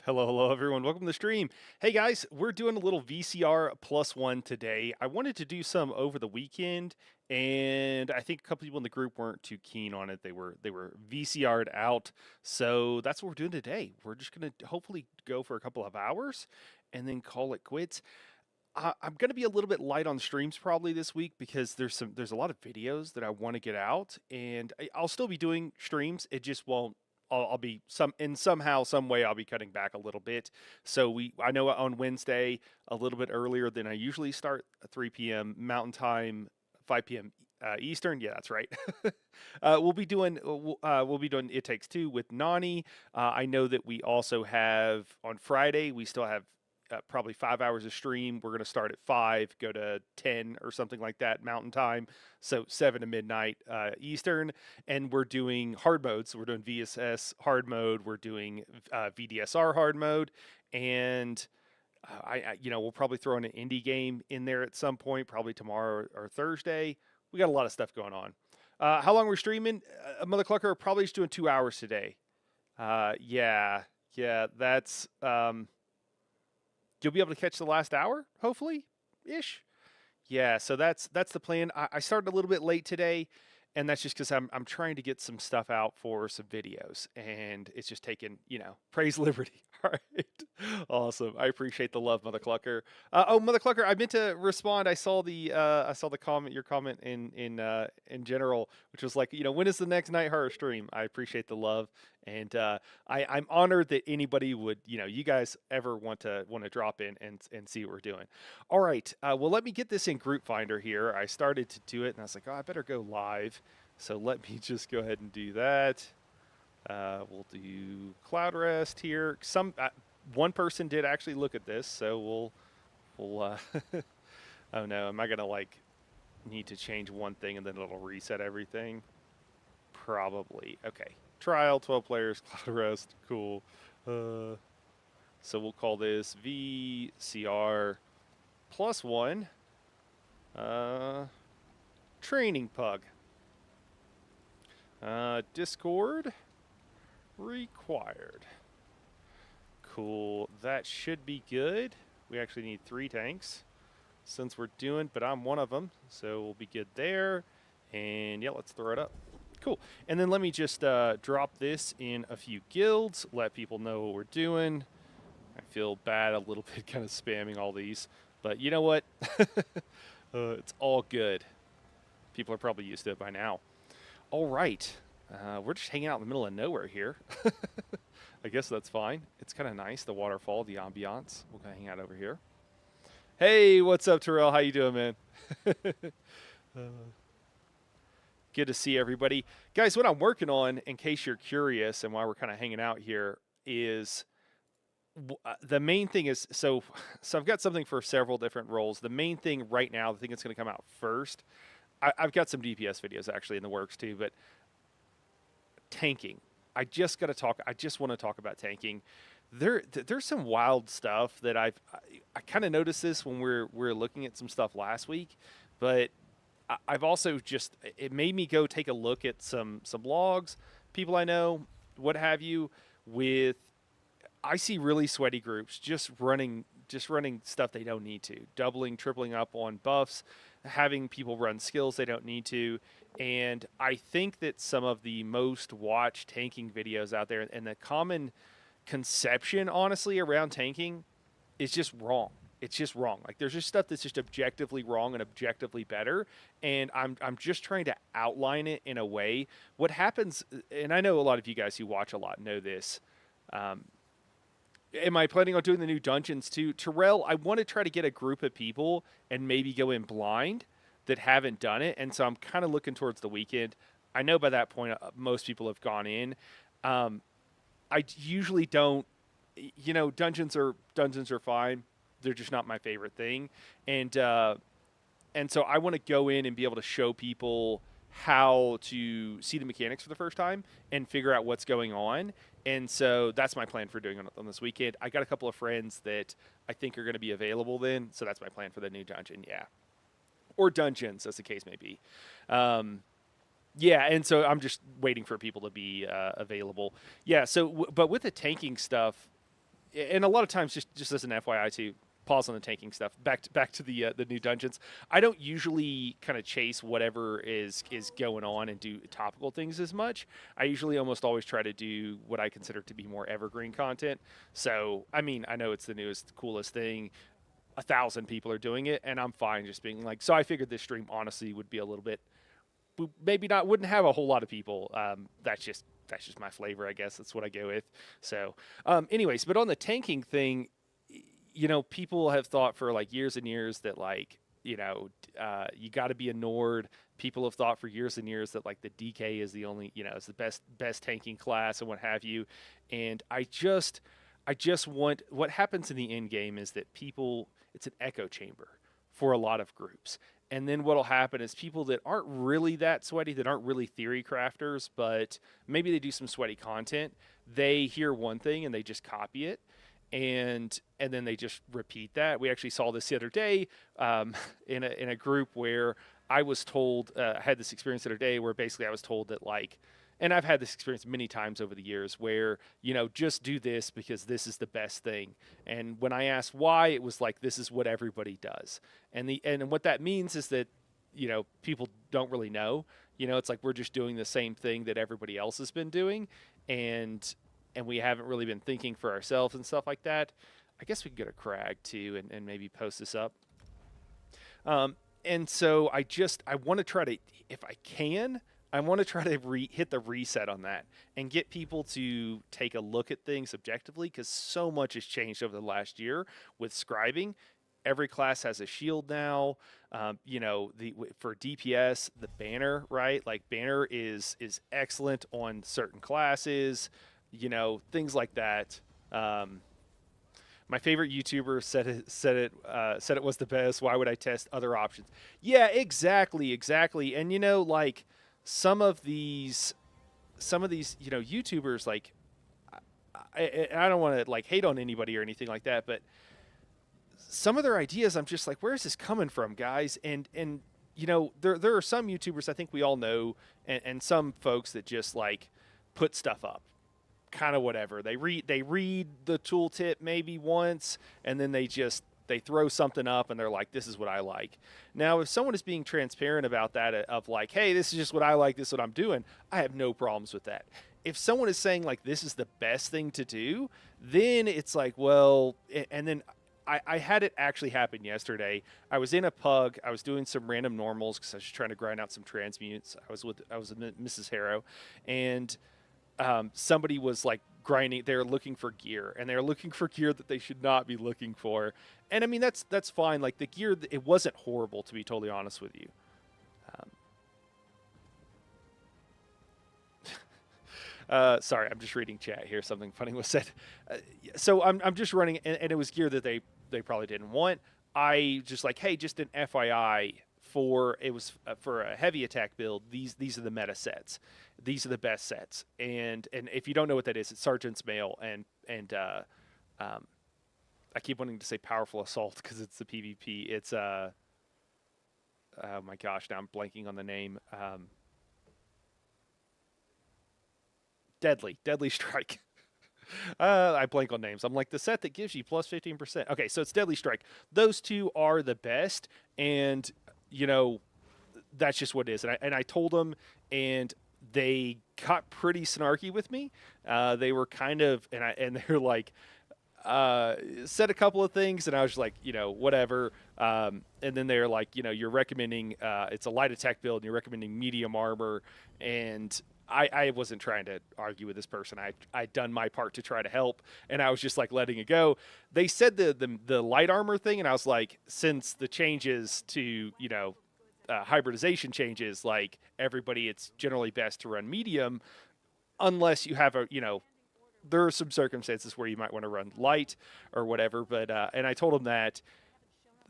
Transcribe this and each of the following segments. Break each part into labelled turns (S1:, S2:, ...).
S1: Hello, everyone. Welcome to the stream. Hey, guys, we're doing a little VCR plus one today. I wanted to do some over the weekend, and I think a couple people in the group weren't too keen on it. They were VCR'd out, so that's what we're doing today. We're just gonna hopefully go for a couple of hours, and then call it quits. I'm going to be a little bit light on streams probably this week because there's a lot of videos that I want to get out, and I'll still be doing streams. It just won't. I'll be somehow some way I'll be cutting back a little bit. So I know on Wednesday a little bit earlier than I usually start at 3 p.m. Mountain Time, 5 p.m. Eastern. Yeah, that's right. We'll be doing It Takes Two with Nani. I know that we also have on Friday. We still have probably 5 hours of stream. We're going to start at 5, go to 10 or something like that Mountain Time. So 7 to midnight Eastern. And we're doing hard modes. So we're doing VSS hard mode. We're doing VDSR hard mode. And we'll probably throw in an indie game in there at some point, probably tomorrow or Thursday. We got a lot of stuff going on. How long we're streaming? Mother Clucker, probably just doing 2 hours today. Yeah, that's... you'll be able to catch the last hour, hopefully, ish. Yeah, so that's the plan. I started a little bit late today, and that's just because I'm trying to get some stuff out for some videos, and it's just taking, praise liberty. All right, awesome. I appreciate the love, Mother Clucker. Mother Clucker, I meant to respond. I saw the comment, your comment in general, which was like, when is the next Night Horror stream? I appreciate the love, and I'm honored that anybody would, you guys ever want to drop in and see what we're doing. All right, well, let me get this in Group Finder here. I started to do it, and I was like, I better go live. So let me just go ahead and do that. We'll do Cloudrest here. One person did actually look at this, so we'll oh no, am I gonna need to change one thing and then it'll reset everything? Probably. Okay. Trial, 12 players, Cloudrest, cool. So we'll call this VCR plus one. Training PUG. Discord required. Cool. That should be good. We actually need 3 tanks since we're doing, but I'm one of them, so we'll be good there. And yeah, let's throw it up. Cool. And then let me just drop this in a few guilds, let people know what we're doing. I feel bad a little bit kind of spamming all these, but you know what? It's all good. People are probably used to it by now. All right. We're just hanging out in the middle of nowhere here. I guess that's fine. It's kind of nice, the waterfall, the ambiance. We'll kind of hang out over here. Hey, what's up, Terrell? How you doing, man? Good to see everybody. Guys, what I'm working on, in case you're curious and why we're kind of hanging out here, is the main thing is, so I've got something for several different roles. The main thing right now, the thing that's going to come out first, I've got some DPS videos actually in the works too, but tanking. I just want to talk about tanking. There's some wild stuff that I kind of noticed this when we're looking at some stuff last week, but I've also it made me go take a look at some logs, people I know, what have you, I see really sweaty groups just running stuff they don't need to, doubling, tripling up on buffs, having people run skills they don't need to. And I think that some of the most watched tanking videos out there and the common conception, honestly, around tanking is just wrong. It's just wrong. Like, there's just stuff that's just objectively wrong and objectively better. And I'm just trying to outline it in a way. What happens, and I know a lot of you guys who watch a lot know this, am I planning on doing the new dungeons too? Terrell, I want to try to get a group of people and maybe go in blind that haven't done it. And so I'm kind of looking towards the weekend. I know by that point, most people have gone in. I usually don't, dungeons are fine. They're just not my favorite thing. And so I want to go in and be able to show people how to see the mechanics for the first time and figure out what's going on. And so that's my plan for doing it on this weekend. I got a couple of friends that I think are going to be available then. So that's my plan for the new dungeon. Yeah. Or dungeons, as the case may be. Yeah, and so I'm just waiting for people to be available. Yeah, so, but with the tanking stuff, and a lot of times, just as an FYI too, pause on the tanking stuff. Back to the new dungeons. I don't usually kind of chase whatever is going on and do topical things as much. I usually almost always try to do what I consider to be more evergreen content. So I mean, I know it's the newest, coolest thing. 1,000 people are doing it, and I'm fine just being like. So I figured this stream honestly would be a little bit, maybe not, wouldn't have a whole lot of people. That's just my flavor, I guess. That's what I go with. So, anyways, but on the tanking thing, people have thought for like years and years that like, you got to be a Nord. People have thought for years and years that like the DK is the only, is the best tanking class and what have you. And I just want what happens in the end game is that it's an echo chamber for a lot of groups. And then what'll happen is people that aren't really that sweaty, that aren't really theory crafters, but maybe they do some sweaty content, they hear one thing and they just copy it. And then they just repeat that. We actually saw this the other day in a group where I was told, I had this experience the other day where basically I was told that like, and I've had this experience many times over the years where, just do this because this is the best thing. And when I asked why, it was like, this is what everybody does. And what that means is that, people don't really know, it's like, we're just doing the same thing that everybody else has been doing. And we haven't really been thinking for ourselves and stuff like that. I guess we could go to Crag too and maybe post this up. And so I want to try to, if I can, I want to try to hit the reset on that and get people to take a look at things objectively, because so much has changed over the last year with scribing. Every class has a shield now. For DPS, the banner, right? Like banner is excellent on certain classes, things like that. My favorite YouTuber said it was the best. Why would I test other options? Yeah, exactly. And like some of these YouTubers, like I don't want to like hate on anybody or anything like that, but some of their ideas, I'm just like, where is this coming from, guys? And there are some YouTubers I think we all know, and some folks that just like put stuff up, kind of whatever. They read the tooltip maybe once, and then they throw something up and they're like, this is what I like. Now, if someone is being transparent about that, of like, hey, this is just what I like, this is what I'm doing, I have no problems with that. If someone is saying like, this is the best thing to do, then it's like, well, and then I had it actually happen yesterday. I was in a PUG. I was doing some random normals because I was just trying to grind out some transmutes. I was with Mrs. Harrow, and somebody was like grinding. They're looking for gear, and they're looking for gear that they should not be looking for. And I mean, that's fine. Like the gear, it wasn't horrible, to be totally honest with you. Sorry, I'm just reading chat here. Something funny was said. So I'm just running, and it was gear that they probably didn't want. I just like, hey, just an FYI, for a heavy attack build, these are the meta sets. These are the best sets. And if you don't know what that is, it's Sergeant's Mail and I keep wanting to say Powerful Assault because it's the PvP. It's oh my gosh, now I'm blanking on the name. Deadly Strike. I blank on names. I'm like, the set that gives you plus 15%. Okay, so it's Deadly Strike. Those two are the best, and that's just what it is. And I told them, and they got pretty snarky with me. They were kind of, and they're like, said a couple of things, and I was just like, whatever. And then they're like, you're recommending, it's a light attack build, and you're recommending medium armor, and I wasn't trying to argue with this person. I'd done my part to try to help, and I was just like letting it go. They said the light armor thing, and I was like, since the changes to hybridization changes, like everybody, it's generally best to run medium, unless you have there are some circumstances where you might want to run light or whatever. But and I told them that.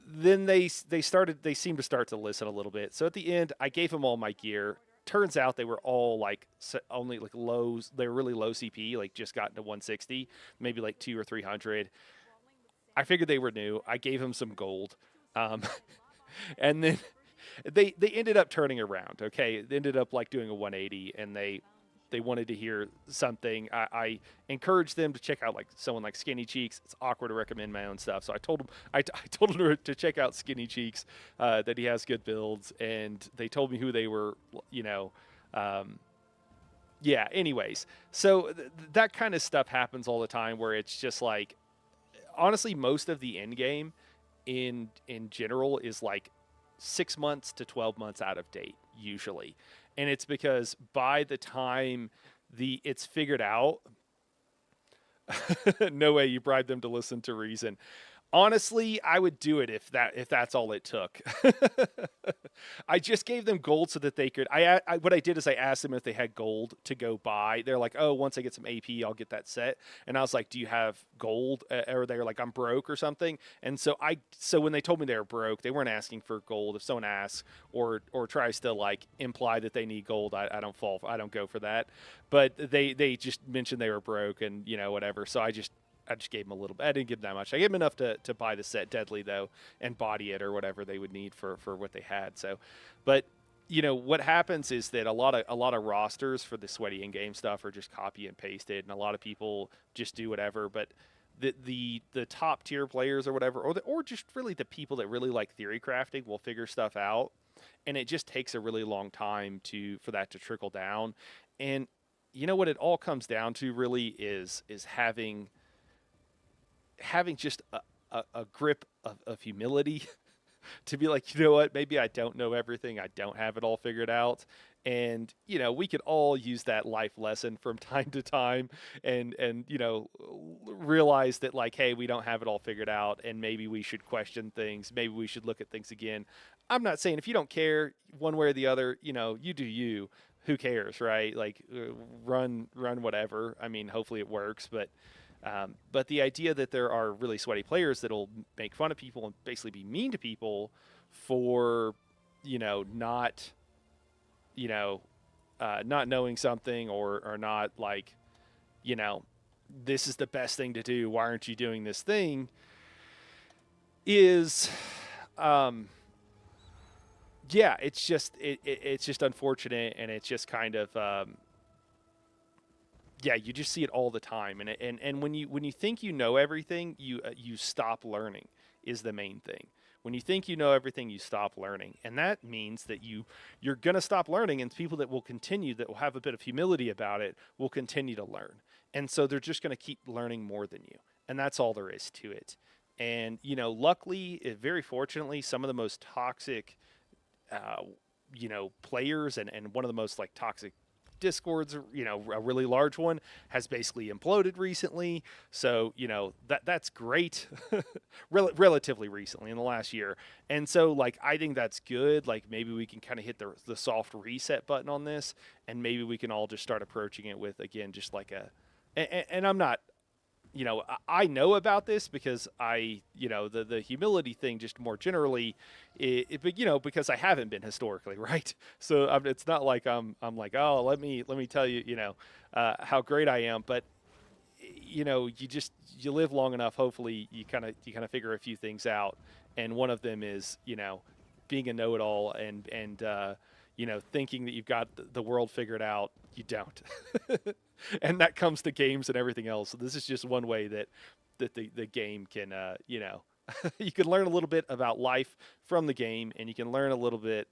S1: Then they seemed to start to listen a little bit. So at the end, I gave them all my gear. Turns out they were all like only like lows. They were really low CP, like just gotten to 160, maybe like 200 or 300. I figured they were new. I gave them some gold, and then they ended up turning around. Okay, they ended up like doing a 180, and they they wanted to hear something, I encouraged them to check out like someone like Skinny Cheeks. It's awkward to recommend my own stuff, so I told them I told them to check out Skinny Cheeks, that he has good builds, and they told me who they were, you know. Yeah. Anyways, so that kind of stuff happens all the time, where it's just like, honestly, most of the end game in general is like 6 months to 12 months out of date usually, and it's because by the time it's figured out. No way you bribe them to listen to reason. Honestly, I would do it if that's all it took. I just gave them gold so that they could. What I did is I asked them if they had gold to go buy. They're like, "Oh, once I get some AP, I'll get that set." And I was like, "Do you have gold?" Or they're like, "I'm broke" or something. And so when they told me they were broke, they weren't asking for gold. If someone asks or tries to like imply that they need gold, I don't go for that. But they just mentioned they were broke and whatever. So I just gave them a little bit. I didn't give them that much. I gave them enough to buy the set Deadly, though, and body it or whatever they would need for what they had. So, but what happens is that a lot of rosters for the sweaty in-game stuff are just copy and pasted, and a lot of people just do whatever. But the top tier players or whatever, or just really the people that really like theory crafting will figure stuff out, and it just takes a really long time for that to trickle down. And what it all comes down to really is having just a grip of humility to be like, what, maybe I don't know everything. I don't have it all figured out. And, we could all use that life lesson from time to time and realize that like, hey, we don't have it all figured out. And maybe we should question things. Maybe we should look at things again. I'm not saying if you don't care one way or the other, you do you. Who cares, right? Like run whatever. I mean, hopefully it works, but the idea that there are really sweaty players that'll make fun of people and basically be mean to people for, not knowing something or not like, this is the best thing to do. Why aren't you doing this thing? Is, yeah, it's just unfortunate, and it's just kind of, yeah, you just see it all the time, and when you think you know everything, you stop learning is the main thing. When you think you know everything, you stop learning, and that means that you're gonna stop learning, and people that will have a bit of humility about it will continue to learn, and so they're just gonna keep learning more than you, and that's all there is to it. And luckily, very fortunately, some of the most toxic, players and one of the most like toxic Discords, a really large one has basically imploded recently. So, that's great. Relatively recently in the last year. And so like, I think that's good. Like maybe we can kind of hit the soft reset button on this, and maybe we can all just start approaching it with, again, just like and I'm not, I know about this because the humility thing just more generally, but because I haven't been historically, right? So it's not like I'm like, oh, let me tell you, how great I am. But you live long enough. Hopefully, you kind of figure a few things out, and one of them is being a know-it-all and thinking that you've got the world figured out. You don't. And that comes to games and everything else. So this is just one way that the game can, you can learn a little bit about life from the game, and you can learn a little bit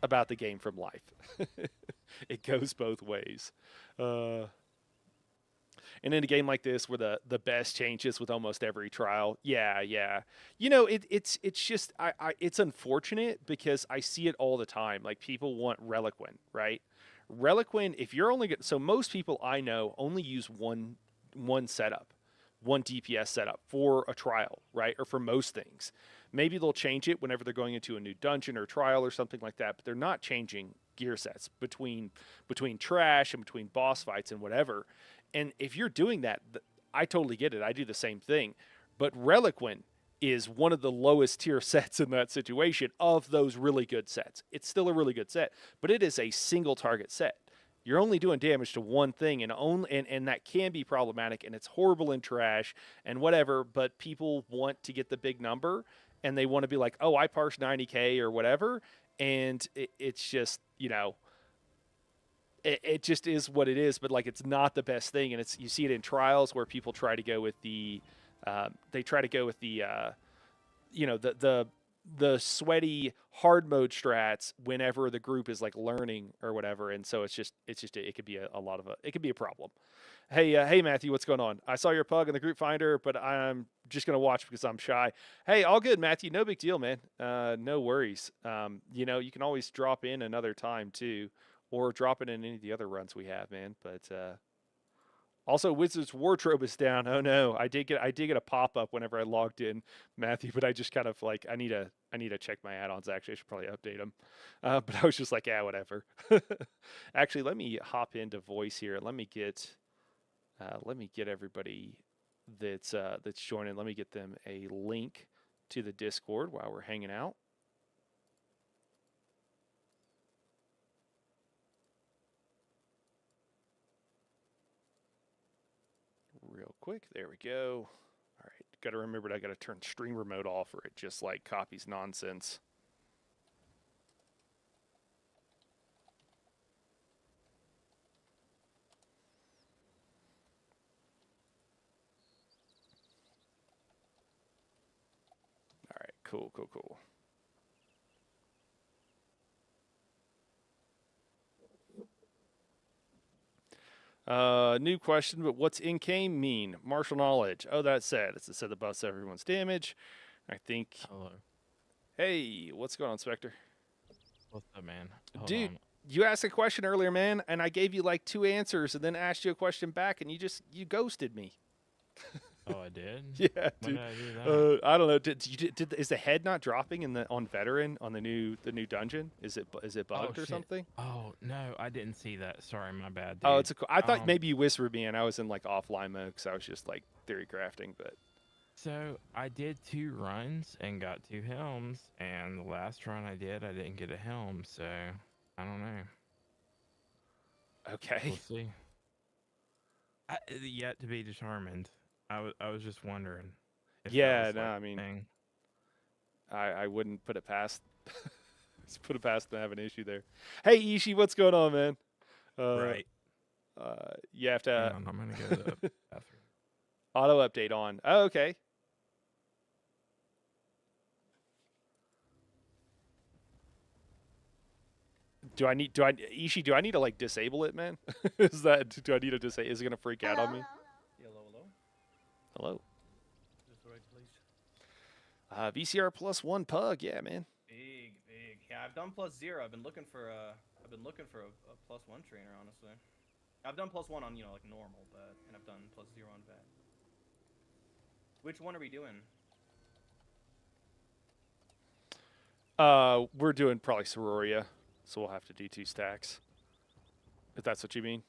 S1: about the game from life. It goes both ways. And in a game like this, where the best changes with almost every trial, yeah. It's just it's unfortunate because I see it all the time. Like people want Reliquin, right? Reliquin, if you're only so most people I know only use one setup, one DPS setup for a trial, right? Or for most things. Maybe they'll change it whenever they're going into a new dungeon or trial or something like that, but they're not changing gear sets between trash and between boss fights and whatever. And if you're doing that, I totally get it. I do the same thing. But Reliquin is one of the lowest tier sets in that situation of those really good sets. It's still a really good set, but it is a single target set. You're only doing damage to one thing, and that can be problematic, and it's horrible in trash and whatever, but people want to get the big number, and they want to be like, oh, I parsed 90K or whatever, and it's just, it just is what it is. But like, it's not the best thing, and it's you see it in trials where people try to go with the, they try to go with the, the sweaty hard mode strats whenever the group is like learning or whatever, and so it could be a lot of it could be a problem. Hey Matthew, what's going on? I saw your pug in the group finder, but I'm just gonna watch because I'm shy. Hey, all good, Matthew. No big deal, man. No worries. You can always drop in another time too, or drop it in any of the other runs we have, man. But also, Wizard's wardrobe is down. Oh no, I did get a pop up whenever I logged in, Matthew. But I just kind of like I need to check my add-ons. Actually, I should probably update them. But I was just like, yeah, whatever. Actually, let me hop into voice here. Let me get everybody that's joining. Let me get them a link to the Discord while we're hanging out. Real quick, there we go. All right, got to remember that I got to turn streamer mode off, or it just like copies nonsense. All right, cool. New question, but what's in-game mean? Martial knowledge. Oh, that's sad. It's a set that buffs everyone's damage. I think.
S2: Hello.
S1: Hey, what's going on, Spectre?
S2: What's up, man? Hold
S1: Dude,
S2: on.
S1: you asked a question earlier, man, and I gave you like 2 answers, and then asked you a question back, and you ghosted me.
S2: Oh, I did.
S1: Yeah,
S2: When
S1: dude.
S2: did I do that?
S1: I don't know. Is the head not dropping on veteran on the new dungeon? Is it bugged or
S2: shit.
S1: something?
S2: Oh no, I didn't see that. Sorry, my bad. Dude.
S1: Oh, I thought maybe you whispered me, and I was in like offline mode because I was just like theory crafting. But
S2: So I did 2 runs and got 2 helms, and the last run I didn't get a helm. So I don't know.
S1: okay.
S2: We'll see. Yet to be determined. I was just wondering. If
S1: Yeah,
S2: that was,
S1: no,
S2: like,
S1: I mean,
S2: thing.
S1: I wouldn't put it past them to have an issue there. Hey Ishi, what's going on, man?
S2: Right.
S1: You have to
S2: Hang on, I'm gonna go to the bathroom.
S1: auto update on. Oh, okay. Ishi, do I need to like disable it, man? Do I need to disable? Is it gonna freak out on me? Hello.
S3: Just right, please.
S1: VCR +1 pug, yeah, man.
S3: Big. Yeah, I've done +0. I've been looking for a +1 trainer, honestly. I've done +1 on like normal, and I've done +0 on vet. Which one are we doing?
S1: We're doing probably Sororia, so we'll have to do 2 stacks. If that's what you mean.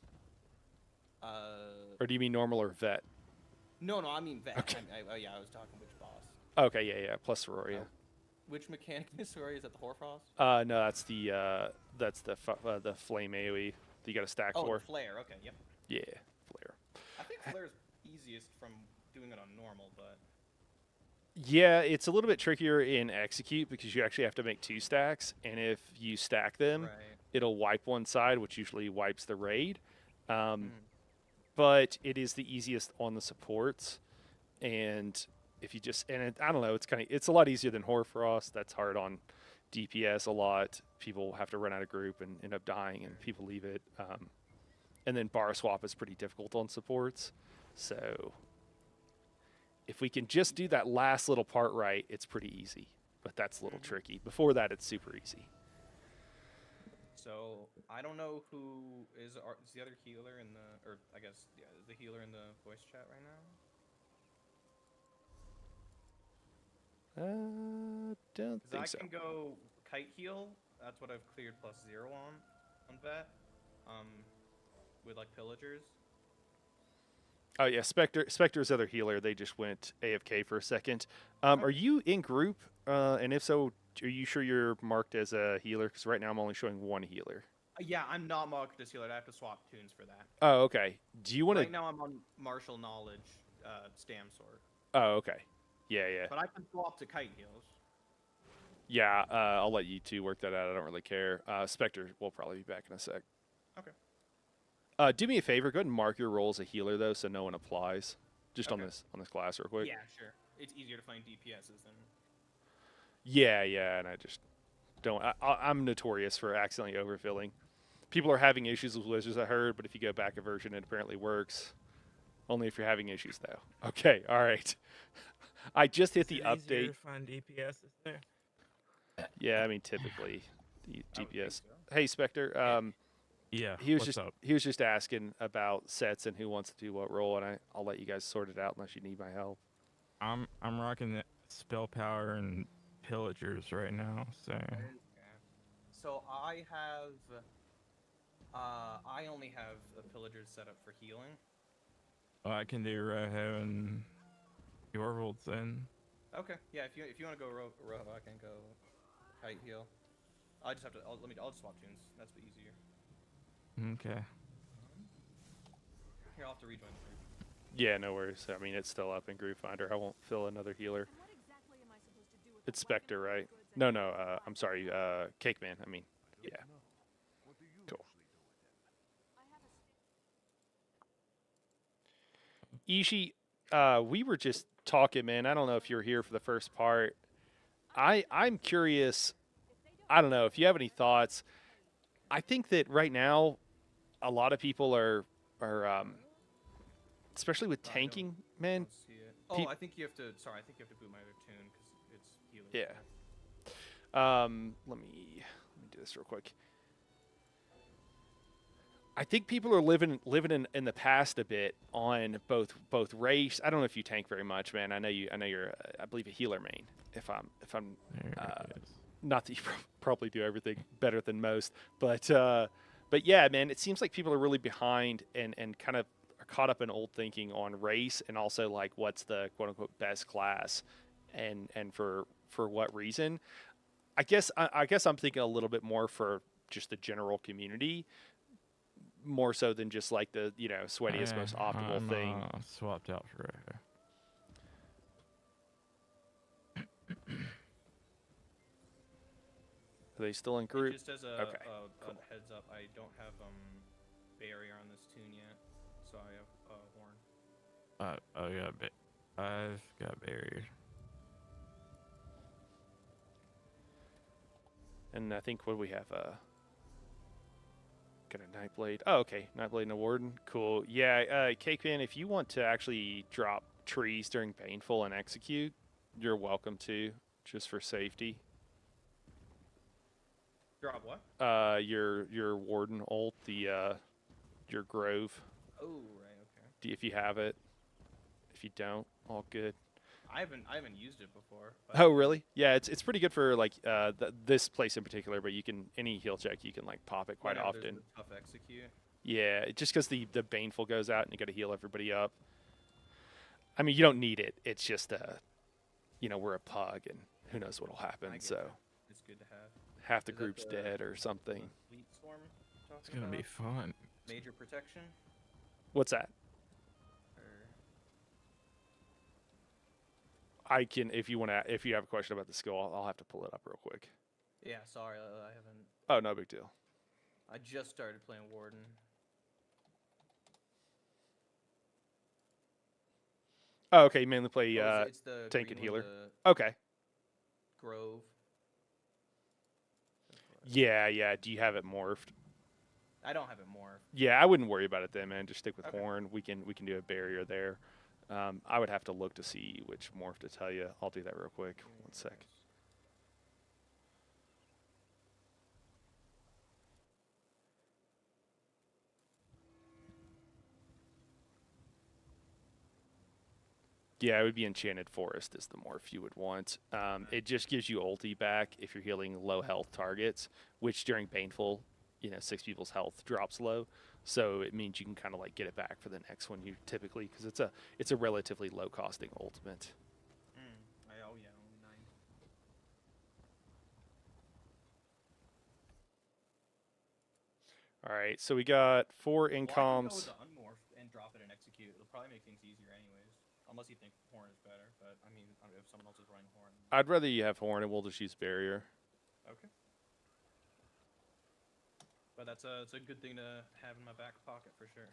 S1: Or do you mean normal or vet?
S3: No, I mean vet.
S1: Okay.
S3: Yeah, I was talking which boss.
S1: Okay, yeah, plus Sororia.
S3: Which mechanic in Sorcerer is that the Hoarfrost?
S1: No, that's the flame AoE that you got to stack
S3: Oh,
S1: for.
S3: the flare. Okay, yep.
S1: Yeah, flare.
S3: I think flare's easiest from doing it on normal, but
S1: Yeah, it's a little bit trickier in execute because you actually have to make 2 stacks, and if you stack them,
S3: right.
S1: it'll wipe one side, which usually wipes the raid. But it is the easiest on the supports, and if you just I don't know, it's a lot easier than Hoarfrost. That's hard on DPS a lot. People have to run out of group and end up dying, and people leave it. And then bar swap is pretty difficult on supports. So if we can just do that last little part right, it's pretty easy. But that's a little tricky. Before that, it's super easy.
S3: So I don't know who is the other healer in the, or I guess yeah, the healer in the voice chat right now.
S1: Don't think
S3: I
S1: so.
S3: can go kite heal. That's what I've cleared +0 on vet. With like pillagers.
S1: Oh yeah, Spectre's other healer. They just went AFK for a second. Are you in group? And if so, are you sure you're marked as a healer? Because right now I'm only showing 1 healer.
S3: Yeah, I'm not marked as healer. I have to swap tunes for that.
S1: Oh, okay. Do you want to?
S3: Right now I'm on martial knowledge, stam sword.
S1: Oh, okay. Yeah.
S3: But I can swap to kite heals.
S1: Yeah, I'll let you 2 work that out. I don't really care. Spectre will probably be back in a sec.
S3: Okay.
S1: Do me a favor. Go ahead and mark your role as a healer though, so no one applies. Just on
S3: Okay.
S1: this class real quick.
S3: Yeah, sure. It's easier to find DPSs than.
S1: Yeah, yeah, and I just don't. I'm notorious for accidentally overfilling. People are having issues with wizards, I heard, but if you go back a version, it apparently works. Only if you're having issues, though. Okay, all right. I just hit the
S2: Is it easier
S1: update.
S2: to find DPS there?
S1: Yeah, I mean, typically, the
S3: I would think
S1: DPS.
S3: so.
S1: Hey, Spectre.
S2: Yeah.
S1: He was
S2: what's
S1: just
S2: up?
S1: he was just asking about sets and who wants to do what role, and I'll let you guys sort it out unless you need my help.
S2: I'm rocking the spell power and pillagers right now. So
S3: So I have. I only have the pillagers set up for healing.
S2: I can do Rojo and your worlds then.
S3: Okay. Yeah. If you want to go Rojo, I can go kite heal. I just have to. I'll just swap tunes. That's the easier.
S2: Okay.
S3: Here, I'll have to rejoin the group.
S1: Yeah, no worries. I mean, it's still up in Groove Finder. I won't fill another healer. It's Spectre, right? No, I'm sorry, Cake Man. I mean, yeah. Cool. Ishi, we were just talking, man. I don't know if you're here for the first part. I'm curious. I don't know if you have any thoughts. I think that right now, a lot of people are especially with
S3: I don't-
S1: tanking, man.
S3: Don't see it. Oh, I think you have to. Sorry, I think you have to boot my other tune because it's healing.
S1: Yeah. Let me do this real quick. I think people are living in the past a bit on both race. I don't know if you tank very much, man. I know you're I believe a healer main. If I'm
S2: There it is.
S1: not that you probably do everything better than most, but yeah, man, it seems like people are really behind and kind of are caught up in old thinking on race and also like what's the quote unquote best class and for what reason. I guess I'm thinking a little bit more for just the general community, more so than just like the sweatiest, most optimal
S2: I'm,
S1: thing.
S2: Swapped out for Rojo.
S1: Are they still in group?
S3: Just as a
S1: cool.
S3: heads up, I don't have barrier on this tune yet, so I have horn.
S2: I've got barrier.
S1: And I think what do we have? Got a Nightblade. Oh, okay. Nightblade and a Warden. Cool. Yeah, Cake Man, if you want to actually drop trees during Painful and Execute, you're welcome to, just for safety.
S3: Drop what?
S1: Your Warden ult, your Grove,
S3: Oh, right. Okay.
S1: if you have it. If you don't, all good.
S3: I haven't used it before. But
S1: Oh, really? Yeah, it's pretty good for like this place in particular, but you can any heal check you can like pop it quite
S3: whenever there's
S1: often.
S3: the tough execute.
S1: Yeah, just because the Baneful goes out and you got to heal everybody up. I mean, you don't need it. It's just we're a pug and who knows what'll happen.
S3: I get
S1: So
S3: that. It's good to have.
S1: half the
S3: Is that
S1: group's
S3: the-
S1: dead or something.
S3: Fleet storm.
S2: It's gonna be fun.
S3: Major protection.
S1: What's that?
S3: Or...
S1: I can if you have a question about the skill, I'll have to pull it up real quick.
S3: Yeah, sorry, I haven't.
S1: Oh, no big deal.
S3: I just started playing Warden.
S1: Oh, okay. You mainly play
S3: It's the
S1: tank
S3: green
S1: and
S3: one,
S1: healer.
S3: the
S1: Okay.
S3: Grove.
S1: Yeah. Do you have it morphed?
S3: I don't have it more.
S1: Yeah, I wouldn't worry about it then, man. Just stick with
S3: Okay.
S1: Horn. We can do a barrier there. I would have to look to see which morph to tell you. I'll do that real quick. One sec. Yeah, it would be Enchanted Forest is the morph you would want. It just gives you ulti back if you're healing low health targets, which during Baneful, 6 people's health drops low. So it means you can kind of like get it back for the next one you typically, because it's a relatively low costing ultimate.
S3: Oh yeah, only 9.
S1: All right, so we got 4
S3: Well, I can go
S1: incoms.
S3: with the unmorph and drop it and execute. It'll probably make things easier anyways. Unless you think Horn is better, but I mean, if someone else is running Horn.
S1: I'd rather you have Horn and we'll just use Barrier.
S3: Okay. But it's a good thing to have in my back pocket for sure.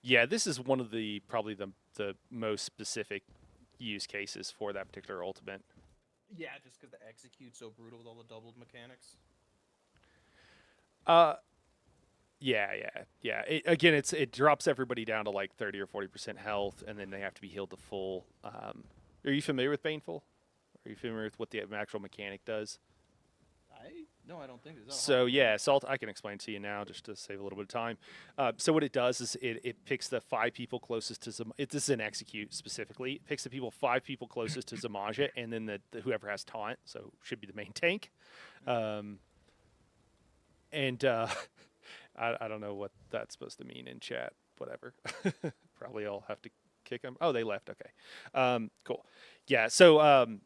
S1: Yeah, this is one of the probably the most specific use cases for that particular ultimate.
S3: Yeah, just because the execute's so brutal with all the doubled mechanics.
S1: Yeah. Again, it drops everybody down to like 30 or 40% health, and then they have to be healed to full. Are you familiar with Baneful? Are you familiar with what the actual mechanic does?
S3: No, I don't think so.
S1: So yeah, I can explain to you now just to save a little bit of time. So what it does is it picks the 5 people closest to this is an execute specifically. It picks the 5 people closest to Zamaja, and then the whoever has taunt, so should be the main tank. I don't know what that's supposed to mean in chat. Whatever. Probably I'll have to kick them. Oh, they left. Okay. Cool. Yeah. So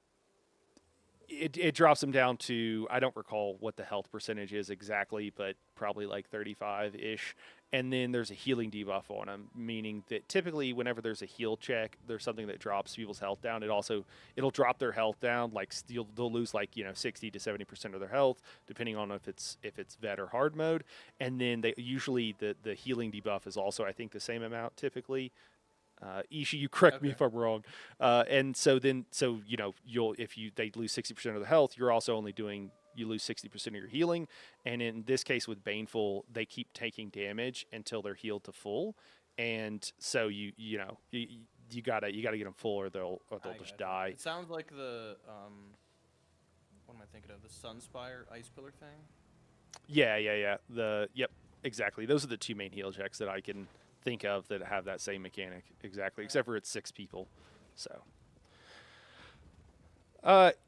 S1: it drops them down to, I don't recall what the health percentage is exactly, but probably like 35-ish. And then there's a healing debuff on them, meaning that typically whenever there's a heal check, there's something that drops people's health down. It'll drop their health down, like they'll lose like 60 to 70% of their health, depending on if it's vet or hard mode. And then they usually the healing debuff is also, I think, the same amount typically. Ishi, you correct me if I'm wrong. And so they lose 60% of the health, you're also only you lose 60% of your healing. And in this case with Baneful, they keep taking damage until they're healed to full. And so you gotta get them full, or they'll just die.
S3: It sounds like the what am I thinking of? The Sunspire Ice Pillar thing.
S1: Yeah. Yep, exactly. Those are the 2 main heal checks that I can think of that have that same mechanic exactly, except for it's 6 people. So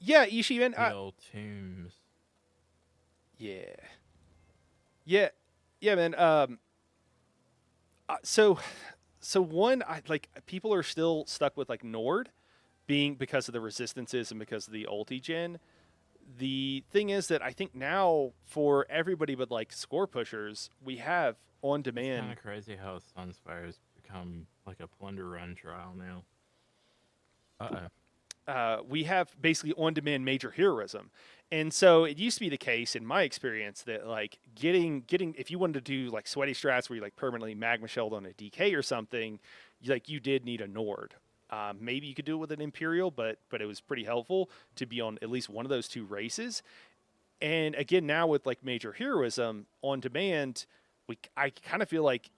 S1: yeah, Ishi, man.
S2: Tombs.
S1: Yeah, man. So one, people are still stuck with like Nord being because of the resistances and because of the ulti gen. The thing is that I think now for everybody but like score pushers, we have on demand.
S2: It's kind of crazy how Sunspire's become like a plunder run trial now.
S1: We have basically on-demand major heroism. And so it used to be the case in my experience that like getting if you wanted to do like sweaty strats where you like permanently magma shelled on a DK or something, you did need a Nord. Maybe you could do it with an Imperial, but it was pretty helpful to be on at least one of those 2 races. And again, now with like major heroism on demand, I kind of feel like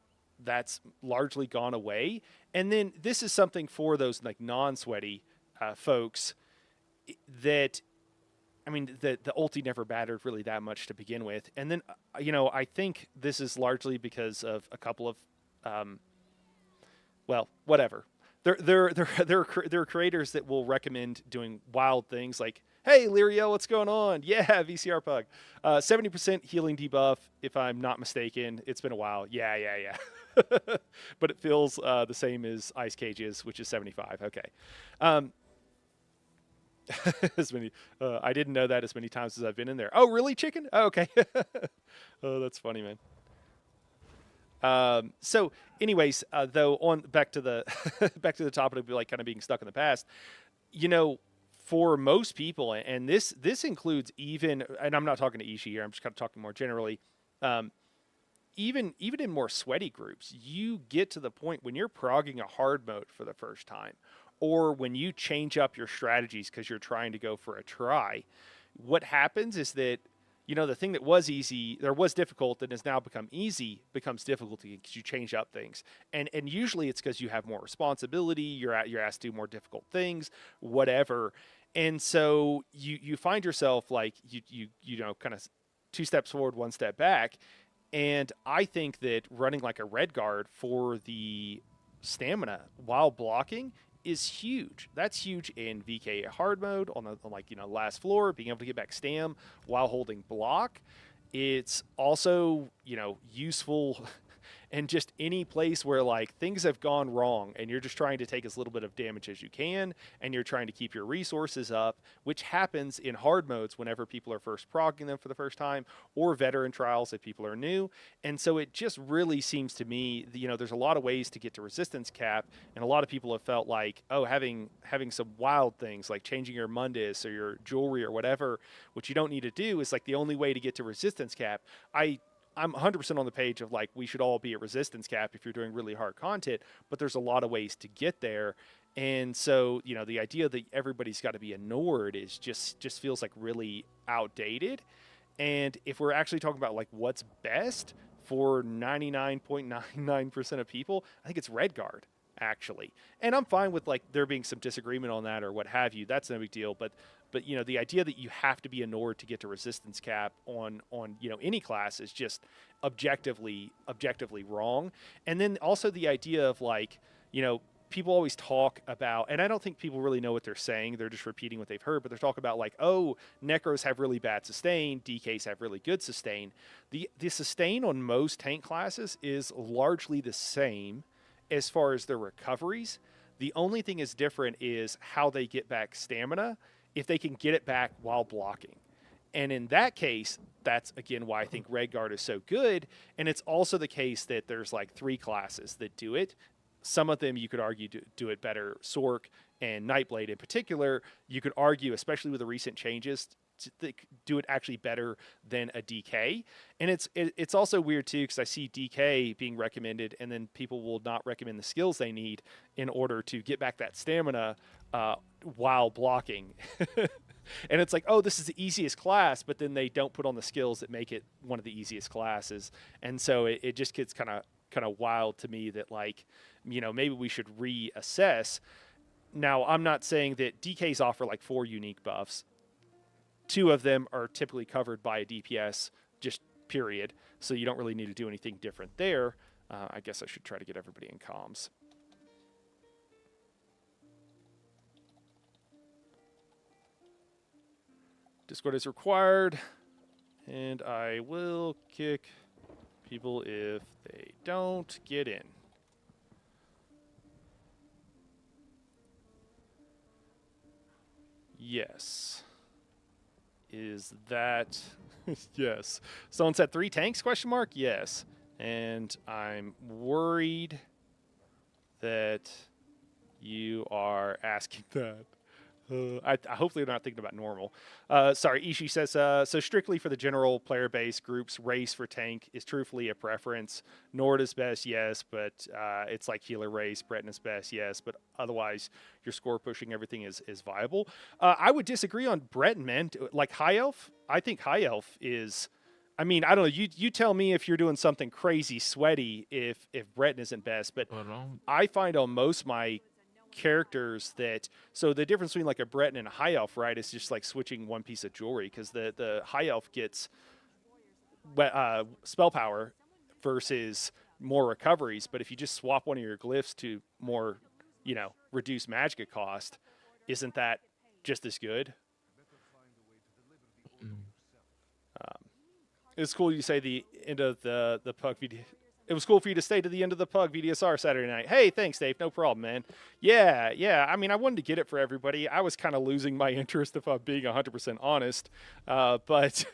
S1: that's largely gone away. And then this is something for those like non-sweaty folks that, I mean, the ulti never mattered really that much to begin with. And then, I think this is largely because of a couple of, well, whatever. There are creators that will recommend doing wild things like, hey, Lirio, what's going on? Yeah, VCR Pug. 70% healing debuff, if I'm not mistaken. It's been a while. Yeah. But it feels the same as Ice Cages, which is 75. Okay. I didn't know that as many times as I've been in there. Oh, really, chicken? Oh, okay. Oh, that's funny, man. So anyways, though, back to the topic of like kind of being stuck in the past, for most people, and this includes even, and I'm not talking to Ishi here, I'm just kind of talking more generally, even in more sweaty groups, you get to the point when you're progging a hard mode for the first time, or when you change up your strategies because you're trying to go for a try, what happens is that the thing that was easy, there was difficult, and has now become easy, becomes difficult because you change up things. And usually it's because you have more responsibility, you're asked to do more difficult things, whatever. And so you find yourself like, kind of 2 steps forward, 1 step back. And I think that running like a red guard for the stamina while blocking is huge. That's huge in VK hard mode on the last floor, being able to get back stam while holding block. It's also useful and just any place where like things have gone wrong and you're just trying to take as little bit of damage as you can and you're trying to keep your resources up, which happens in hard modes whenever people are first progging them for the first time, or veteran trials if people are new. And so it just really seems to me, there's a lot of ways to get to resistance cap, and a lot of people have felt like, oh, having some wild things like changing your Mundus or your jewelry or whatever, which you don't need to do, is like the only way to get to resistance cap. I'm 100% on the page of like we should all be at resistance cap if you're doing really hard content, but there's a lot of ways to get there. And so, the idea that everybody's got to be a Nord is just feels like really outdated. And if we're actually talking about like what's best for 99.99% of people, I think it's Redguard actually. And I'm fine with like there being some disagreement on that or what have you. That's no big deal, but the idea that you have to be a Nord to get to resistance cap on any class is just objectively wrong. And then also the idea of like, people always talk about, and I don't think people really know what they're saying. They're just repeating what they've heard, but they're talking about like, oh, Necros have really bad sustain, DKs have really good sustain. The sustain on most tank classes is largely the same as far as their recoveries. The only thing is different is how they get back stamina, if they can get it back while blocking. And in that case, that's again why I think Redguard is so good. And it's also the case that there's like 3 classes that do it. Some of them you could argue do it better. Sorc and Nightblade in particular, you could argue, especially with the recent changes, do it actually better than a DK. And it's also weird too, because I see DK being recommended and then people will not recommend the skills they need in order to get back that stamina while blocking. And it's like, oh, this is the easiest class, but then they don't put on the skills that make it one of the easiest classes. And so it just gets kind of wild to me that like, maybe we should reassess. Now, I'm not saying that DKs offer like 4 unique buffs. 2 of them are typically covered by a DPS, just period. So you don't really need to do anything different there. I guess I should try to get everybody in comms. Discord is required, and I will kick people if they don't get in. Yes. Is that yes? Someone said 3 tanks? Question mark. Yes, and I'm worried that you are asking that. Hopefully they're not thinking about normal. Sorry, Ishi says, so strictly for the general player base groups, race for tank is truthfully a preference. Nord is best, yes, but it's like healer race. Breton is best, yes, but otherwise your score pushing everything is viable. I would disagree on Breton, man. Like High Elf, I think High Elf is... I mean, I don't know. You tell me if you're doing something crazy sweaty if Breton isn't best, but I find on most my characters that, so the difference between like a Breton and a High Elf, right, is just like switching one piece of jewelry, because the High Elf gets spell power versus more recoveries, but if you just swap one of your glyphs to more, reduced magic cost, isn't that just as good? It's cool you say the end of the PUG video. It was cool for you to stay to the end of the PUG VDSR Saturday night. Hey, thanks, Dave. No problem, man. Yeah. I mean, I wanted to get it for everybody. I was kind of losing my interest, if I'm being 100% honest. But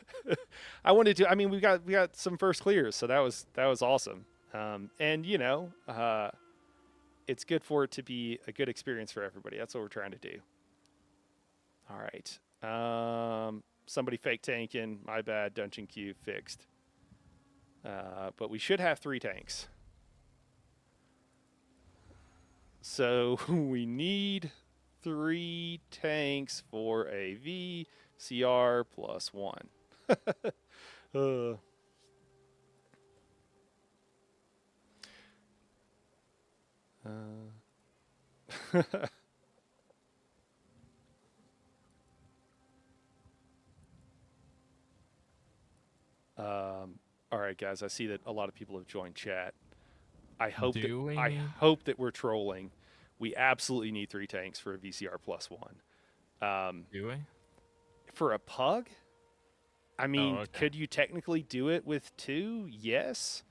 S1: I wanted to. I mean, we got some first clears, so that was awesome. And it's good for it to be a good experience for everybody. That's what we're trying to do. All right. Somebody fake tanking. My bad. Dungeon queue fixed. But we should have 3 tanks. So we need 3 tanks for a VCR plus 1. All right, guys. I see that a lot of people have joined chat. I hope that we're trolling. We absolutely need 3 tanks for a VCR plus 1.
S2: Do we?
S1: For a PUG? I mean, could you technically do it with 2? Yes.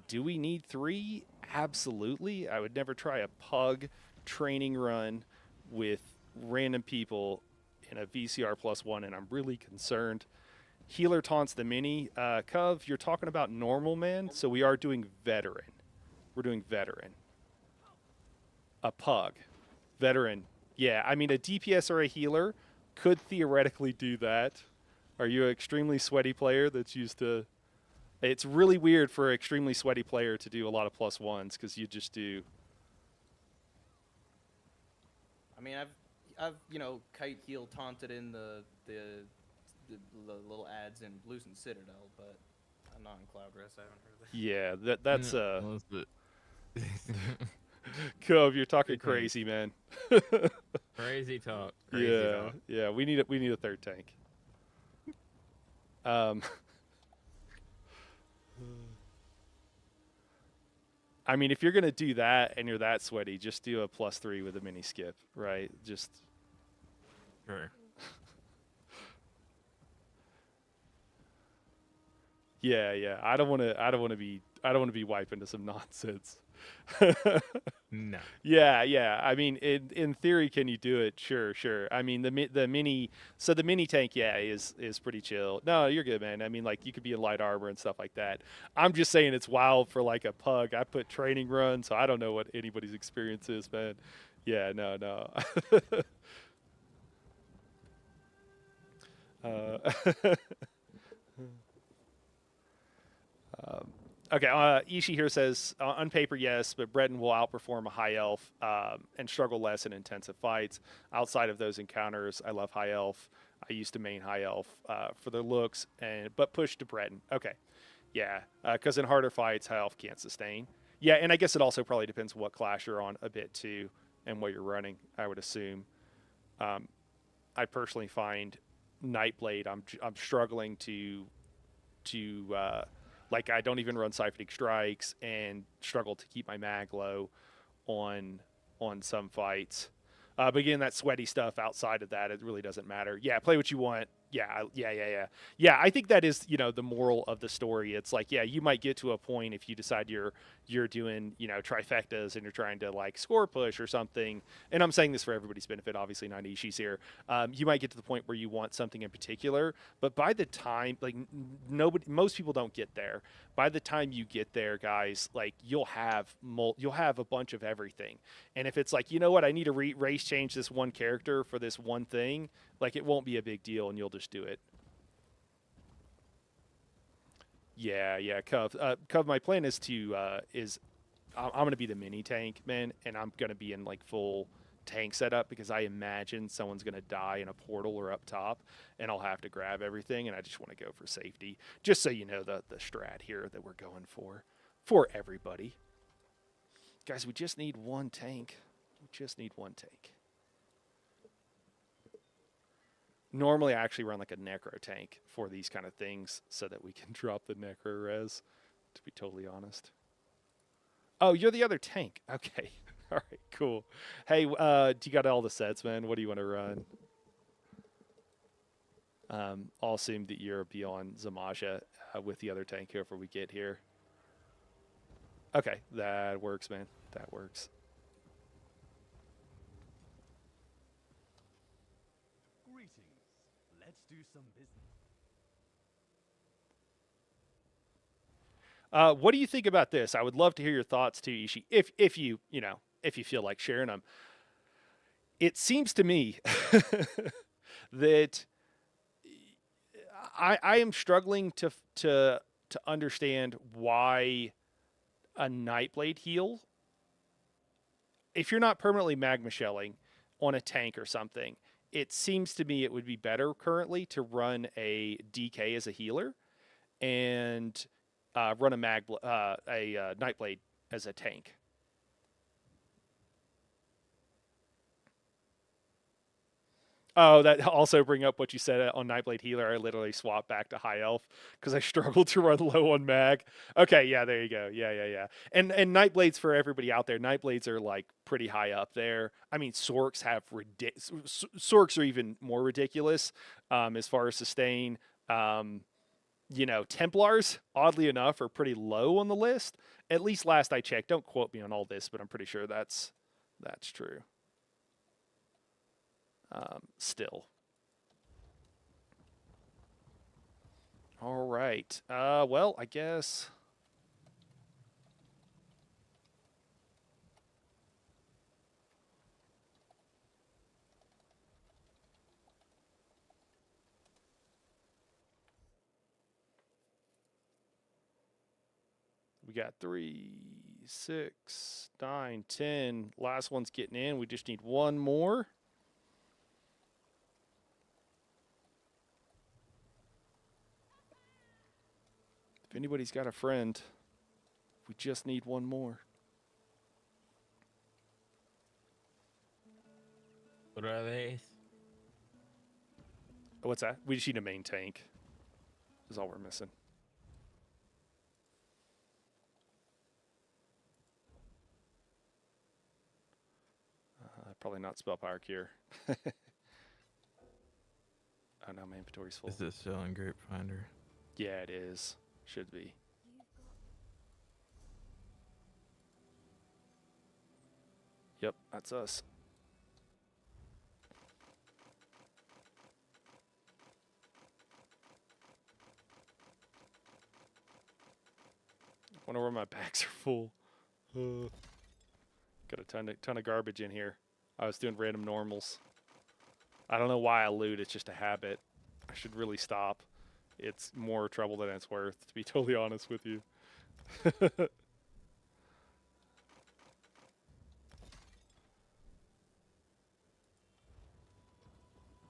S1: Do we need 3? Absolutely. I would never try a PUG training run with random people in a VCR +1, and I'm really concerned. Healer taunts the mini. Cov, you're talking about normal, man, so we are doing veteran. We're doing veteran. A PUG. Veteran. Yeah, I mean, a DPS or a healer could theoretically do that. Are you an extremely sweaty player that's used to... It's really weird for an extremely sweaty player to do a lot of +1s because you just do...
S3: I mean, I've kite heal taunted in the little ads in Blues and Citadel, but I'm not in Cloudrest. I haven't heard of that.
S1: Yeah, that's
S2: No,
S1: Cove, you're talking
S2: Good tank.
S1: crazy, man.
S2: Crazy talk. Crazy talk.
S1: Yeah, we need a third tank. I mean, if you're gonna do that and you're that sweaty, just do a +3 with a mini skip, right? Just
S2: Sure.
S1: yeah. I don't want to be wiped into some nonsense.
S2: No.
S1: Yeah. I mean, in theory, can you do it? Sure. I mean, the mini tank, yeah, is pretty chill. No, you're good, man. I mean, like, you could be in light armor and stuff like that. I'm just saying it's wild for like a PUG. I put training run, so I don't know what anybody's experience is, man. Yeah, no. Okay, Ishi here says, on paper, yes, but Breton will outperform a high elf and struggle less in intensive fights. Outside of those encounters, I love high elf. I used to main high elf for their looks, but push to Breton. Okay, yeah, because in harder fights, high elf can't sustain. Yeah, and I guess it also probably depends what class you're on a bit too, and what you're running. I would assume. I personally find Nightblade. I'm struggling to like, I don't even run Siphoning Strikes and struggle to keep my mag low on some fights. But again, that sweaty stuff outside of that, it really doesn't matter. Yeah, play what you want. Yeah. I think that is, the moral of the story. It's like, yeah, you might get to a point if you decide you're doing, trifectas and you're trying to like score push or something. And I'm saying this for everybody's benefit, obviously, not Ishi's here. You might get to the point where you want something in particular, but by the time, like, most people don't get there. By the time you get there, guys, like, you'll have a bunch of everything. And if it's like, you know what, I need to race change this one character for this one thing, like, it won't be a big deal and you'll just do it. Yeah, Cov, my plan is I'm going to be the mini tank, man, and I'm going to be in like full tank setup because I imagine someone's going to die in a portal or up top and I'll have to grab everything, and I just want to go for safety. Just so you know the strat here that we're going for everybody. Guys, we just need one tank. Normally, I actually run like a necro tank for these kind of things so that we can drop the necro res, to be totally honest. Oh, you're the other tank. Okay. All right, cool. Hey, do you got all the sets, man? What do you want to run? I'll assume that you're beyond Zamaja with the other tank here before we get here. Okay, that works, man. That works.
S4: Let's do some business.
S1: What do you think about this? I would love to hear your thoughts too, Ishi, if you feel like sharing them. It seems to me that I am struggling to understand why a Nightblade heal, if you're not permanently magma shelling on a tank or something, it seems to me it would be better currently to run a DK as a healer and run a Nightblade as a tank. Oh, that also bring up what you said on Nightblade Healer. I literally swapped back to High Elf because I struggled to run low on mag. Okay, yeah, there you go. Yeah. And Nightblades, for everybody out there, Nightblades are like pretty high up there. I mean, Sorks have Sorks are even more ridiculous as far as sustain. you know, Templars, oddly enough, are pretty low on the list. At least last I checked. Don't quote me on all this, but I'm pretty sure that's true. Still. All right. Well, I guess. We got 3, 6, 9, 10. Last one's getting in. We just need one more. If anybody's got a friend, we just need one more.
S2: What are these?
S1: What's that? We just need a main tank. Is all we're missing. Probably not spell power cure. Oh no, my inventory's full.
S2: Is this still in Group Finder?
S1: Yeah, it is. Should be. Yep, that's us. Wonder where my bags are full. Got a ton of garbage in here. I was doing random normals. I don't know why I loot. It's just a habit. I should really stop. It's more trouble than it's worth, to be totally honest with you.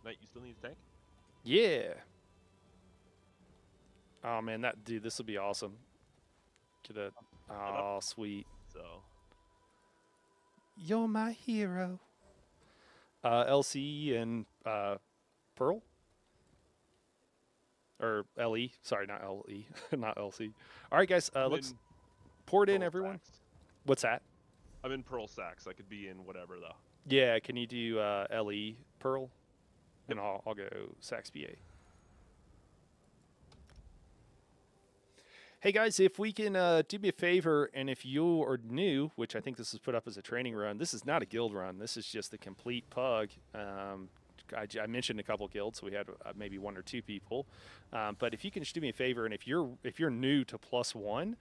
S4: Mate, you still need a tank?
S1: Yeah. Oh man, this will be awesome. Get a oh sweet.
S4: So
S1: You're my hero. LC and Pearl? Or LE. Sorry, not LE. Not LC. All right, guys. Let's pour it in, everyone.
S4: Sacks.
S1: What's that?
S4: I'm in Pearl Sacks. I could be in whatever, though.
S1: Yeah, can you do LE Pearl? And I'll go Sax BA. Hey guys, if we can do me a favor, and if you are new, which I think this is put up as a training run, this is not a guild run. This is just a complete PUG. I mentioned a couple guilds, so we had maybe 1 or 2 people. But if you can just do me a favor, and if you're new to +1,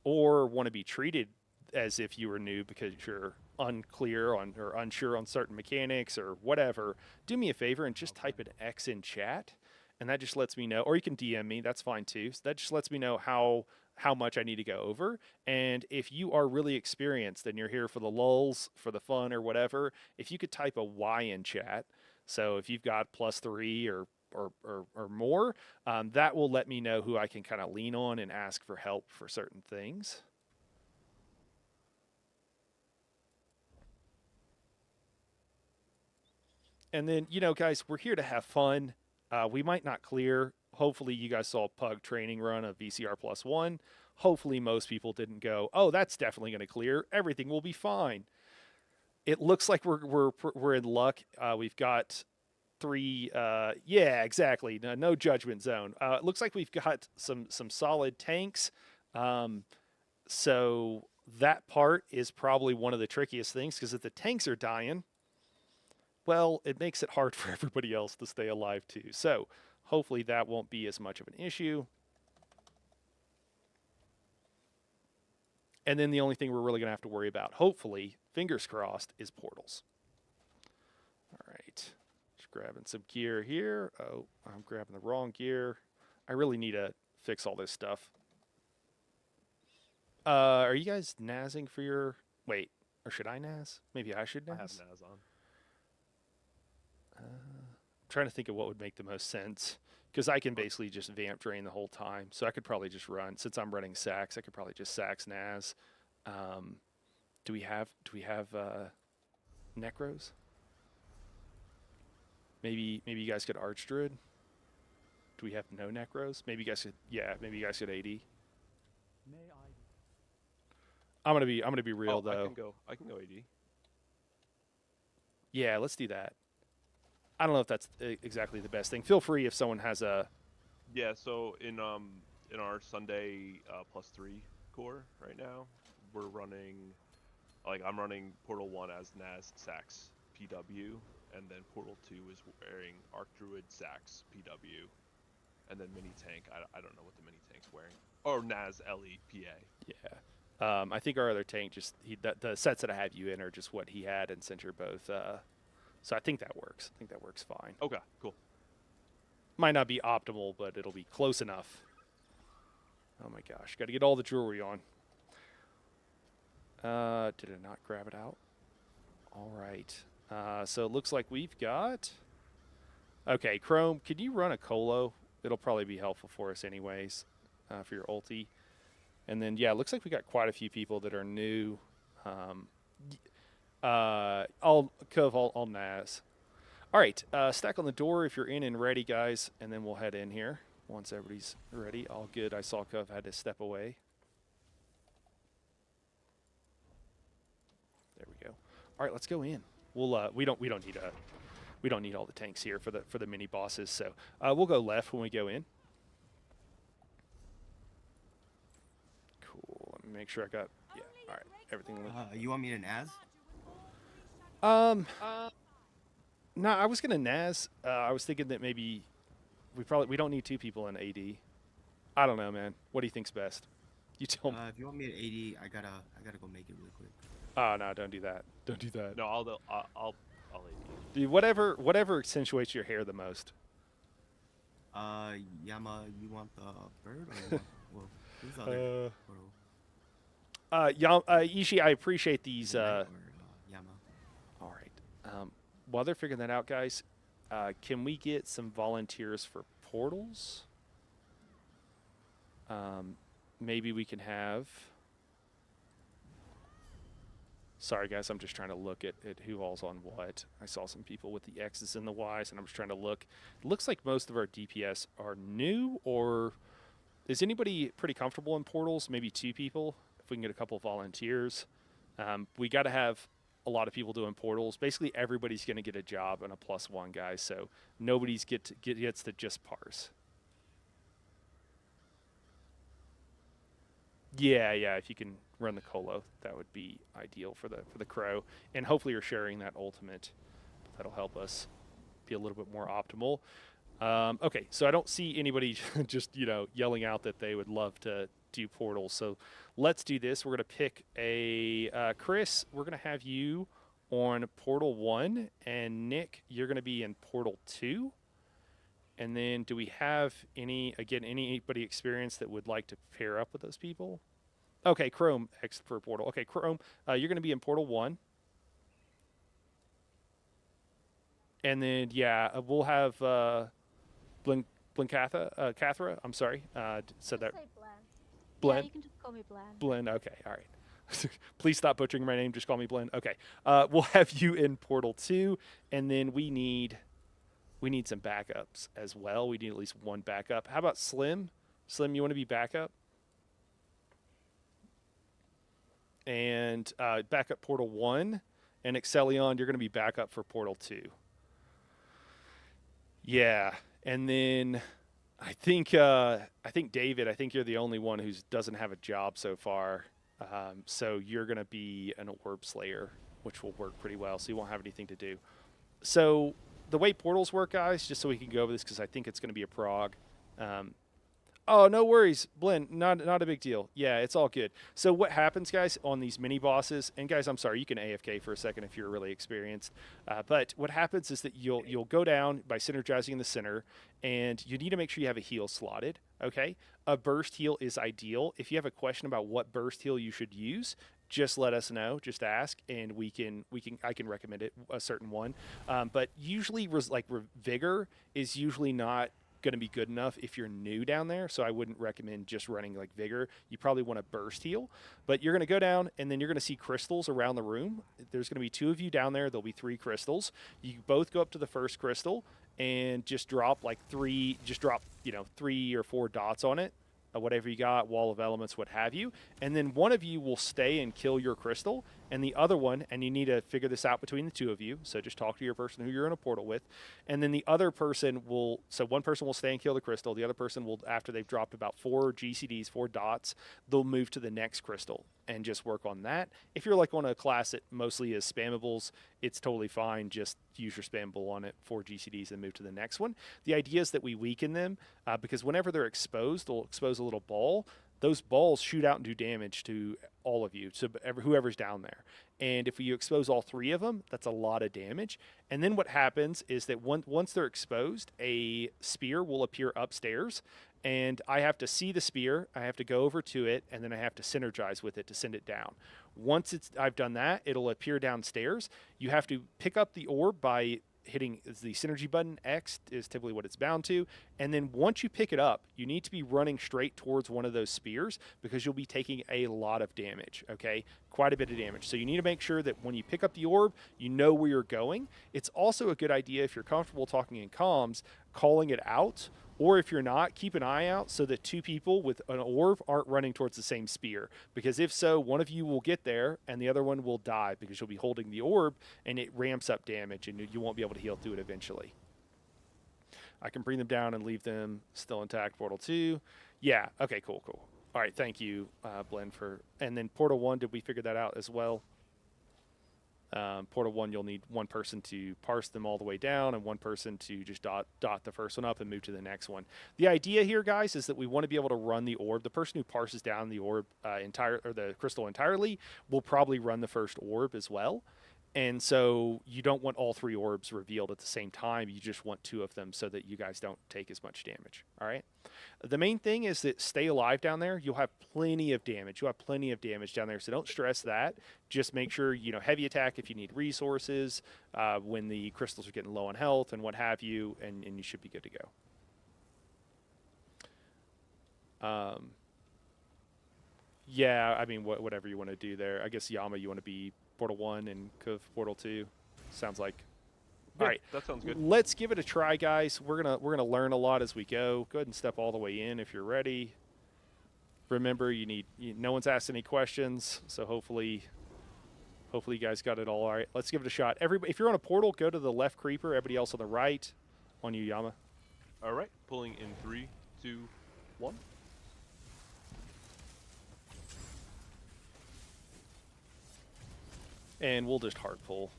S1: or want to be treated as if you were new because you're unclear on or unsure on certain mechanics or whatever, do me a favor and just type an X in chat. And that just lets me know, or you can DM me, that's fine too. So that just lets me know how much I need to go over. And if you are really experienced and you're here for the lulls, for the fun or whatever, if you could type a Y in chat. So if you've got +3 or more, that will let me know who I can kind of lean on and ask for help for certain things. And then, you know, guys, we're here to have fun. We might not clear. Hopefully you guys saw a PUG training run of VCR +1. Hopefully most people didn't go, oh, that's definitely going to clear. Everything will be fine. It looks like we're in luck. We've got 3. Yeah, exactly. No judgment zone. It looks like we've got some solid tanks. So that part is probably one of the trickiest things, because if the tanks are dying, well, it makes it hard for everybody else to stay alive too. So hopefully that won't be as much of an issue. And then the only thing we're really going to have to worry about, hopefully, fingers crossed, is portals. All right. Just grabbing some gear here. Oh, I'm grabbing the wrong gear. I really need to fix all this stuff. Are you guys nazzing for your... Wait, or should I naz? Maybe I should naz?
S4: I have Naz on.
S1: I'm trying to think of what would make the most sense, because I can basically just vamp drain the whole time. So I could probably just run, since I'm running Sax, I could probably just Sax Naz. Do we have Necros? Maybe you guys could Arch Druid. Do we have no Necros? Maybe you guys could, yeah, maybe you guys could AD. I'm gonna be real though.
S4: I can go AD.
S1: Yeah, let's do that. I don't know if that's exactly the best thing. Feel free if someone has a
S4: Yeah, so in our Sunday +3 core right now, we're running I'm running Portal 1 as Naz Sax PW, and then Portal 2 is wearing Arc Druid Sax PW, and then Mini Tank. I don't know what the Mini Tank's wearing. Or Naz LE PA.
S1: Yeah. I think our other tank the sets that I have you in are just what he had, and since you're both, so I think that works. I think that works fine.
S4: Okay, cool.
S1: Might not be optimal, but it'll be close enough. Oh my gosh, got to get all the jewelry on. Did I not grab it out? All right. So it looks like we've got. Okay, Chrome, could you run a colo? It'll probably be helpful for us anyways, for your ulti. And then, yeah, it looks like we got quite a few people that are new. I'll Naz. All right, stack on the door if you're in and ready, guys, and then we'll head in here once everybody's ready. All good. I saw Cove had to step away. There we go. All right, let's go in. We'll we don't need all the tanks here for the mini bosses, so we'll go left when we go in. Cool. Let me make sure I got all right, everything.
S5: You want me to Naz?
S1: No, I was gonna Naz. I was thinking that maybe we don't need two people in AD. I don't know, man. What do you think's best? You tell me.
S5: If you want me to AD, I gotta go make it really quick.
S1: Oh no, don't do that. Don't do that.
S4: No, I'll AD.
S1: Dude, whatever accentuates your hair the most.
S5: Yama, you want the bird or you want, well, who's the other?
S1: Ishi, I appreciate these.
S5: Yama.
S1: All right. While they're figuring that out, guys, can we get some volunteers for portals? Maybe we can have. Sorry, guys, I'm just trying to look at who all's on what. I saw some people with the X's and the Y's, and I'm just trying to look. It looks like most of our DPS are new, or is anybody pretty comfortable in portals? Maybe two people, if we can get a couple of volunteers. We got to have a lot of people doing portals. Basically, everybody's going to get a job and a +1, guys, so nobody's gets to just parse. Yeah, if you can run the colo, that would be ideal for the crow, and hopefully you're sharing that ultimate. That'll help us be a little bit more optimal. Okay, so I don't see anybody just yelling out that they would love to do portals. So let's do this. We're gonna pick a Chris. We're gonna have you on Portal 1, and Nick, you're gonna be in Portal 2. And then, do we have anybody experienced that would like to pair up with those people? Okay, Chrome, X for Portal. Okay, Chrome, you're going to be in Portal 1. And then, yeah, we'll have Cathra, I'm sorry, said that. Blen.
S6: Yeah, you can just call me Blen.
S1: Blen, okay, all right. Please stop butchering my name, just call me Blen. Okay, we'll have you in Portal 2, and then we need some backups as well. We need at least one backup. How about Slim? Slim, you want to be backup? And backup Portal 1. And Excellion, you're going to be backup for Portal 2. Yeah. And then I think David, I think you're the only one who doesn't have a job so far. So you're going to be an Orb Slayer, which will work pretty well. So you won't have anything to do. So the way portals work, guys, just so we can go over this, because I think it's going to be a prog. Oh, no worries, Blinn. Not a big deal. Yeah, it's all good. So what happens, guys, on these mini bosses? And guys, I'm sorry, you can AFK for a second if you're really experienced. But what happens is that you'll go down by synergizing in the center, and you need to make sure you have a heal slotted. Okay, a burst heal is ideal. If you have a question about what burst heal you should use, just let us know. Just ask, and I can recommend a certain one. But usually, Vigor is usually not going to be good enough if you're new down there, so I wouldn't recommend just running like Vigor. You probably want a burst heal, but you're going to go down, and then you're going to see crystals around the room. There's going to be 2 of you down there. There'll be 3 crystals. You both go up to the first crystal and just drop 3 or 4 dots on it, whatever you got, Wall of Elements, what have you. And then one of you will stay and kill your crystal, and the other one, and you need to figure this out between the two of you, so just talk to your person who you're in a portal with, and then the other person will, so one person will stay and kill the crystal, the other person will, after they've dropped about 4 GCDs, 4 dots, they'll move to the next crystal and just work on that. If you're like on a class that mostly is spammables, it's totally fine, just use your spammable on it, 4 GCDs, and move to the next one. The idea is that we weaken them, because whenever they're exposed, they'll expose a little ball. Those balls shoot out and do damage to all of you, so whoever's down there. And if you expose all 3 of them, that's a lot of damage. And then what happens is that once they're exposed, a spear will appear upstairs, and I have to see the spear, I have to go over to it, and then I have to synergize with it to send it down. Once I've done that, it'll appear downstairs. You have to pick up the orb by hitting the synergy button. X is typically what it's bound to. And then once you pick it up, you need to be running straight towards one of those spears because you'll be taking a lot of damage, okay? Quite a bit of damage. So you need to make sure that when you pick up the orb, you know where you're going. It's also a good idea, if you're comfortable talking in comms, calling it out. Or if you're not, keep an eye out so that 2 people with an orb aren't running towards the same spear. Because if so, one of you will get there and the other one will die because you'll be holding the orb and it ramps up damage and you won't be able to heal through it eventually. I can bring them down and leave them still intact. Portal 2. Yeah, okay, cool. All right, thank you, Blend, for... And then Portal 1, did we figure that out as well? Portal 1, you'll need one person to parse them all the way down and one person to just dot the first one up and move to the next one. The idea here, guys, is that we want to be able to run the orb. The person who parses down the orb the crystal entirely will probably run the first orb as well. And so you don't want all 3 orbs revealed at the same time. You just want 2 of them so that you guys don't take as much damage. All right. The main thing is that stay alive down there. You'll have plenty of damage. You'll have plenty of damage down there. So don't stress that. Just make sure, heavy attack if you need resources, when the crystals are getting low on health and what have you, and you should be good to go. Yeah, I mean, whatever you want to do there. I guess, Yama, you want to be Portal 1 and Kuv Portal 2. Sounds like.
S4: Yeah,
S1: all right,
S4: that sounds good.
S1: Let's give it a try, guys. We're gonna learn a lot as we go. Go ahead and step all the way in if you're ready. Remember, no one's asked any questions, so hopefully you guys got it all right. Let's give it a shot. Everybody, if you're on a portal, go to the left creeper. Everybody else on the right. On you, Yama.
S4: All right, pulling in 3, 2, 1.
S1: And we'll just hard pull.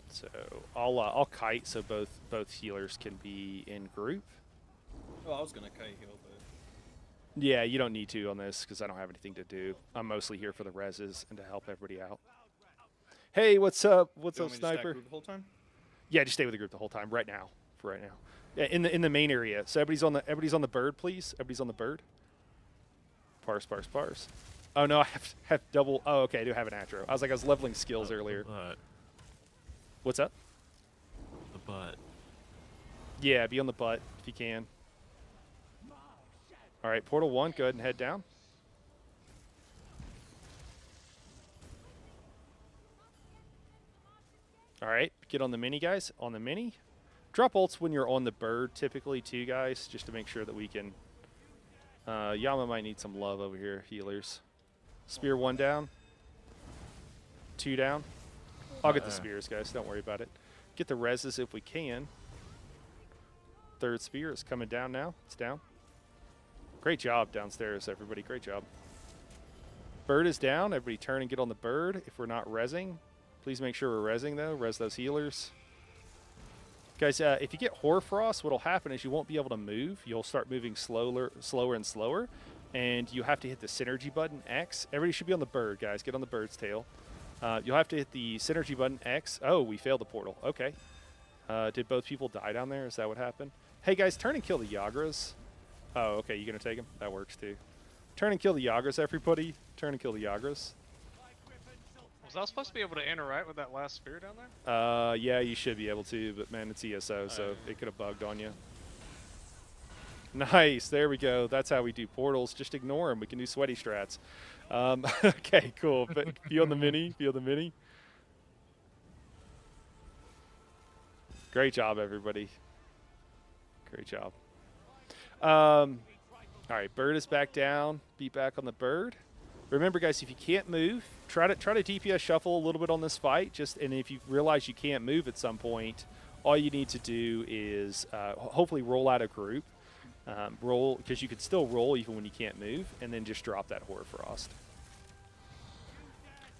S1: So I'll kite so both healers can be in group.
S3: Oh, I was gonna kite heal, but
S1: Yeah, you don't need to on this because I don't have anything to do. I'm mostly here for the reses and to help everybody out. Hey, what's up? What's
S3: you
S1: up,
S3: want me to stack
S1: Sniper?
S3: group the whole time?
S1: Yeah, just stay with the group the whole time. Right now, for right now. Yeah, in the main area. So everybody's on the bird, please. Everybody's on the bird. Parse. Oh no, I have double. Oh, okay, I do have an atro. I was leveling skills earlier.
S2: But
S1: What's up?
S2: the butt.
S1: Yeah, be on the butt if you can. All right, Portal 1, go ahead and head down. All right, get on the mini, guys. On the mini. Drop ults when you're on the bird, typically, too, guys, just to make sure that we can... Yama might need some love over here, healers. Spear 1 down. 2 down. I'll get the spears, guys. Don't worry about it. Get the reses if we can. 3rd spear is coming down now. It's down. Great job downstairs, everybody. Great job. Bird is down. Everybody turn and get on the bird. If we're not resing, please make sure we're resing, though. Res those healers. Guys, if you get Hoarfrost, what will happen is you won't be able to move. You'll start moving slower and slower. And you have to hit the synergy button, X. Everybody should be on the bird, guys. Get on the bird's tail. You'll have to hit the synergy button, X. Oh, we failed the portal. Okay. Did both people die down there? Is that what happened? Hey, guys, turn and kill the Yagras. Oh, okay. You going to take him? That works, too. Turn and kill the Yagras, everybody. Turn and kill the Yagras.
S6: Was I supposed to be able to interact with that last spear down there?
S1: Yeah, you should be able to, but, man, it's ESO, so it could have bugged on you. Nice. There we go. That's how we do portals. Just ignore them. We can do sweaty strats. Okay, cool. But be on the mini. Be on the mini. Great job, everybody. Great job. All right, bird is back down. Be back on the bird. Remember, guys, if you can't move, try to DPS shuffle a little bit on this fight. And if you realize you can't move at some point, all you need to do is hopefully roll out a group. Roll, because you can still roll even when you can't move, and then just drop that Hoarfrost.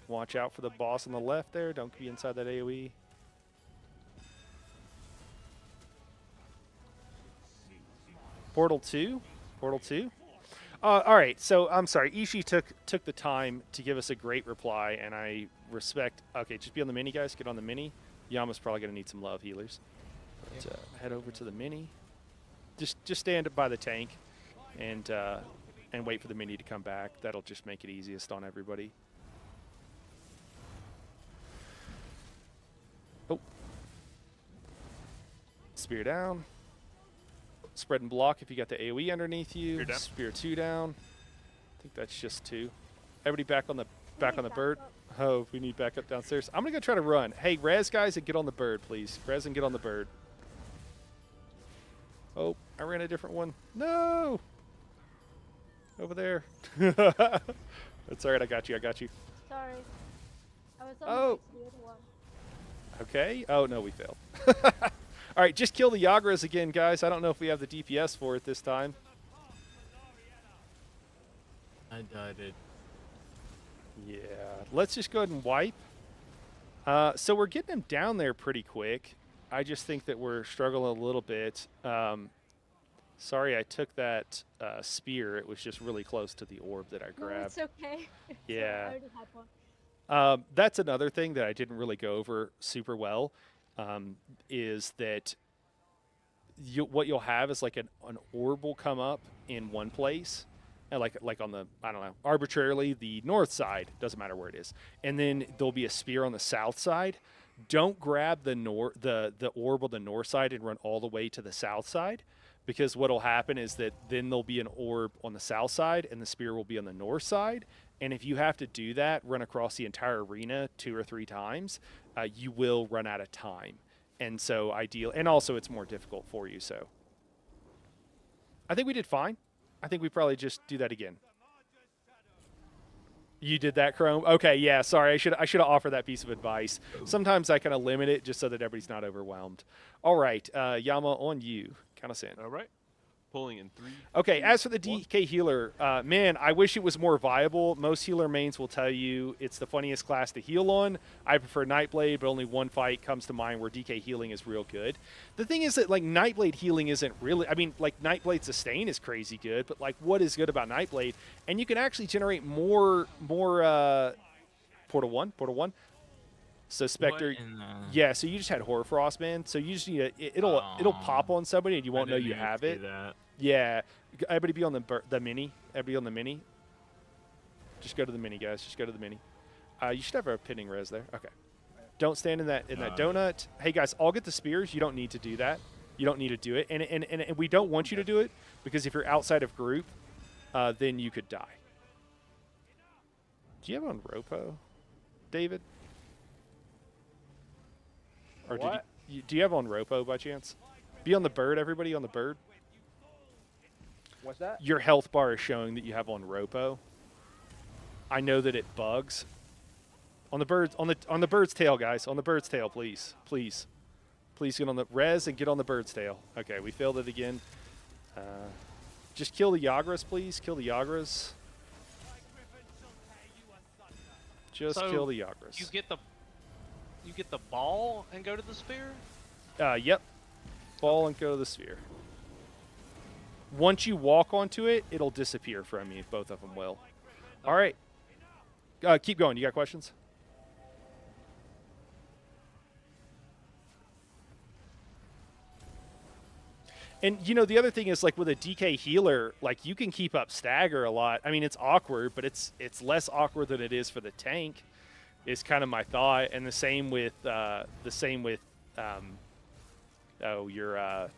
S1: Watch out for the boss on the left there. Don't be inside that AoE. Portal 2. Portal 2. All right, so I'm sorry. Ishii took the time to give us a great reply, and I respect. Okay, just be on the mini, guys. Get on the mini. Yama's probably going to need some love healers. But, head over to the mini. Just stand by the tank and wait for the mini to come back. That'll just make it easiest on everybody. Oh. Spear down. Spread and block if you got the AoE underneath you. Spear 2 down. I think that's just 2. Everybody back on the bird. Oh, we need backup downstairs. I'm gonna go try to run. Hey, res guys, and get on the bird, please. Res and get on the bird. Oh, I ran a different one. No! Over there. That's all right. I got you.
S7: Sorry. I was on the other one.
S1: Okay. Oh, no, we failed. All right, just kill the Yagras again, guys. I don't know if we have the DPS for it this time.
S2: I died it.
S1: Yeah. Let's just go ahead and wipe. So we're getting him down there pretty quick. I just think that we're struggling a little bit. Sorry, I took that spear. It was just really close to the orb that I grabbed.
S7: No, it's okay.
S1: Yeah.
S7: I already had one.
S1: That's another thing that I didn't really go over super well, is that what you'll have is like an orb will come up in one place, and like on the, I don't know, arbitrarily the north side, doesn't matter where it is, and then there'll be a spear on the south side. Don't grab the orb on the north side and run all the way to the south side, because what'll happen is that then there'll be an orb on the south side and the spear will be on the north side. And if you have to do that, run across the entire arena 2 or 3 times, you will run out of time. And so and also it's more difficult for you. So I think we did fine. I think we probably just do that again. You did that, Chrome? Okay, yeah, sorry. I should have offered that piece of advice. Sometimes I kind of limit it just so that everybody's not overwhelmed. All right, Yama, on you. Count us in.
S4: All right. Pulling in 3.
S1: Okay,
S4: 2,
S1: as for the
S4: 1.
S1: DK healer, man, I wish it was more viable. Most healer mains will tell you it's the funniest class to heal on. I prefer Nightblade, but only one fight comes to mind where DK healing is real good. The thing is that, like, Nightblade healing isn't really... I mean, like, Nightblade sustain is crazy good, but, like, what is good about Nightblade? And you can actually generate more Portal 1. So Spectre, yeah. So you just had Hoarfrost, man. So you just need it'll pop on somebody, and you won't know you have it. Yeah. Everybody be on the mini. Everybody on the mini. Just go to the mini, guys. Just go to the mini. You should have a pinning res there. Okay. Don't stand in that donut. Hey guys, I'll get the spears. You don't need to do that. You don't need to do it, and we don't want you to do it, because if you're outside of group, then you could die. Do you have on Ropo, David? Or do you have on Ropo by chance? Be on the bird, everybody on the bird.
S3: What's that?
S1: Your health bar is showing that you have on Ropo. I know that it bugs. On the bird's tail, guys. On the bird's tail, please. Please get on the res and get on the bird's tail. Okay, we failed it again. Just kill the Yagras, please. Kill the Yagras. Just kill the Yagras.
S6: You get the ball and go to the spear?
S1: Yep. Ball and go to the sphere. Once you walk onto it, it'll disappear from you. Both of them will. All right. Keep going. You got questions? And, you know, the other thing is, like, with a DK healer, like, you can keep up stagger a lot. I mean, it's awkward, but it's less awkward than it is for the tank, is kind of my thought. And the same with your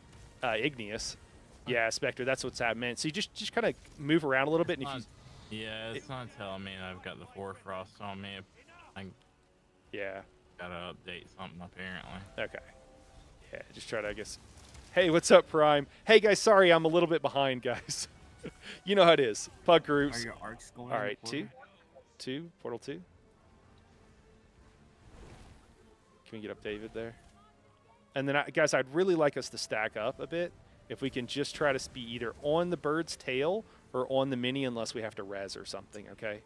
S1: Igneous. Yeah, Spectre, that's what's that meant. So you just kind of move around a little bit. And
S2: it's not telling me I've got the Hoarfrost on me. I
S1: yeah.
S2: gotta update something, apparently.
S1: Okay. Yeah, just try to, I guess, Hey, what's up, Prime? Hey, guys, sorry I'm a little bit behind, guys. You know how it is. Pug
S5: Are
S1: groups.
S5: your arcs going?
S1: All
S5: in the
S1: right,
S5: portal?
S1: two, portal 2. Can we get up David there? And then, guys, I'd really like us to stack up a bit. If we can just try to be either on the bird's tail or on the mini unless we have to res or something, okay?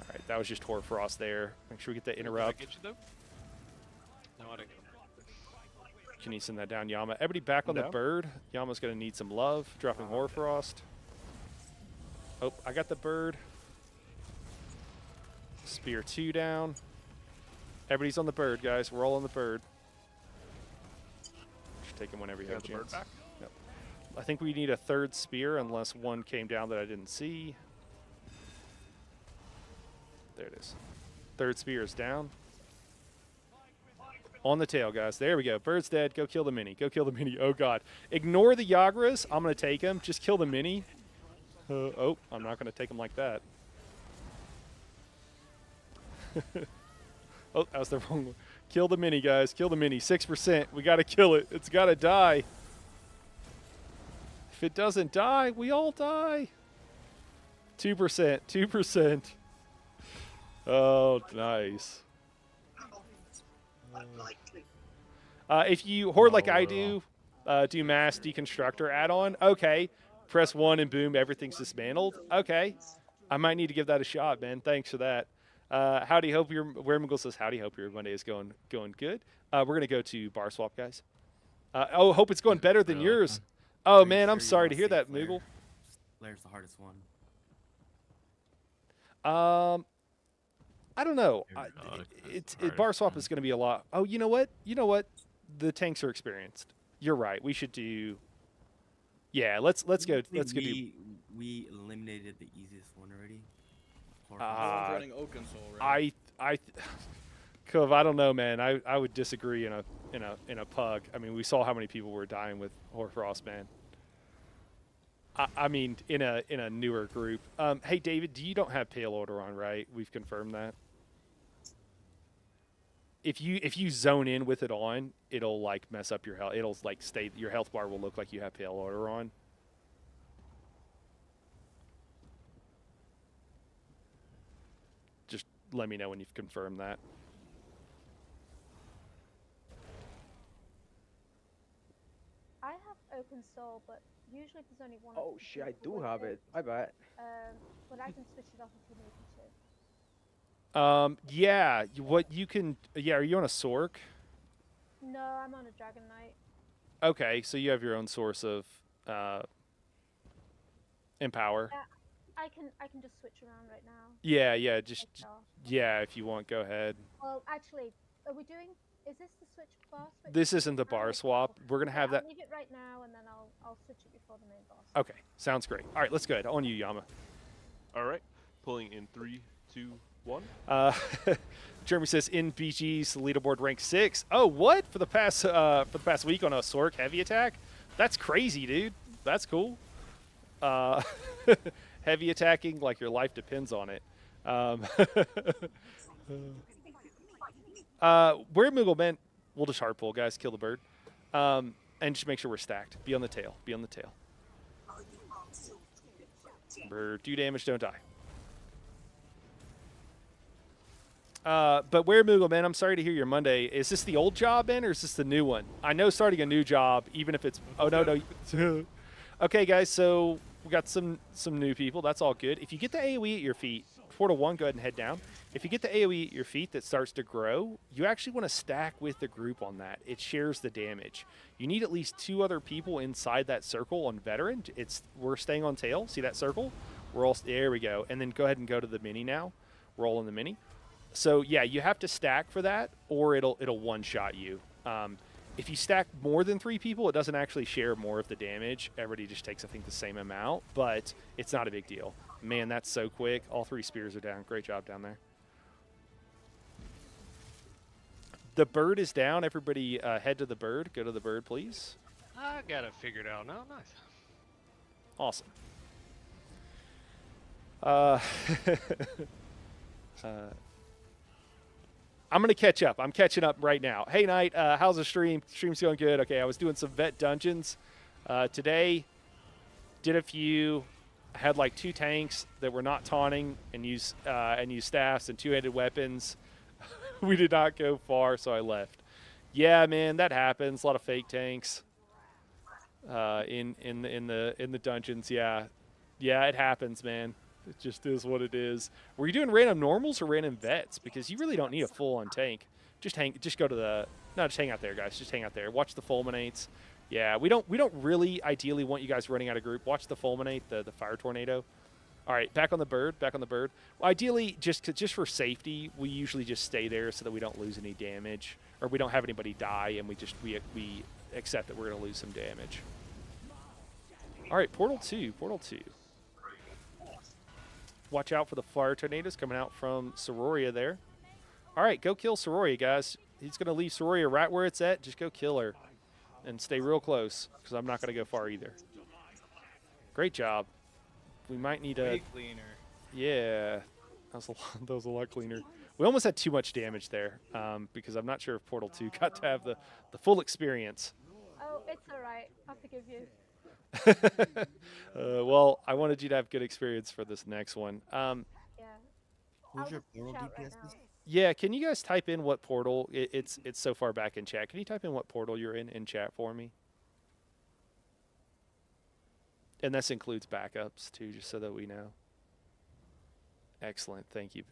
S1: All right, that was just Hoarfrost there. Make sure we get that
S6: Did I
S1: interrupt.
S6: get you though? No, I didn't get him.
S1: Can you send that down, Yama? Everybody back on the
S4: No.
S1: bird. Yama's going to need some love. Dropping Hoarfrost. Oh, I got the bird. Spear 2 down. Everybody's on the bird, guys. We're all on the bird. Just take him whenever you
S4: You
S1: have
S4: got
S1: a
S4: the bird
S1: chance.
S4: back?
S1: Yep. I think we need a 3rd spear unless one came down that I didn't see. There it is. 3rd spear is down. On the tail, guys. There we go. Bird's dead. Go kill the mini. Go kill the mini. Oh, God. Ignore the Yagras. I'm going to take him. Just kill the mini. Oh, I'm not going to take him like that. Oh, that was the wrong one. Kill the mini, guys. Kill the mini. 6%. We got to kill it. It's got to die. If it doesn't die, we all die. 2%. 2%. Oh, nice. If you hoard like I do mass deconstructor add-on, okay. Press 1 and boom, everything's dismantled. Okay. I might need to give that a shot, man. Thanks for that. Howdy, hope your Weremuggle says howdy, hope your Monday is going good. We're gonna go to bar swap, guys. Hope it's going better than yours. Oh
S5: Are you
S1: man, I'm
S5: sure you
S1: sorry
S5: wanna
S1: to hear
S5: save
S1: that,
S5: Flare?
S1: Moogle.
S5: Flare's the hardest one.
S1: I don't know.
S2: It's
S1: Bar swap is going to be a lot. Oh, you know what? You know what? The tanks are experienced. You're right. We should do. Yeah, let's go.
S5: I think
S1: Let's go do.
S5: we eliminated the easiest one already.
S3: No one's running Oaken Soul, right?
S1: Cove, I don't know, man. I would disagree in a pug. I mean, we saw how many people were dying with Hoarfrost, man. I mean, in a newer group. Hey, David, you don't have pale order on, right? We've confirmed that. If you zone in with it on, it'll like mess up your health. It'll like stay. Your health bar will look like you have pale order on. Just let me know when you've confirmed that.
S7: I have Open Soul, but usually there's only one. or
S8: Oh
S7: two
S8: shit, I
S7: people
S8: do
S7: with
S8: have it. I bet.
S7: But I can switch it off if you need me to.
S1: Yeah. What you can? Yeah. Are you on a Sork?
S7: No, I'm on a Dragon Knight.
S1: Okay, so you have your own source of empower.
S7: I can just switch around right now.
S1: Yeah. Just
S7: Take it off.
S1: yeah. If you want, go ahead.
S7: Well, actually, are we doing? Is this the switch bar switch?
S1: This isn't the bar swap. We're gonna have
S7: I'll
S1: that.
S7: leave it right now, and then I'll switch it before the main boss.
S1: Okay, sounds great. All right, let's go ahead. On you, Yama.
S4: All right. Pulling in 3, 2, 1.
S1: Jeremy says in BG's leaderboard rank 6. Oh, what for the past week on a Sork heavy attack? That's crazy, dude. That's cool. Heavy attacking like your life depends on it. We're Moogle, man. We'll just hard pull, guys. Kill the bird, and just make sure we're stacked. Be on the tail. Be on the tail. Bird, do damage, don't die. But where Moogle, man, I'm sorry to hear your Monday. Is this the old job, Ben, or is this the new one? I know starting a new job, even if it's... Oh, no. Okay, guys, so we got some new people. That's all good. If you get the AoE at your feet, Portal 1, go ahead and head down. If you get the AoE at your feet that starts to grow, you actually want to stack with the group on that. It shares the damage. You need at least 2 other people inside that circle on Veteran. We're staying on tail. See that circle? There we go. And then go ahead and go to the mini now. Roll in the mini. So yeah, you have to stack for that, or it'll one-shot you. If you stack more than 3 people, it doesn't actually share more of the damage. Everybody just takes, I think, the same amount, but it's not a big deal. Man, that's so quick. All 3 spears are down. Great job down there. The bird is down. Everybody head to the bird. Go to the bird, please.
S6: I got it figured out now. Nice.
S1: Awesome. I'm going to catch up. I'm catching up right now. Hey, Knight, how's the stream? Stream's going good. Okay, I was doing some vet dungeons today. Did a few. I had like 2 tanks that were not taunting and used staffs and 2-handed weapons. We did not go far, so I left. Yeah, man, that happens. A lot of fake tanks in the dungeons. Yeah, it happens, man. It just is what it is. Were you doing random normals or random vets? Because you really don't need a full-on tank. Just go to the just hang out there, guys. Just hang out there. Watch the fulminates. Yeah, we don't really ideally want you guys running out of group. Watch the fulminate, the fire tornado. All right, back on the bird. Well, ideally, just for safety, we usually just stay there so that we don't lose any damage, or we don't have anybody die, and we accept that we're going to lose some damage. All right, Portal 2. Watch out for the fire tornadoes coming out from Sorcerer there. All right, go kill Sorcerer, guys. He's going to leave Sorcerer right where it's at. Just go kill her and stay real close because I'm not going to go far either. Great job. We might need a...
S3: cleaner.
S1: Yeah, that was a lot cleaner. We almost had too much damage there because I'm not sure if Portal 2 got to have the full experience.
S7: Oh, it's alright. I forgive you.
S1: Well, I wanted you to have good experience for this next one.
S7: Yeah.
S5: Who's
S7: I'll
S5: your portal
S7: shout right
S5: DPS?
S7: now.
S1: Yeah, can you guys type in what portal? It's so far back in chat. Can you type in what portal you're in chat for me? And this includes backups too, just so that we know. Excellent. Thank you.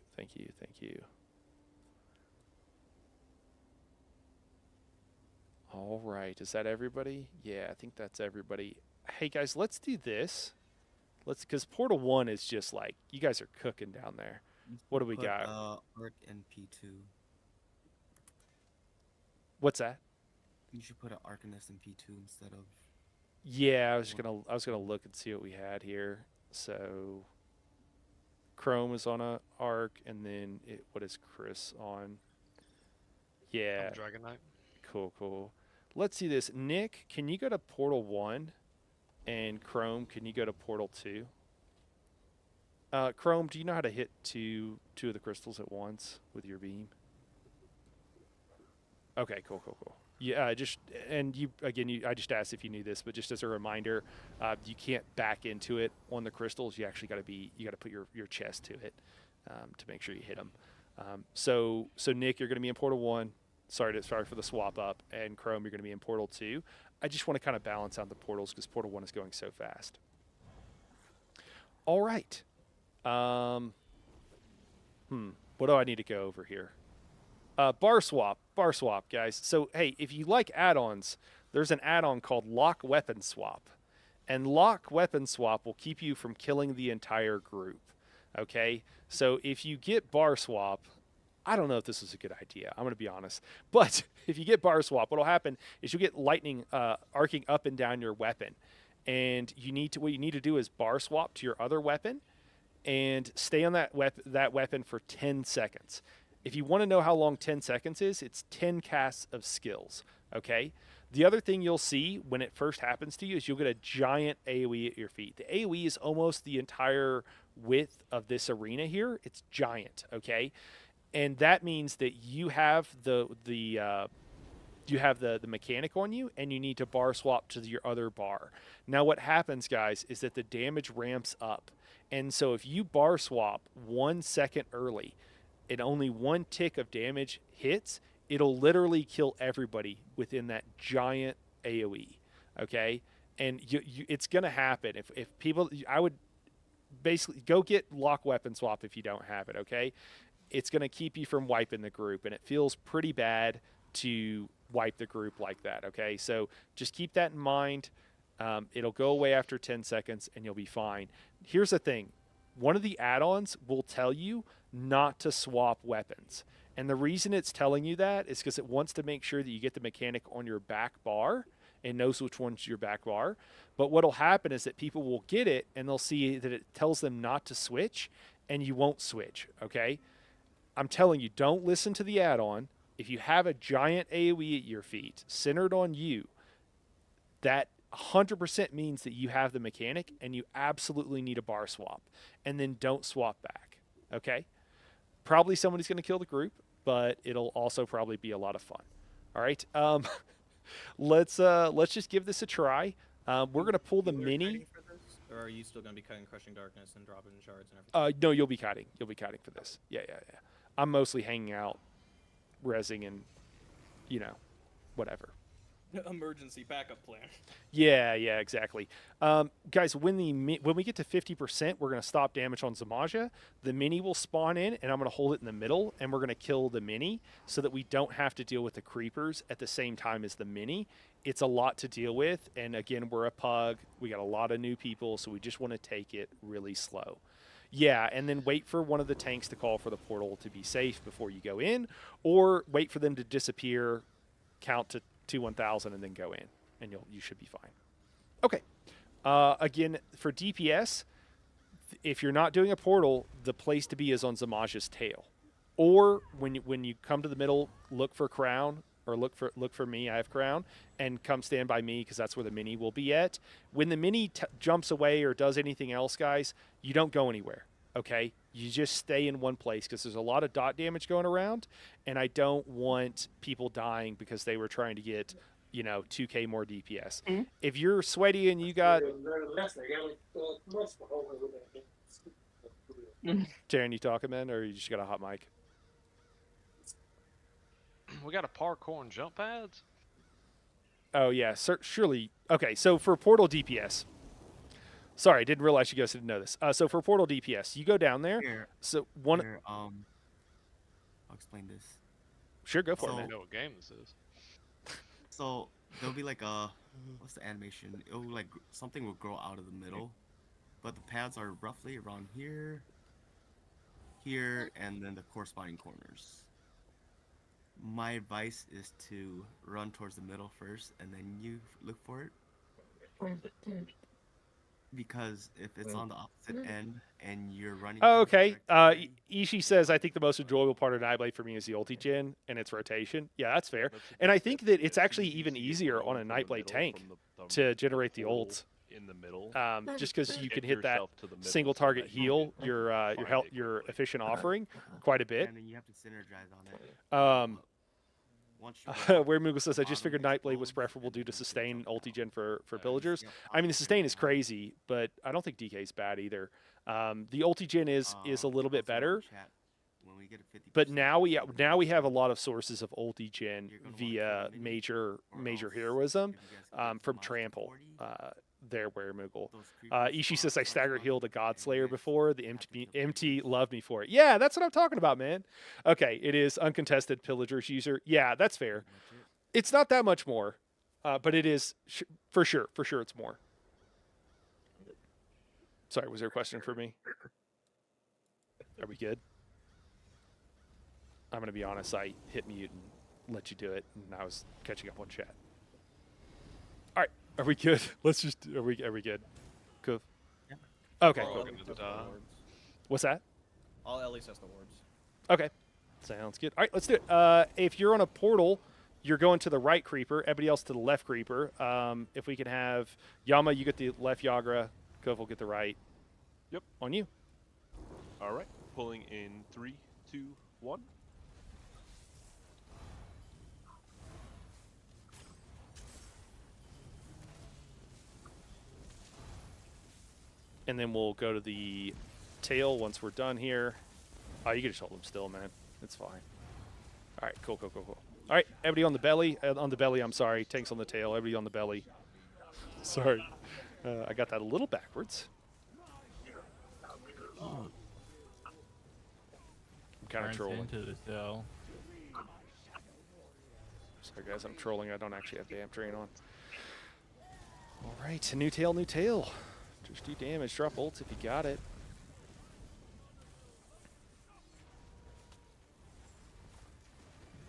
S1: All right. Is that everybody? Yeah, I think that's everybody. Hey guys, let's do this. Because Portal 1 is just like, you guys are cooking down there. What do we got?
S5: Arc and P2.
S1: What's that?
S5: You should put an Arcanist in P2 instead of...
S1: Yeah, I was gonna look and see what we had here. So Chrome is on a arc, and then what is Chris on? Yeah.
S6: Dragon Knight.
S1: Cool. Let's see this. Nick, can you go to Portal 1? And Chrome, can you go to Portal 2? Chrome, do you know how to hit two of the crystals at once with your beam? Okay, cool. Yeah, I just asked if you knew this, but just as a reminder, you can't back into it on the crystals. You actually got to put your chest to it to make sure you hit them. So Nick, you're going to be in Portal 1. Sorry for the swap up, and Chrome, you're going to be in Portal 2. I just want to kind of balance out the portals because Portal 1 is going so fast. All right. What do I need to go over here? Bar swap, guys. So, hey, if you like add-ons, there's an add-on called Lock Weapon Swap. And Lock Weapon Swap will keep you from killing the entire group. Okay? So, if you get Bar Swap, I don't know if this is a good idea. I'm going to be honest. But if you get Bar Swap, what will happen is you'll get lightning arcing up and down your weapon. And what you need to do is Bar Swap to your other weapon and stay on that weapon for 10 seconds. If you want to know how long 10 seconds is, it's 10 casts of skills, okay? The other thing you'll see when it first happens to you is you'll get a giant AoE at your feet. The AoE is almost the entire width of this arena here. It's giant, okay? And that means that you have the mechanic on you, and you need to bar swap to your other bar. Now what happens, guys, is that the damage ramps up. And so if you bar swap 1 second early and only 1 tick of damage hits, it'll literally kill everybody within that giant AoE, okay? And it's going to happen. If people, I would basically go get Lock Weapon Swap if you don't have it, okay? It's going to keep you from wiping the group, and it feels pretty bad to wipe the group like that, okay? So just keep that in mind. It'll go away after 10 seconds, and you'll be fine. Here's the thing. One of the add-ons will tell you not to swap weapons. And the reason it's telling you that is because it wants to make sure that you get the mechanic on your back bar and knows which one's your back bar. But what'll happen is that people will get it, and they'll see that it tells them not to switch, and you won't switch, okay? I'm telling you, don't listen to the add-on. If you have a giant AoE at your feet centered on you, that 100% means that you have the mechanic and you absolutely need a bar swap. And then don't swap back, okay? Probably somebody's going to kill the group. but it'll also probably be a lot of fun. All right. Let's just give this a try. We're gonna pull the
S3: You were
S1: mini.
S3: kiting for this, or are you still gonna be cutting Crushing Darkness and dropping shards and everything?
S1: No, you'll be kiting. You'll be kiting for this. Yeah. I'm mostly hanging out, rezzing, and whatever.
S3: Emergency backup plan.
S1: Yeah, exactly. Guys, when we get to 50%, we're gonna stop damage on Zamaja. The mini will spawn in, and I'm gonna hold it in the middle, and we're gonna kill the mini so that we don't have to deal with the creepers at the same time as the mini. It's a lot to deal with, and again, we're a pug. We got a lot of new people, so we just want to take it really slow. Yeah, and then wait for one of the tanks to call for the portal to be safe before you go in, or wait for them to disappear, count to 1000 and then go in, and you should be fine. Okay. Again, for DPS, if you're not doing a portal, the place to be is on Zamaja's tail, or when you come to the middle, look for crown, or look for me. I have crown, and come stand by me because that's where the mini will be at. When the mini jumps away or does anything else, guys, you don't go anywhere. Okay, you just stay in one place because there's a lot of dot damage going around, and I don't want people dying because they were trying to get, 2k more DPS. If you're sweaty and you got, Darren, you talking, man, or you just got a hot mic?
S6: We got a parkour and jump pads.
S1: Oh yeah, surely. Okay, so for portal DPS. Sorry, I didn't realize you guys didn't know this. So for portal DPS, you go down there.
S5: Here,
S1: So
S5: I'll explain this.
S1: Sure, go for it,
S6: I
S1: man.
S6: know what game this is.
S5: So there'll be like what's the animation? It'll like something will grow out of the middle, but the pads are roughly around here, and then the corresponding corners. My advice is to run towards the middle first, and then you look for it. Because if it's on the opposite end and you're running.
S1: Oh, okay.
S5: directly-
S1: Ishi says, I think the most enjoyable part of Nightblade for me is the ulti gen and its rotation. Yeah, that's fair. And I think that it's actually even easier on a Nightblade tank to generate the ult.
S4: in the middle.
S1: Just because you
S4: Get
S1: can hit that
S4: yourself to the middle
S1: single
S4: so
S1: target
S4: that you
S1: heal,
S4: can
S1: your efficient offering quite a bit.
S5: And then you have to synergize on it. Once you
S1: Where Moogle says, I just
S5: bottom
S1: figured Nightblade was
S5: exposed,
S1: preferable
S5: and
S1: due
S5: then
S1: to
S5: you can
S1: sustain
S5: jump
S1: ulti
S5: out.
S1: gen for
S5: Yep,
S1: pillagers.
S5: yep,
S1: I mean, the
S5: opposite
S1: sustain is
S5: end.
S1: crazy, but I don't think DK is bad either. The ulti gen is a little bit
S5: Also in
S1: better.
S5: chat, when we get a 50%,
S1: But now we have a
S5: you're
S1: lot of sources of ulti gen
S5: gonna wanna
S1: via
S5: kill the mini,
S1: major
S5: or else
S1: heroism
S5: if you guys can get
S1: from
S5: Zamaja to
S1: Trample.
S5: 40,
S1: There, where Moogle.
S5: those creepers
S1: Ishi
S5: spawn
S1: says I
S5: first
S1: stagger
S5: on
S1: healed a
S5: you, and you
S1: Godslayer
S5: guys
S1: before. The
S5: have to kill the
S1: MT
S5: creepers.
S1: loved me for it. Yeah, that's what I'm talking about, man. Okay, it is uncontested pillagers user. Yeah, that's fair.
S5: Pretty much it.
S1: It's not that much more, but it is for sure. For sure, it's more. Sorry, was there a question for me? Are we good? I'm gonna be honest. I hit mute and let you do it, and I was catching up on chat. All right, are we good? Let's just are we good? Cool.
S5: Yeah.
S1: Okay.
S3: All
S1: Cool.
S3: Ellie has the wards.
S1: What's that?
S3: All Ellie has the wards.
S1: Okay. Sounds good. All right, let's do it. If you're on a portal, you're going to the right creeper. Everybody else to the left creeper. If we can have Yama, you get the left Yagra. Koval get the right.
S4: Yep.
S1: On you.
S4: All right, pulling in 3, 2, 1.
S1: And then we'll go to the tail once we're done here. Oh, you can just hold them still, man. It's fine. All right, cool. All right, everybody on the belly. I'm sorry. Tanks on the tail. Everybody on the belly. Sorry. I got that a little backwards. I'm kind of
S2: Turns
S1: trolling.
S2: into the cell.
S1: Sorry, guys, I'm trolling. I don't actually have damp drain on. All right, new tail. Just do damage. Drop ults if you got it.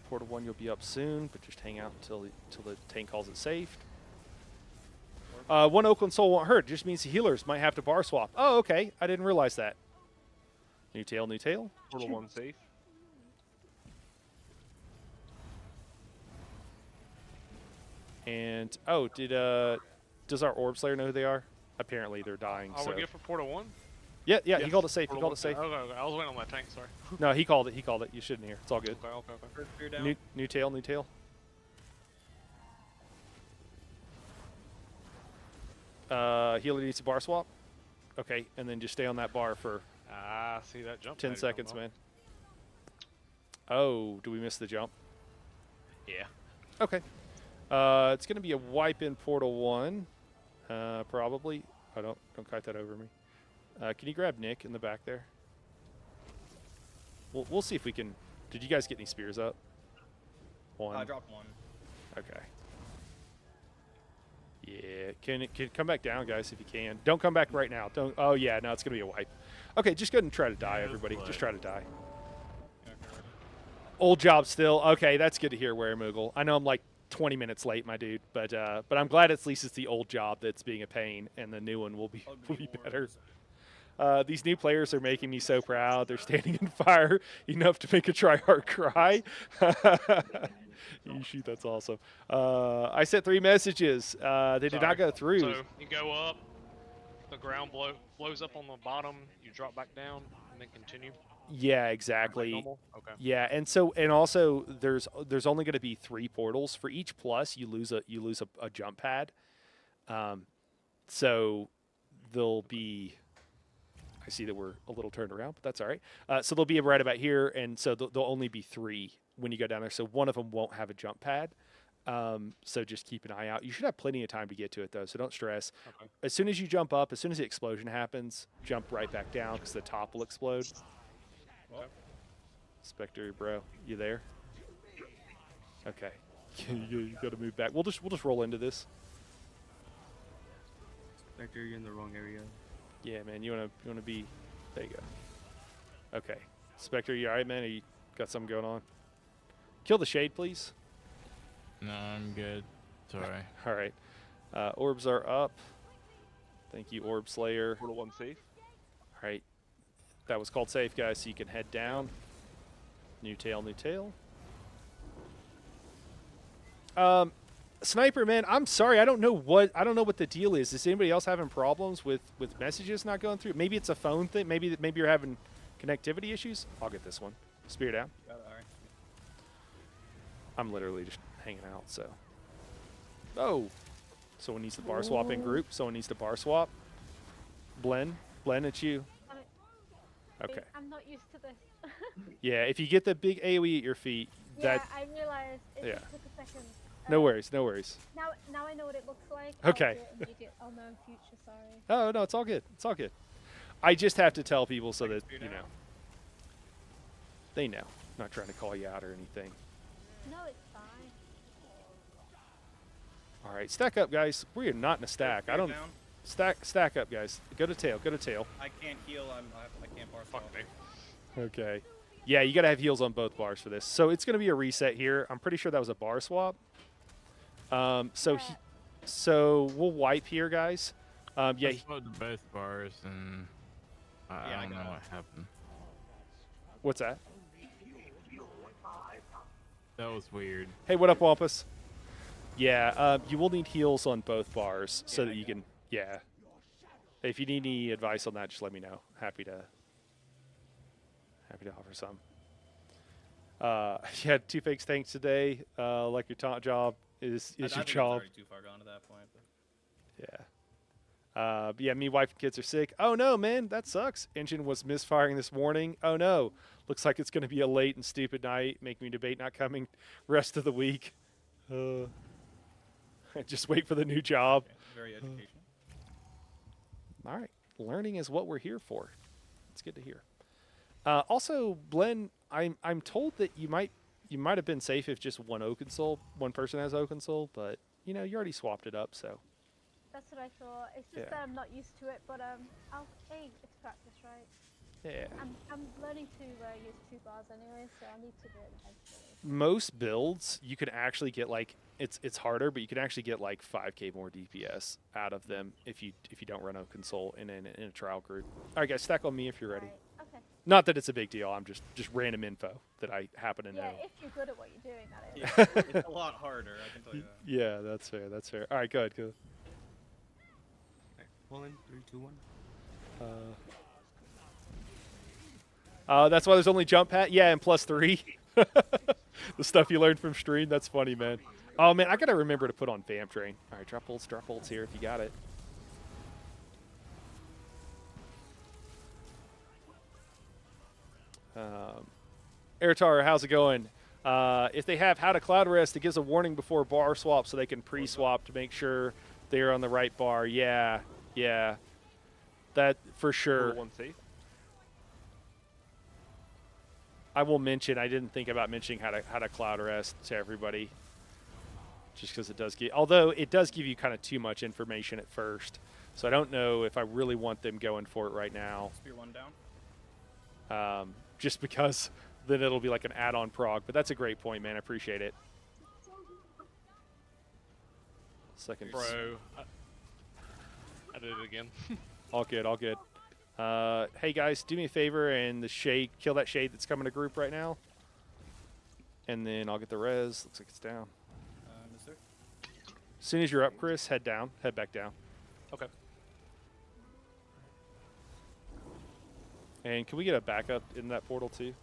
S1: Portal 1, you'll be up soon, but just hang out until the tank calls it safe. One Oakland soul won't hurt. Just means the healers might have to bar swap. Oh, okay. I didn't realize that. New tail.
S4: Portal 1 safe.
S1: And does our Orb Slayer know who they are? Apparently they're dying.
S6: All
S1: So
S6: we get for Portal 1?
S1: Yeah, yeah, he
S6: Yes,
S1: called it safe. He
S6: portal
S1: called
S6: one
S1: it safe.
S6: Okay, okay. I was waiting on my tank. Sorry.
S1: No, he called it. He called it. You shouldn't hear. It's all good.
S6: Okay, okay, okay.
S3: First spear down.
S1: New tail, new tail. Healer needs a bar swap. Okay, and then just stay on that bar for
S6: Ah, see that jump.
S1: 10
S6: pad
S1: seconds,
S6: going
S1: man. Oh, do we miss the jump?
S6: on. Yeah.
S1: Okay. It's going to be a wipe in Portal 1, probably. Oh, don't kite that over me. Can you grab Nick in the back there? We'll see if we can. Did you guys get any spears up? One.
S3: I dropped one.
S1: Okay. Yeah, can come back down, guys, if you can. Don't come back right now. Don't. Oh yeah, no, it's gonna be a wipe. Okay, just go ahead and try to die, everybody. Just try to die. Old job still. Okay, that's good to hear, Weremoogle. I know I'm like 20 minutes late, my dude, but I'm glad at least it's the old job that's being a pain, and the new one will be better. These new players are making me so proud. They're standing in fire enough to make a tryhard cry. You shoot, that's awesome. I sent 3 messages. They did not go through.
S6: So you go up, the ground blows up on the bottom, you drop back down, and then continue.
S1: Yeah, exactly.
S6: Normal? Okay.
S1: Yeah, and also there's only going to be 3 portals for each plus. You lose a jump pad. So there'll be. I see that we're a little turned around, but that's all right. So they'll be right about here, and so there'll only be 3 when you go down there. So one of them won't have a jump pad. So just keep an eye out. You should have plenty of time to get to it, though, so don't stress.
S6: Okay.
S1: As soon as you jump up, as soon as the explosion happens, jump right back down because the top will explode.
S6: Okay.
S1: Spectre, bro, you there? Okay. You got to move back. We'll just roll into this.
S5: Spectre, you're in the wrong area.
S1: Yeah, man, you wanna be. There you go. Okay, Spectre, you all right, man? Or you got something going on? Kill the shade, please.
S2: No, I'm good. Sorry.
S1: All right. Orbs are up. Thank you, Orb Slayer.
S4: Portal 1 safe.
S1: All right. That was called safe, guys, so you can head down. New tail, new tail. Sniper, man, I'm sorry. I don't know what the deal is. Is anybody else having problems with messages not going through? Maybe it's a phone thing. Maybe you're having connectivity issues. I'll get this one. Spear down.
S3: Got it, all right.
S1: I'm literally just hanging out, so. Oh. Someone needs the bar swap in group. Someone needs to bar swap. Blend, it's you. Okay.
S7: I'm not used to this.
S1: Yeah, if you get the big AoE at your feet,
S7: Yeah,
S1: that.
S7: I realized it
S1: Yeah.
S7: just took a second.
S1: No worries, no worries.
S7: Now I know what it looks like.
S1: Okay.
S7: I'll do it immediate. Oh no, future, sorry.
S1: Oh no, it's all good. It's all good. I just have to tell people so that you know. They know. I'm not trying to call you out or anything.
S7: No, it's fine.
S1: All right, stack up, guys. We are not in a stack. I don't
S3: Down.
S1: stack up, guys. Go to tail. Go to tail.
S3: I can't heal. I can't bar
S6: Fuck
S3: swap.
S6: me.
S1: Okay. Yeah, you gotta have heals on both bars for this. So it's gonna be a reset here. I'm pretty sure that was a bar swap. So we'll wipe here, guys. Yeah.
S2: I swapped both bars and I
S3: Yeah, I
S2: don't know
S3: got
S2: what happened.
S1: What's that?
S2: That was weird.
S1: Hey, what up, Wampus? Yeah. You will need heals on both bars so
S3: Yeah,
S1: that
S3: I
S1: you
S3: got
S1: can. Yeah. If you need any advice on that, just let me know. Happy to offer some. You had 2 fake tanks today. Like your top job is
S3: I
S1: your
S3: think it's
S1: job.
S3: already too far gone to that point. But
S1: Yeah. But yeah, me, wife, and kids are sick. Oh no, man, that sucks. Engine was misfiring this morning. Oh no. Looks like it's going to be a late and stupid night. Make me debate not coming rest of the week. Just wait for the new job.
S3: okay, very educational.
S1: All right. Learning is what we're here for. It's good to hear. Also, Glenn, I'm told that you might have been safe if just one person has Oaken Soul, but you know, you already swapped it up, so.
S7: That's what I thought. It's just
S1: Yeah.
S7: that I'm not used to it, but hey, it's practice, right?
S1: Yeah.
S7: I'm learning to use 2 bars anyway, so I need to do it eventually.
S1: Most builds you can actually get like it's harder, but you can actually get like 5k more DPS out of them if you don't run Oaken Soul in a trial group. All right, guys, stack on me if you're ready.
S7: Right. Okay.
S1: Not that it's a big deal. I'm just random info that I happen to
S7: Yeah,
S1: know.
S7: if you're good at what you're doing, that is.
S3: Yeah, it's a lot harder. I can tell you that.
S1: Yeah, that's fair. That's fair. All right, go ahead.
S5: Pull in 3, 2, 1.
S1: That's why there's only jump pad. Yeah, and +3. The stuff you learned from stream. That's funny, man. Oh, man, I got to remember to put on Vamp Train. All right, drop bolts here if you got it. Airtar, how's it going? If they have How to Cloudrest, it gives a warning before bar swap so they can pre-swap to make sure they're on the right bar. Yeah, yeah. That for sure.
S4: One safe.
S1: I will mention, I didn't think about mentioning how to Cloudrest to everybody. Just because it does although it does give you kind of too much information at first. So I don't know if I really want them going for it right now.
S3: Spear 1 down.
S1: Just because then it'll be like an add-on prog. But that's a great point, man. I appreciate it. Second.
S6: Bro, I did it again.
S1: All good, all good. Hey, guys, do me a favor and the shade, kill that shade that's coming to group right now. And then I'll get the res. Looks like it's down.
S3: Yes, sir.
S1: As soon as you're up, Chris, head down. Head back down.
S6: Okay.
S1: And can we get a backup in that portal, too?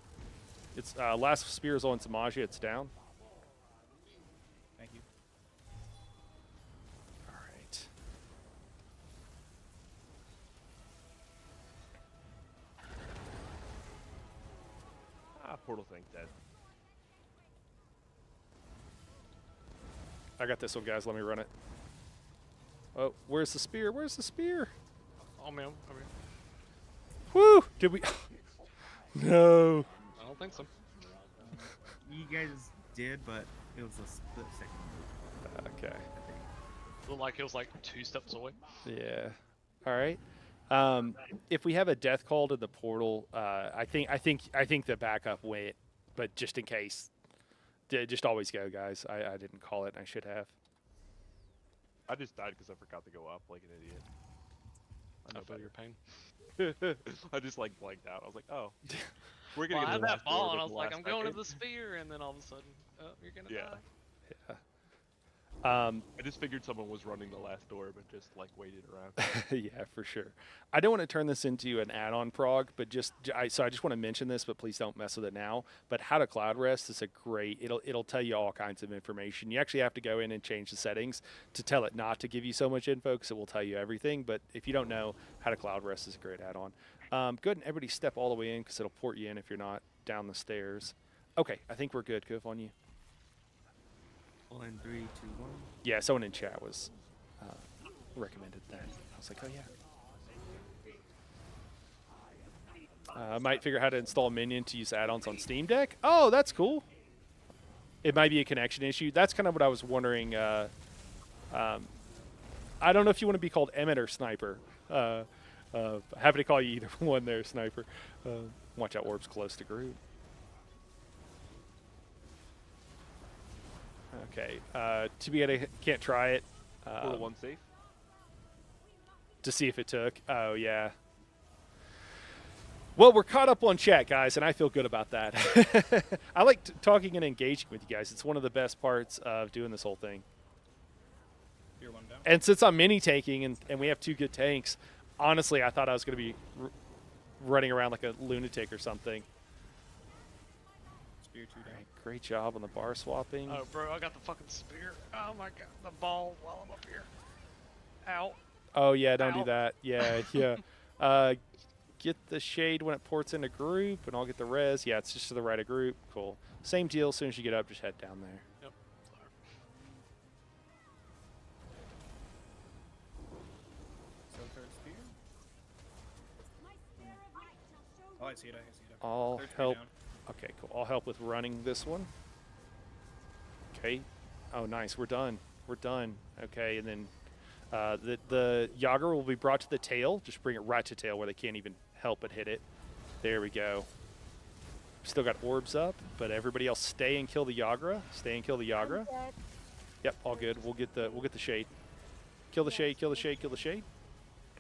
S1: It's last spear is on Samaja. It's down.
S3: Thank you.
S1: All right.
S4: Portal thing dead.
S1: I got this one, guys. Let me run it. Oh, where's the spear? Where's the spear?
S6: Oh, man. I mean,
S1: Woo! Did we? No.
S6: I don't think so.
S5: You guys did, but it was a split second.
S1: Okay.
S6: Looked like it was like 2 steps away.
S1: Yeah. All right. If we have a death call to the portal, I think the backup went, but just in case, just always go, guys. I didn't call it. And I should have.
S4: I just died because I forgot to go up like an idiot.
S6: I feel your pain.
S4: I just like blanked out. I was like, oh, we're gonna
S6: Well, I
S4: get
S6: had
S4: to the
S6: that
S4: last door
S6: ball and I
S4: with
S6: was
S4: the
S6: like,
S4: last
S6: I'm going to
S4: second.
S6: the spear, and then all of a sudden, oh, you're gonna
S4: Yeah.
S6: die.
S1: Yeah.
S4: I just figured someone was running the last door, but just like waited around.
S1: Yeah, for sure. I don't want to turn this into an add-on prog, but so I just want to mention this, but please don't mess with it now. But How to Cloudrest is a great. It'll tell you all kinds of information. You actually have to go in and change the settings to tell it not to give you so much info, because it will tell you everything. But if you don't know, How to Cloudrest is a great add-on. Go ahead and everybody step all the way in, because it'll port you in if you're not down the stairs. Okay, I think we're good. Goof on you.
S5: All in 3, 2, 1.
S1: Yeah, someone in chat was recommended that. I was like, oh yeah. I might figure out how to install Minion to use add-ons on Steam Deck. Oh, that's cool. It might be a connection issue. That's kind of what I was wondering. I don't know if you want to be called Emmett or Sniper. Happy to call you either one there, Sniper. Watch out, orbs close to group. Okay, to be able to can't try it
S4: Portal 1 safe.
S1: to see if it took. Oh yeah. Well, we're caught up on chat, guys, and I feel good about that. I like talking and engaging with you guys. It's one of the best parts of doing this whole thing.
S3: Spear 1 down.
S1: And since I'm mini tanking and we have 2 good tanks, honestly, I thought I was going to be running around like a lunatic or something.
S3: Spear 2 down.
S1: All right, great job on the bar swapping.
S6: Oh, bro, I got the fucking spear. Oh my god, the ball while I'm up here. Ow.
S1: Oh yeah, don't
S6: Ow.
S1: do that. Yeah, yeah. Get the shade when it ports into group, and I'll get the res. Yeah, it's just to the right of group. Cool. Same deal. As soon as you get up, just head down there.
S6: Yep.
S3: So third spear. Oh, I see it. I see it.
S1: I'll
S3: Third spear
S1: help.
S3: down.
S1: Okay, cool. I'll help with running this one. Okay. Oh, nice. We're done. We're done. Okay, and then the Yager will be brought to the tail. Just bring it right to tail where they can't even help but hit it. There we go. Still got orbs up, but everybody else stay and kill the Yagra. Stay and kill the Yagra.
S7: I'm dead.
S1: Yep, all good. We'll get the shade. Kill the shade. Kill the shade. Kill the shade.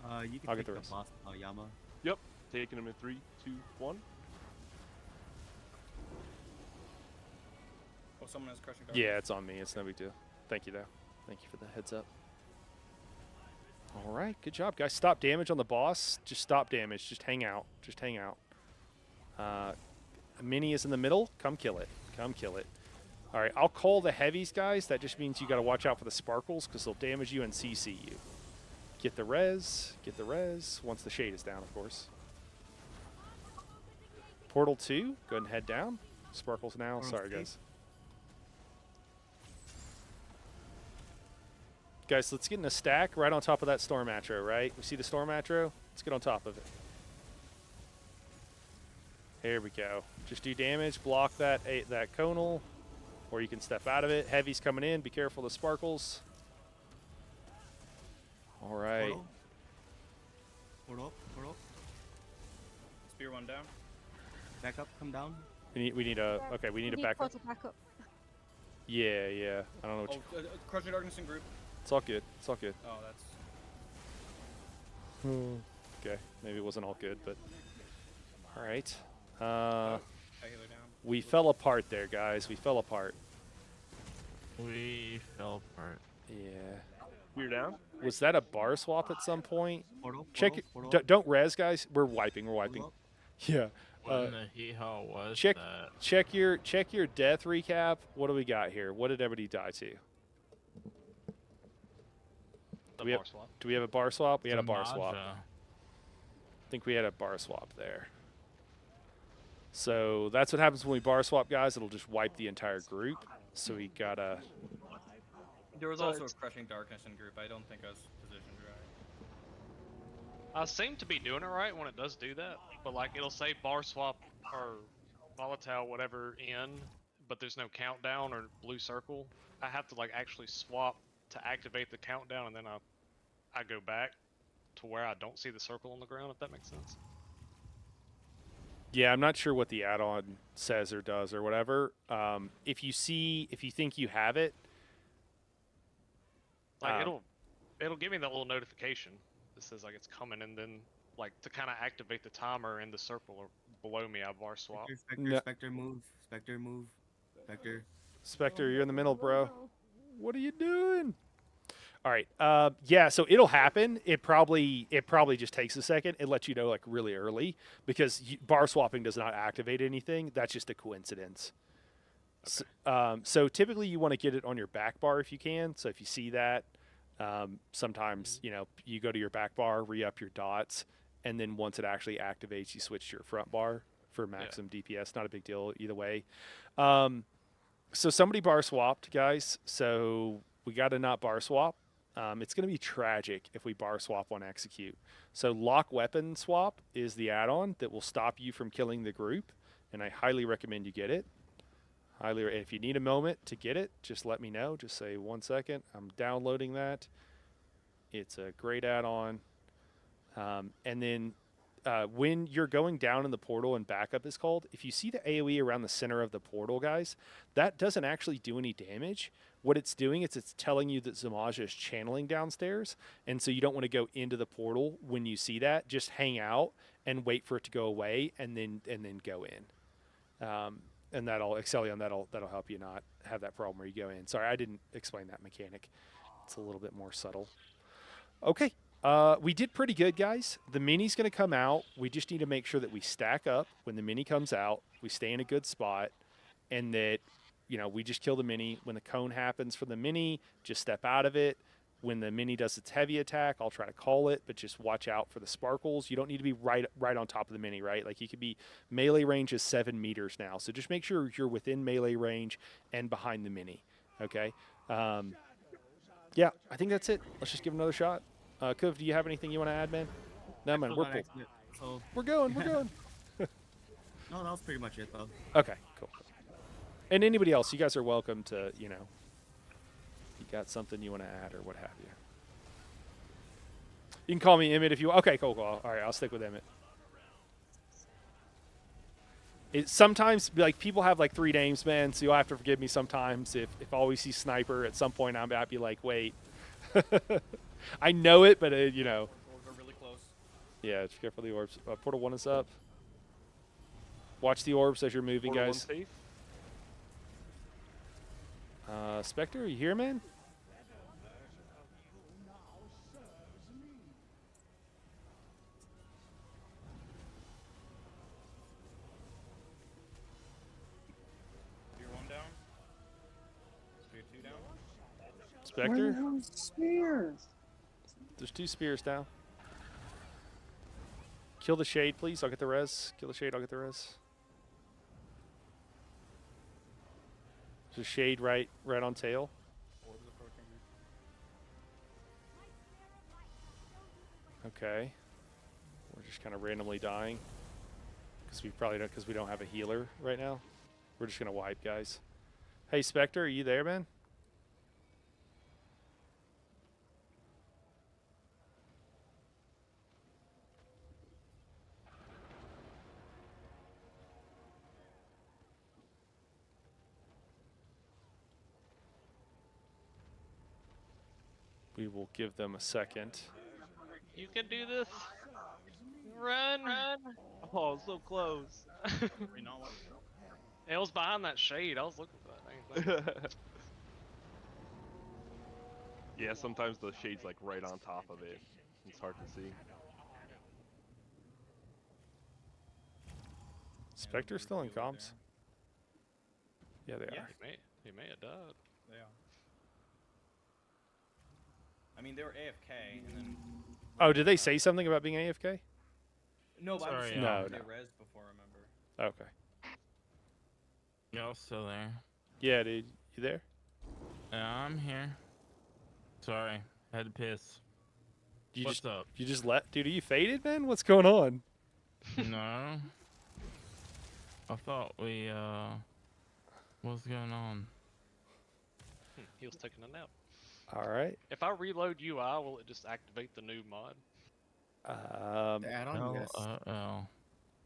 S5: You can
S1: I'll
S5: take
S1: get the
S5: the
S1: rest.
S5: boss, Yama.
S4: Yep. Taking him in 3, 2, 1.
S3: Oh, someone has crushing guard.
S1: Yeah, it's on me. It's no big deal. Thank you, though. Thank you for the heads up. All right, good job, guys. Stop damage on the boss. Just stop damage. Just hang out. Just hang out. Mini is in the middle. Come kill it. Come kill it. All right, I'll call the heavies, guys. That just means you got to watch out for the sparkles because they'll damage you and CC you. Get the res. Get the res. Once the shade is down, of course. Portal 2. Go ahead and head down. Sparkles now.
S5: Portal
S1: Sorry,
S5: 2.
S1: guys. Guys, let's get in a stack right on top of that Storm Atro, right? We see the Storm Atro? Let's get on top of it. Here we go. Just do damage, block that conal, or you can step out of it. Heavy's coming in. Be careful of the sparkles. All right.
S5: Portal. Portal. Portal.
S3: Spear 1 down.
S5: Back up. Come down.
S1: We need a okay. We need a backup.
S7: portal backup.
S1: Yeah, yeah. I don't know what
S3: Oh, Crushing Darkness in group.
S1: It's all good. It's all good.
S3: Oh, that's.
S1: Okay, maybe it wasn't all good, but all right.
S3: Healer down.
S1: We fell apart there, guys. We fell apart.
S2: We fell apart.
S1: Yeah.
S4: You're down.
S1: Was that a bar swap at some point?
S5: Portal.
S1: Check it. Don't res, guys. We're wiping. We're wiping.
S5: Portal.
S1: Yeah.
S2: What in the hee-haw was
S1: check
S2: that?
S1: check your death recap. What do we got here? What did everybody die to?
S6: The
S1: we have-
S6: bar swap.
S1: Do we have a bar swap? We had a bar swap.
S2: Samaja.
S1: I think we had a bar swap there. So that's what happens when we bar swap, guys. It'll just wipe the entire group. So we gotta.
S3: There was
S6: So
S3: also a
S6: it's-
S3: Crushing Darkness in group. I don't think I was positioned right.
S6: I seem to be doing it right when it does do that, but like it'll say bar swap or volatile whatever in, but there's no countdown or blue circle. I have to like actually swap to activate the countdown, and then I go back to where I don't see the circle on the ground. If that makes sense.
S1: Yeah, I'm not sure what the add-on says or does or whatever. If you think you have it,
S6: Like it'll give me that little notification that says like it's coming, and then like to kind of activate the timer in the circle or below me, I bar swap.
S5: Spectre,
S1: No.
S5: Spectre move. Spectre move. Spectre.
S1: Spectre, you're in the middle, bro. What are you doing? All right. Yeah, so it'll happen. It probably just takes a second. It lets you know like really early because bar swapping does not activate anything. That's just a coincidence. So typically you want to get it on your back bar if you can. So if you see that, sometimes you go to your back bar, re-up your dots, and then once it actually activates, you switch to your front bar for maximum DPS. Not a big deal either way. So somebody bar swapped, guys. So we got to not bar swap. It's going to be tragic if we bar swap on execute. So lock weapon swap is the add-on that will stop you from killing the group, and I highly recommend you get it. If you need a moment to get it, just let me know. Just say 1 second. I'm downloading that. It's a great add-on. And then when you're going down in the portal and backup is called, if you see the AoE around the center of the portal, guys, that doesn't actually do any damage. What it's doing is it's telling you that Zamaja is channeling downstairs, and so you don't want to go into the portal when you see that. Just hang out and wait for it to go away, and then go in. And Excellion, that'll help you not have that problem where you go in. Sorry, I didn't explain that mechanic. It's a little bit more subtle. Okay. We did pretty good, guys. The mini's going to come out. We just need to make sure that we stack up when the mini comes out. We stay in a good spot, and that we just kill the mini. When the cone happens for the mini, just step out of it. When the mini does its heavy attack, I'll try to call it, but just watch out for the sparkles. You don't need to be right on top of the mini, right? Like you could be melee range is 7 meters now, so just make sure you're within melee range and behind the mini. Okay. Yeah, I think that's it. Let's just give it another shot. Kuv, do you have anything you want to add, man? No, man, we're full.
S5: So
S1: We're going. We're going.
S5: no, that was pretty much it though.
S1: Okay, cool. And anybody else, you guys are welcome to, you got something you want to add or what have you. You can call me Emmett if you. Okay, cool. All right, I'll stick with Emmett. Sometimes like people have like 3 names, man. So you'll have to forgive me sometimes if I always see Sniper. At some point, I'll be like, wait. I know it, but
S3: Orbs are really close.
S1: Yeah, just careful of the orbs. Portal 1 is up. Watch the orbs as you're moving,
S4: Portal
S1: guys.
S4: 1 safe.
S1: Spectre, are you here, man? Spectre.
S8: hell's the spears?
S1: There's 2 spears now. Kill the shade, please. I'll get the res. Kill the shade. I'll get the res. There's a shade right on tail. Okay. We're just kind of randomly dying because we don't have a healer right now. We're just gonna wipe, guys. Hey, Spectre, are you there, man? We will give them a second.
S6: You can do this. Run, run.
S4: Oh, so close.
S6: It was behind that shade. I was looking for that. I ain't thinking.
S4: Yeah, sometimes the shade's like right on top of it. It's hard to see.
S1: Spectre's still in comms. Yeah, they
S3: Yeah.
S1: are.
S6: He may have died.
S3: They are. I mean, they were AFK, and then.
S1: Oh, did they say something about being AFK?
S3: No, but I'm
S2: Sorry,
S3: just saying
S1: no,
S3: they
S1: no.
S3: rezzed before, remember?
S1: Okay.
S2: Y'all still there?
S1: Yeah, dude. You there?
S2: Yeah, I'm here. Sorry, had to piss.
S1: You
S2: What's
S1: just
S2: up?
S1: you just let dude, are you faded, man? What's going on?
S2: No. I thought we, what's going on?
S6: He was taking a nap.
S1: Alright.
S6: If I reload UI, will it just activate the new mod?
S5: The add-on,
S2: Oh,
S5: yes.
S2: uh-oh.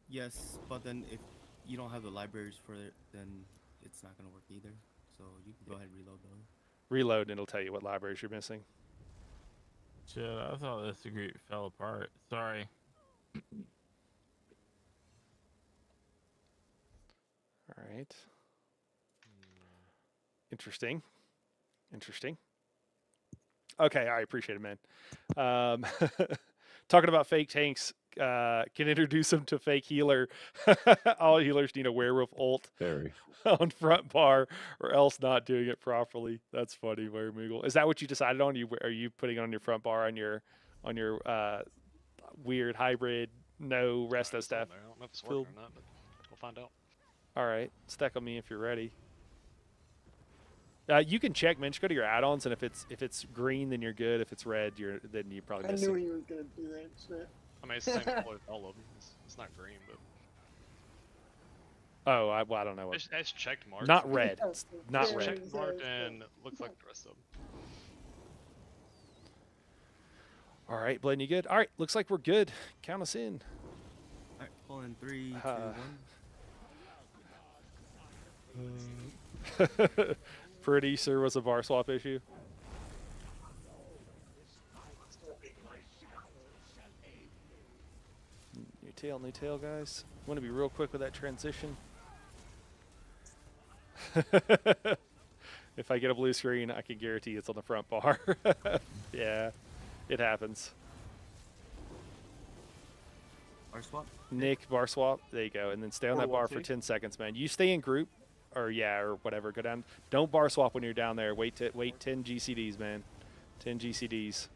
S5: Yes, but then if you don't have the libraries for it, then it's not gonna work either. So you can go ahead and reload those.
S1: Reload and it'll tell you what libraries you're missing.
S2: Shit, I thought this group fell apart. Sorry.
S1: Alright. Interesting. Interesting. Okay, I appreciate it, man. Talking about fake tanks, can introduce them to fake healer. All healers need a werewolf ult
S8: Very.
S1: on front bar, or else not doing it properly. That's funny, Weremoogle. Is that what you decided on? Are you putting it on your front bar on your weird hybrid no resto
S6: It's on
S1: stuff?
S6: there. I don't know if it's
S1: Phil.
S6: working or not, but we'll find out.
S1: All right, stack on me if you're ready. You can check, Minch. Go to your add-ons, and if it's green, then you're good. If it's red, then you probably
S8: I
S1: miss
S8: knew
S1: it.
S8: he was gonna do that shit.
S6: I mean, it's the same with all of them. It's not green, but
S1: Oh, I don't know.
S6: it's checked marked.
S1: Not red.
S8: Yes,
S1: Not
S8: yeah,
S1: red.
S6: Checked
S8: exactly.
S6: marked and looks like the rest of them.
S1: All right, Blaine, you good? All right, looks like we're good. Count us in.
S5: Alright, pull in 3, 2,
S1: Uh,
S5: 1.
S1: Pretty sure was a bar swap issue. New tail, guys. Want to be real quick with that transition. If I get a blue screen, I can guarantee it's on the front bar. Yeah, it happens.
S5: Bar swap?
S1: Nick, bar swap. There you go. And then stay on that bar for 10 seconds, man. You stay in group, or whatever. Go down. Don't bar swap when you're down there. Wait 10 GCDs, man. 10 GCDs.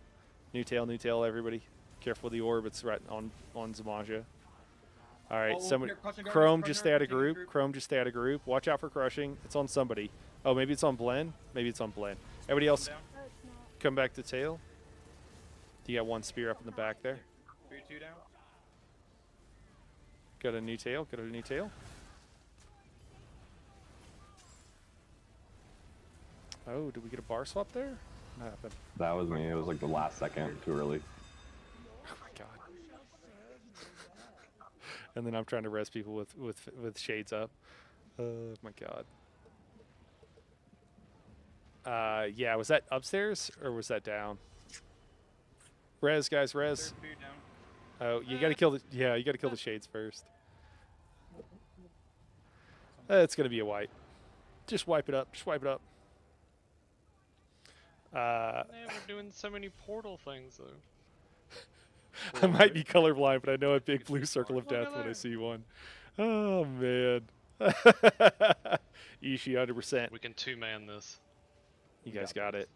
S1: New tail, everybody. Careful with the orb. It's right on Zamaja. All right,
S3: Oh,
S1: somebody.
S3: here, crushing guard,
S1: Chrome,
S3: crushing
S1: just stay out of
S3: guard,
S1: group. Chrome, just stay out of group. Watch out for crushing. It's on somebody. Oh, maybe it's on Blen. Maybe it's on Blen. Everybody else,
S3: Down.
S7: No, it's not.
S1: come back to tail. You got one spear up in the back there.
S3: 3-2 down.
S1: Got a new tail. Got a new tail. Oh, did we get a bar swap there? What happened?
S8: That was me. It was like the last second, too early.
S1: Oh my god. And then I'm trying to res people with shades up. Oh my god. Yeah, was that upstairs or was that down? Res, guys, res.
S3: 3-2 down.
S1: Oh, you gotta kill the shades first. It's gonna be a wipe. Just wipe it up. Just wipe it up.
S6: Man, we're doing so many portal things though.
S1: I might be colorblind, but I know a big blue
S6: It's
S1: circle of
S6: smart. Look
S1: death
S6: at
S1: when I
S6: there.
S1: see one. Oh man. Ishi 100%.
S6: We can two-man this.
S1: You guys got it.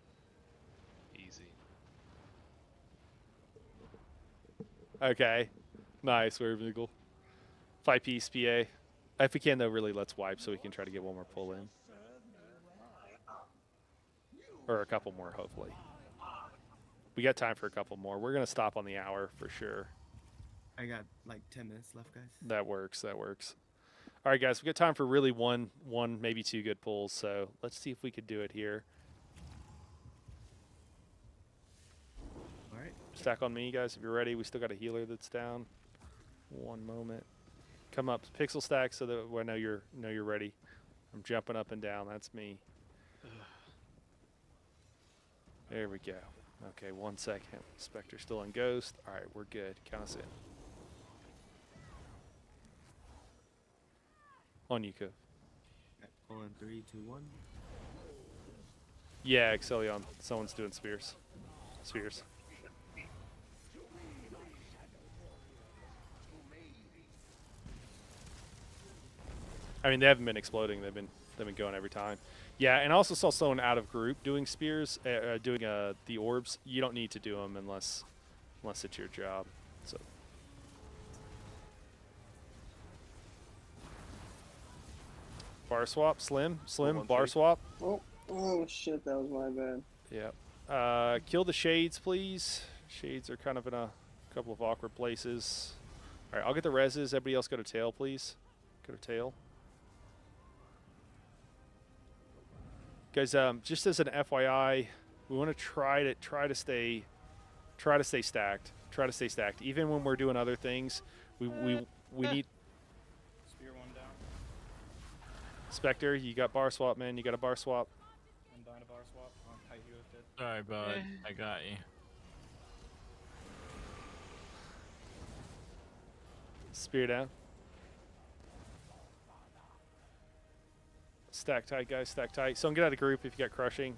S1: Okay. Nice, Werewolf Eagle. 5-piece PA. If we can, though, really, let's wipe so we can try to get one more pull in. Or a couple more, hopefully. We got time for a couple more. We're going to stop on the hour for sure.
S5: I got like 10 minutes left, guys.
S1: That works. That works. All right, guys. We got time for really one, maybe two good pulls. So let's see if we could do it here.
S5: All right.
S1: Stack on me, guys, if you're ready. We still got a healer that's down. One moment. Come up, pixel stack, so that I know you're ready. I'm jumping up and down. That's me. There we go. Okay, 1 second. Spectre still in Ghost. All right, we're good. Count us in. On you, Cove.
S5: Okay, pull in 3, 2, 1.
S1: Yeah, Excellion. Someone's doing spears. Spheres. I mean, they haven't been exploding. They've been going every time. Yeah, and I also saw someone out of group doing spears, doing the orbs. You don't need to do them unless it's your job. So. Bar swap, Slim, bar swap.
S8: Oh shit, that was my bad.
S1: Yeah. Kill the shades, please. Shades are kind of in a couple of awkward places. All right, I'll get the reses. Everybody else go to tail, please. Go to tail. Guys, just as an FYI, we want to try to stay stacked. Try to stay stacked. Even when we're doing other things, we need.
S3: Spear one down.
S1: Spectre, you got bar swap, man. You got a bar swap.
S3: I'm dying to bar swap. How you with it?
S2: Sorry, bud. I got you.
S1: Spear down. Stack tight, guys. Stack tight. Someone get out of group if you got crushing.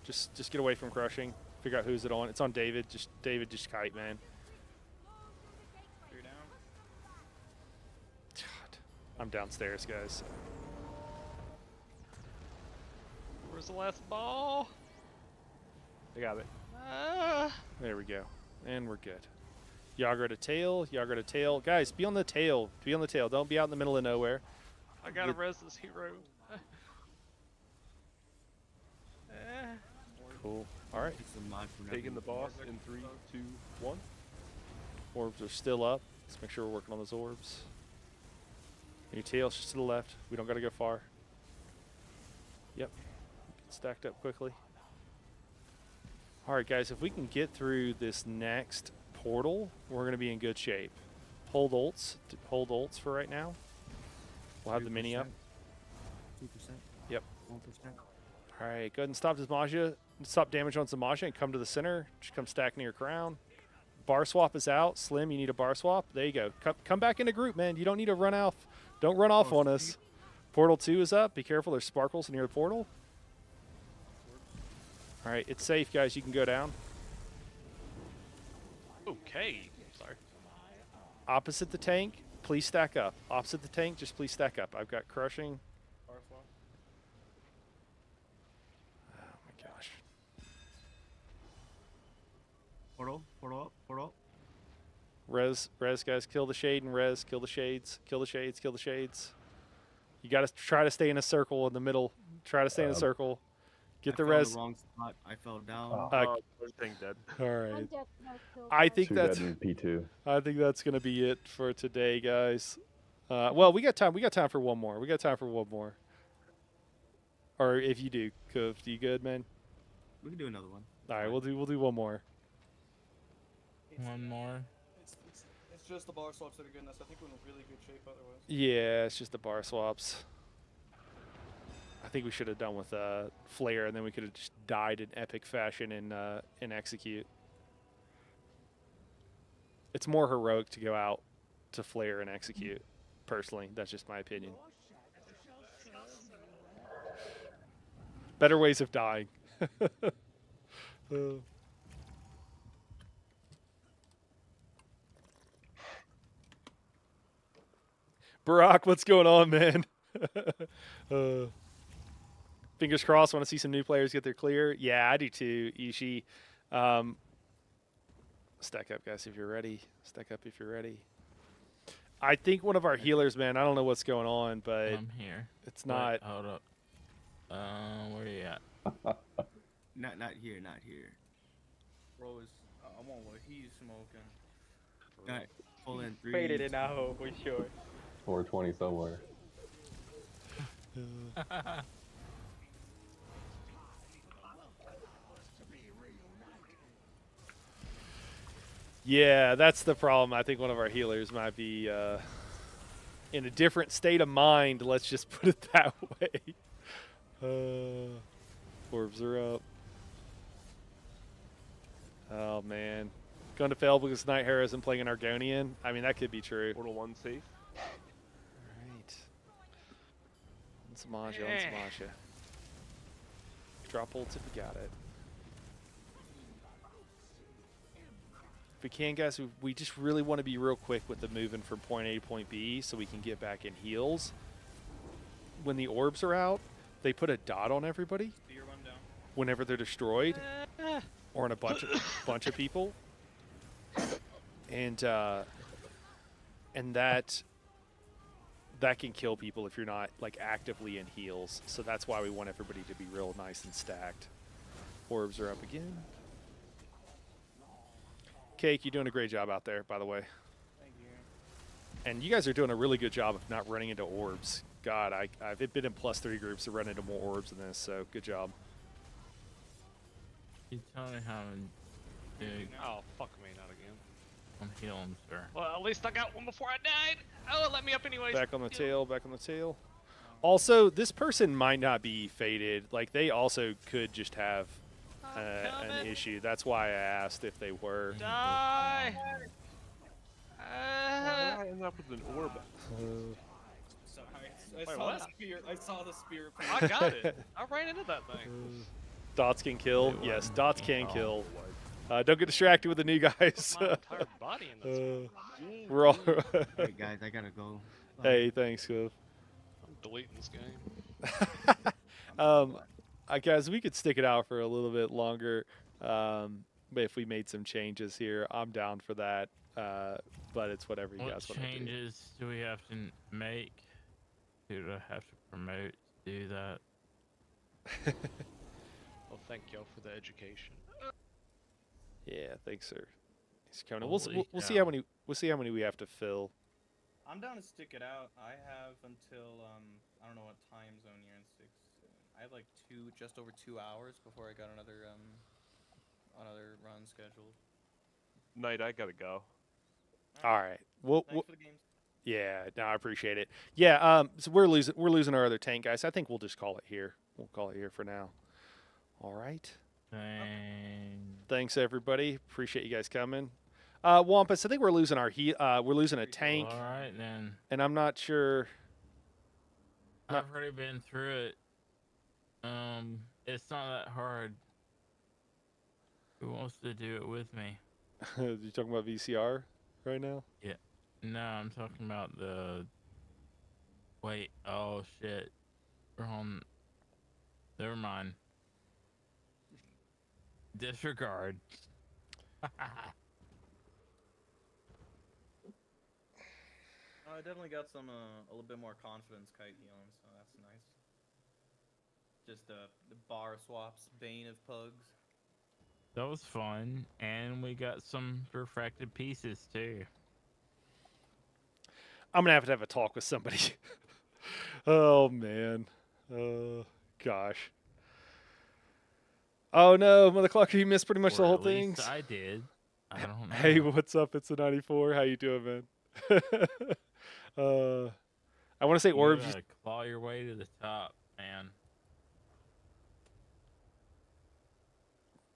S1: Just get away from crushing. Figure out who's it on. It's on David. Just kite, man.
S3: Spear down.
S1: God, I'm downstairs, guys.
S6: Where's the last ball?
S1: I got it.
S6: Ah.
S1: There we go. And we're good. Yagra to tail. Yagra to tail. Guys, be on the tail. Be on the tail. Don't be out in the middle of nowhere.
S6: I gotta res this hero.
S1: Cool. All right.
S5: Take some mod from
S4: Taking the boss in 3, 2, 1.
S1: Orbs are still up. Let's make sure we're working on those orbs. Your tail's just to the left. We don't got to go far. Yep. Get stacked up quickly. All right, guys. If we can get through this next portal, we're going to be in good shape. Hold ults. Hold ults for right now. We'll have the mini up.
S5: 2%.
S1: Yep.
S5: 1%.
S1: All right. Go ahead and stop Zamaja. Stop damage on Zamaja and come to the center. Just come stack near crown. Bar swap is out. Slim, you need a bar swap. There you go. Come back into group, man. You don't need to run off. Don't run off on us. Portal 2 is up. Be careful. There's sparkles near the portal. All right. It's safe, guys. You can go down.
S6: Okay. Sorry.
S1: Opposite the tank, please stack up. Opposite the tank, just please stack up. I've got crushing.
S3: Bar swap.
S1: Oh my gosh.
S5: Portal up, portal up.
S1: Res, guys. Kill the shade and res. Kill the shades. Kill the shades. Kill the shades. You got to try to stay in a circle in the middle. Try to stay in a circle. Get the
S5: I fell in
S1: res.
S5: the wrong spot. I fell down.
S4: Everything dead.
S1: All
S7: I'm
S1: right.
S7: dead. No kills.
S1: I think
S8: Two
S1: that's.
S8: dead in P2.
S1: I think that's gonna be it for today, guys. Well, we got time. We got time for one more. We got time for one more. Or if you do, Cove, you good, man?
S5: We can do another one.
S1: All right, we'll do one more.
S2: One more.
S3: It's just the bar swaps that are good enough. I think we're in really good shape otherwise.
S1: Yeah, it's just the bar swaps. I think we should have done with Flare, and then we could have just died in epic fashion in Execute. It's more heroic to go out to Flare and Execute. Personally, that's just my opinion. Better ways of dying. Barack, what's going on, man? Fingers crossed. Want to see some new players get their clear. Yeah, I do too, Ishii. Stack up, guys, if you're ready. Stack up if you're ready. I think one of our healers, man, I don't know what's going on, but
S2: I'm here.
S1: it's not.
S2: Wait, hold up. Where you at?
S5: Not here, not here.
S3: Bro is. I want what he's smoking.
S5: Alright, pull in 3.
S9: Faded in Aho for sure.
S10: 420 somewhere.
S1: Yeah, that's the problem. I think one of our healers might be in a different state of mind. Let's just put it that way. Orbs are up. Oh, man. Going to fail because Night Hera isn't playing an Argonian? I mean, that could be true.
S4: Portal 1 safe.
S1: All right. Unsamaja, Unsamaja. Drop ults if you got it. If we can, guys, we just really want to be real quick with the moving from point A to point B so we can get back in heals. When the orbs are out, they put a dot on everybody
S3: Spear one down.
S1: whenever they're destroyed or on a bunch of people. And that can kill people if you're not like actively in heals. So that's why we want everybody to be real nice and stacked. Orbs are up again. Cake, you're doing a great job out there, by the way.
S3: Thank you.
S1: And you guys are doing a really good job of not running into orbs. God, I've been in +3 groups to run into more orbs than this, so good job.
S2: You tell me how to do.
S6: Oh, fuck me, not again.
S2: I'm healing, sir.
S6: Well, at least I got one before I died. Oh, let me up anyways.
S1: Back on the tail, back on the tail. Also, this person might not be faded. Like, they also could just have an issue. That's why I asked if they were.
S6: Die!
S4: I ended up with an orb.
S3: Sorry, I
S6: Wait,
S3: saw
S6: what?
S3: the spear. I saw the spear.
S6: I got it. I ran into that thing.
S1: Dots can kill.
S2: Wait,
S1: Yes,
S2: what?
S1: dots can kill. Don't get distracted with the new guys.
S6: My entire body in this.
S1: We're all.
S5: Alright, guys, I gotta go.
S1: Hey, thanks, Cliff.
S6: I'm deleting this game.
S1: Guys, we could stick it out for a little bit longer. But if we made some changes here, I'm down for that. But it's whatever you
S2: What
S1: guys want to do.
S2: changes do we have to make? Do I have to promote to do that?
S6: Well, thank y'all for the education.
S1: Yeah, thanks, sir. Thanks, Conan. We'll
S2: Holy
S1: see how
S2: cow.
S1: many we have to fill.
S3: I'm down to stick it out. I have until I don't know what time zone you're in. 6. I have like just over 2 hours before I got another run scheduled.
S4: Night, I gotta go.
S1: All right. We'll
S3: Thanks for the games.
S1: yeah, no, I appreciate it. Yeah, so we're losing our other tank guys. I think we'll just call it here. We'll call it here for now. All right.
S2: Dang.
S1: Thanks everybody. Appreciate you guys coming. Wampus, I think we're losing we're losing a tank,
S2: All right then.
S1: and I'm not sure.
S2: I've already been through it. It's not that hard. Who wants to do it with me?
S1: You talking about VCR right now?
S2: No, I'm talking about the. Wait. Oh shit. We're on. Never mind. Disregard.
S3: I definitely got some a little bit more confidence kite healing, so that's nice. Just the bar swaps, bane of pugs.
S2: That was fun, and we got some refracted pieces too.
S1: I'm gonna have a talk with somebody. Oh man. Gosh. Oh no, motherfucker, you missed pretty much the
S2: Or
S1: whole
S2: at least
S1: thing.
S2: I did. I don't know.
S1: Hey, what's up? It's the 94. How you doing, man? I want to say
S2: You
S1: orbs.
S2: gotta claw your way to the top, man.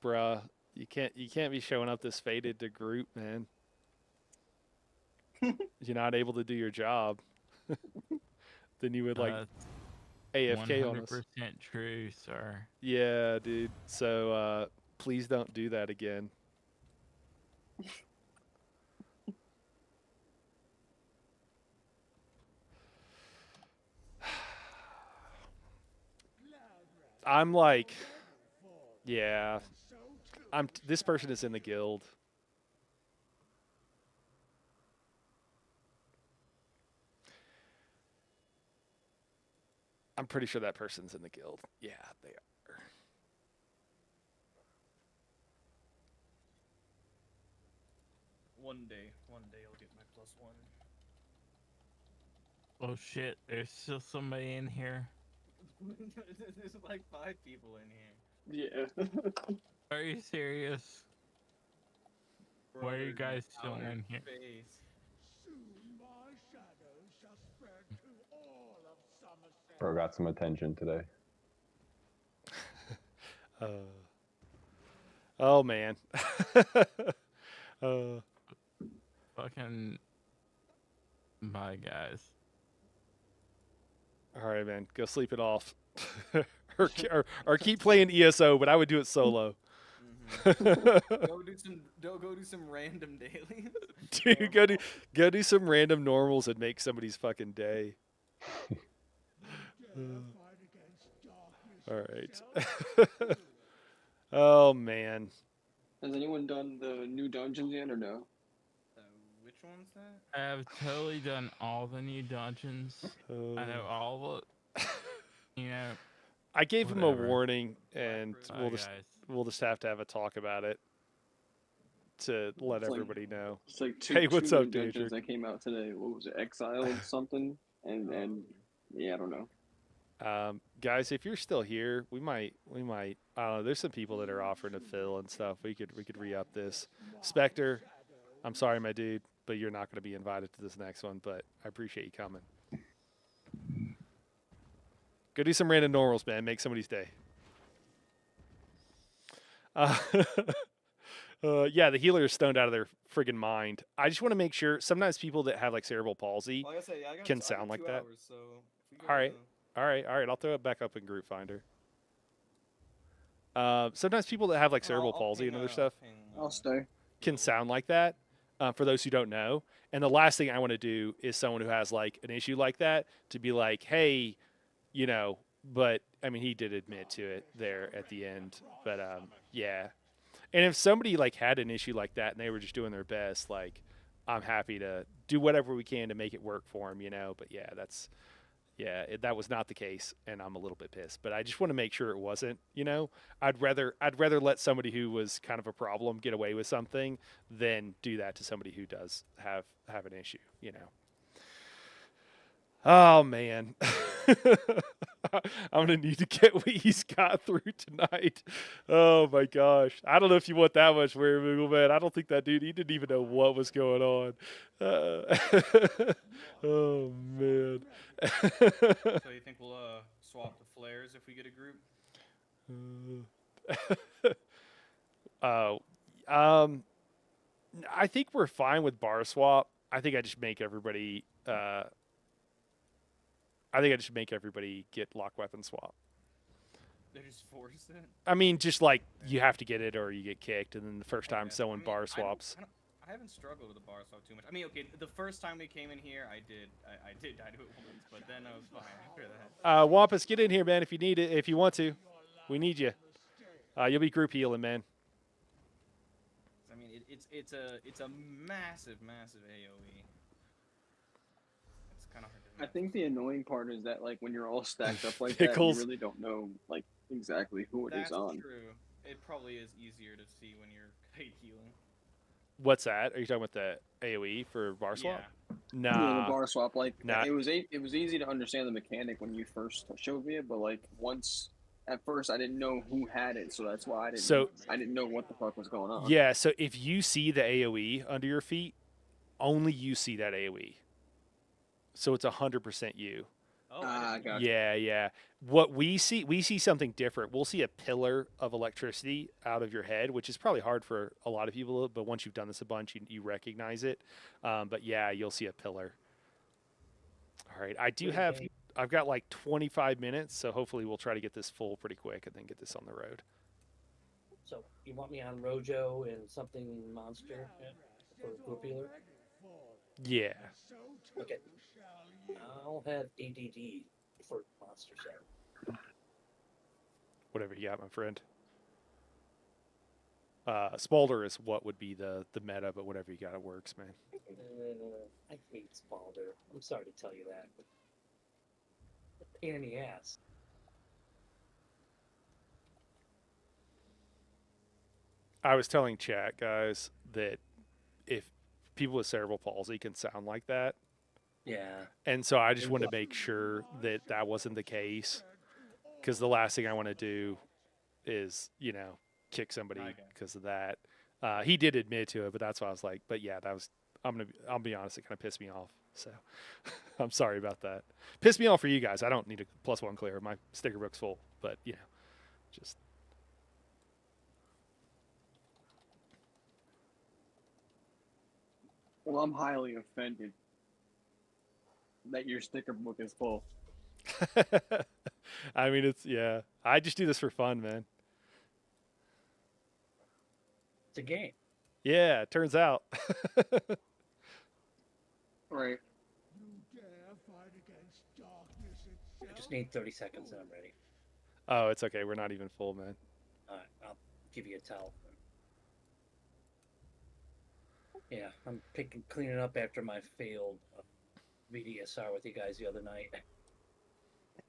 S1: Bruh, you can't be showing up this faded to group, man. You're not able to do your job. Then you would like AFK on us.
S2: 100% true, sir.
S1: Yeah, dude. So please don't do that again. I'm like, yeah. This person is in the guild. I'm pretty sure that person's in the guild. Yeah, they are.
S3: One day I'll get my +1.
S2: Oh shit, there's still somebody in here.
S3: There's like 5 people in here.
S8: Yeah.
S2: Are you serious? Why are you
S3: Brothers
S2: guys
S3: in
S2: still
S3: outer
S2: in here?
S3: space.
S10: Bro got some attention today.
S1: Oh man. uh,
S2: Fucking bye, guys.
S1: all right, man. Go sleep it off, or keep playing ESO. But I would do it solo.
S3: Go do some random dailies.
S1: Dude, go do some random normals and make somebody's fucking day. All right. Oh man.
S8: Has anyone done the new dungeons yet or no?
S3: Which one's that?
S2: I have totally done all the new dungeons. I know all the, you know.
S1: I gave him a
S2: Whatever.
S1: warning, and
S2: Bye, guys.
S1: we'll just have to have a talk about it to let
S8: It's like-
S1: everybody know.
S8: It's like
S1: Hey, what's
S8: two
S1: up,
S8: new dungeons
S1: Daedric?
S8: that came out today. What was it? Exiled something? And yeah, I don't know.
S1: Guys, if you're still here, we might. I don't know. There's some people that are offering to fill and stuff. We could re-up this. Spectre, I'm sorry, my dude, but you're not going to be invited to this next one. But I appreciate you coming. Go do some random normals, man. Make somebody's day. Yeah, the healer is stoned out of their friggin' mind. I just want to make sure. Sometimes people that have like cerebral palsy
S3: Like I said, I got
S1: can
S3: I got
S1: sound like
S3: 2
S1: that.
S3: hours, so if we
S1: All right.
S3: go
S1: All right. I'll throw it back up in Group Finder. Sometimes people that have like cerebral palsy and other stuff
S8: I'll stay.
S1: can sound like that. For those who don't know, and the last thing I want to do is someone who has like an issue like that to be like, hey, you know. But I mean, he did admit to it there at the end. But yeah. And if somebody like had an issue like that and they were just doing their best, like I'm happy to do whatever we can to make it work for them, you know. But yeah, that was not the case, and I'm a little bit pissed. But I just want to make sure it wasn't, you know. I'd rather let somebody who was kind of a problem get away with something than do that to somebody who does have an issue, you know. Oh man. I'm gonna need to get what he's got through tonight. Oh my gosh. I don't know if you want that much wherewithal, man. I don't think that dude, he didn't even know what was going on. Oh man.
S3: So you think we'll swap the flares if we get a group?
S1: I think we're fine with bar swap. I think I just make everybody get lock weapon swap.
S3: They just force it.
S1: I mean, just like you have to get it or you get kicked, and then the first time
S3: Okay.
S1: someone
S3: I mean,
S1: bar swaps.
S3: I haven't struggled with the bar swap too much. I mean, okay, the first time we came in here, I did die to it once, but then I was fine after that.
S1: Wampus, get in here, man, if you need it, if you want to. We need you. You'll be group healing, man.
S3: I mean, it's a massive AOE. It's kind of hard to.
S8: I think the annoying part is that like when you're all stacked up like
S1: Pickles.
S8: that, you really don't know like exactly who it
S3: That's
S8: is on.
S3: true. It probably is easier to see when you're kite healing.
S1: What's that? Are you talking about the AoE for bar swap?
S3: Yeah.
S8: Yeah,
S1: Nah.
S8: the bar swap, like
S1: Nah.
S8: it was easy to understand the mechanic when you first showed me it, but like once at first I didn't know who had it, so that's why I didn't know what the fuck was going on.
S1: Yeah, so if you see the AoE under your feet, only you see that AoE. So it's 100% you.
S3: Oh,
S8: Gotcha.
S1: Yeah. What we see something different. We'll see a pillar of electricity out of your head, which is probably hard for a lot of people, but once you've done this a bunch, you recognize it. But yeah, you'll see a pillar. All right, I've got like 25 minutes, so hopefully we'll try to get this full pretty quick and then get this on the road.
S9: So you want me on Rojo and something monster for group healer?
S1: Yeah.
S9: Okay. I'll have ADD for monster set.
S1: Whatever you got, my friend. Spalder is what would be the meta, but whatever you got, it works, man.
S9: I hate Spalder. I'm sorry to tell you that. But pain in the ass.
S1: I was telling chat guys that if people with cerebral palsy can sound like that,
S9: Yeah.
S1: and so I just wanted to make sure that that wasn't the case, because the last thing I want to do is, you know, kick somebody because of that. He did admit to it, but that's why I was like, but yeah, that was. I'll be honest, it kind of pissed me off. So I'm sorry about that. Pissed me off for you guys. I don't need a +1 clear. My sticker book's full, but you know, just.
S8: Well, I'm highly offended that your sticker book is full.
S1: I mean, yeah. I just do this for fun, man.
S9: It's a game.
S1: Yeah, it turns out.
S8: Right.
S9: I just need 30 seconds and I'm ready.
S1: Oh, it's okay. We're not even full, man.
S9: All right, I'll give you a towel. Yeah, I'm cleaning up after my failed VDSR with you guys the other night.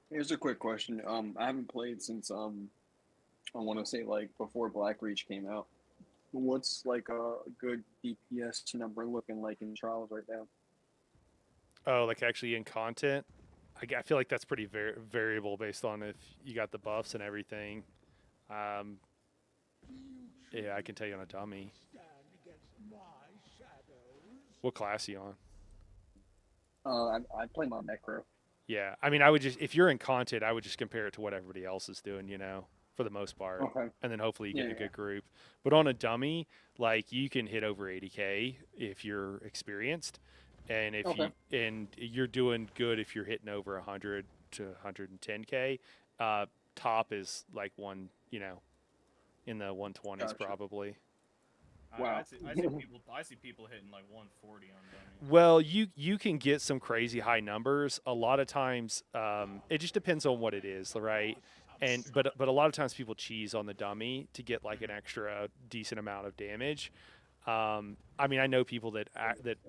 S8: Here's a quick question. I haven't played since I want to say like before Black Reach came out. What's like a good DPS number looking like in trials right now?
S1: Oh, like actually in content? I feel like that's pretty variable based on if you got the buffs and everything. Yeah, I can tell you on a dummy. What class are you on?
S8: I play my Necro.
S1: Yeah, I mean, I would just, if you're in content, I would just compare it to what everybody else is doing, you know, for the most part.
S8: Okay.
S1: And then hopefully you get a good group. But on a dummy, like you can hit over 80K if you're experienced. And if you're doing good if you're hitting over 100 to 110K. Top is like one, you know, in the 120s probably.
S8: Wow.
S3: I see people hitting like 140 on dummy.
S1: Well, you can get some crazy high numbers. A lot of times, it just depends on what it is, right? But a lot of times people cheese on the dummy to get like an extra decent amount of damage. I mean, I know people that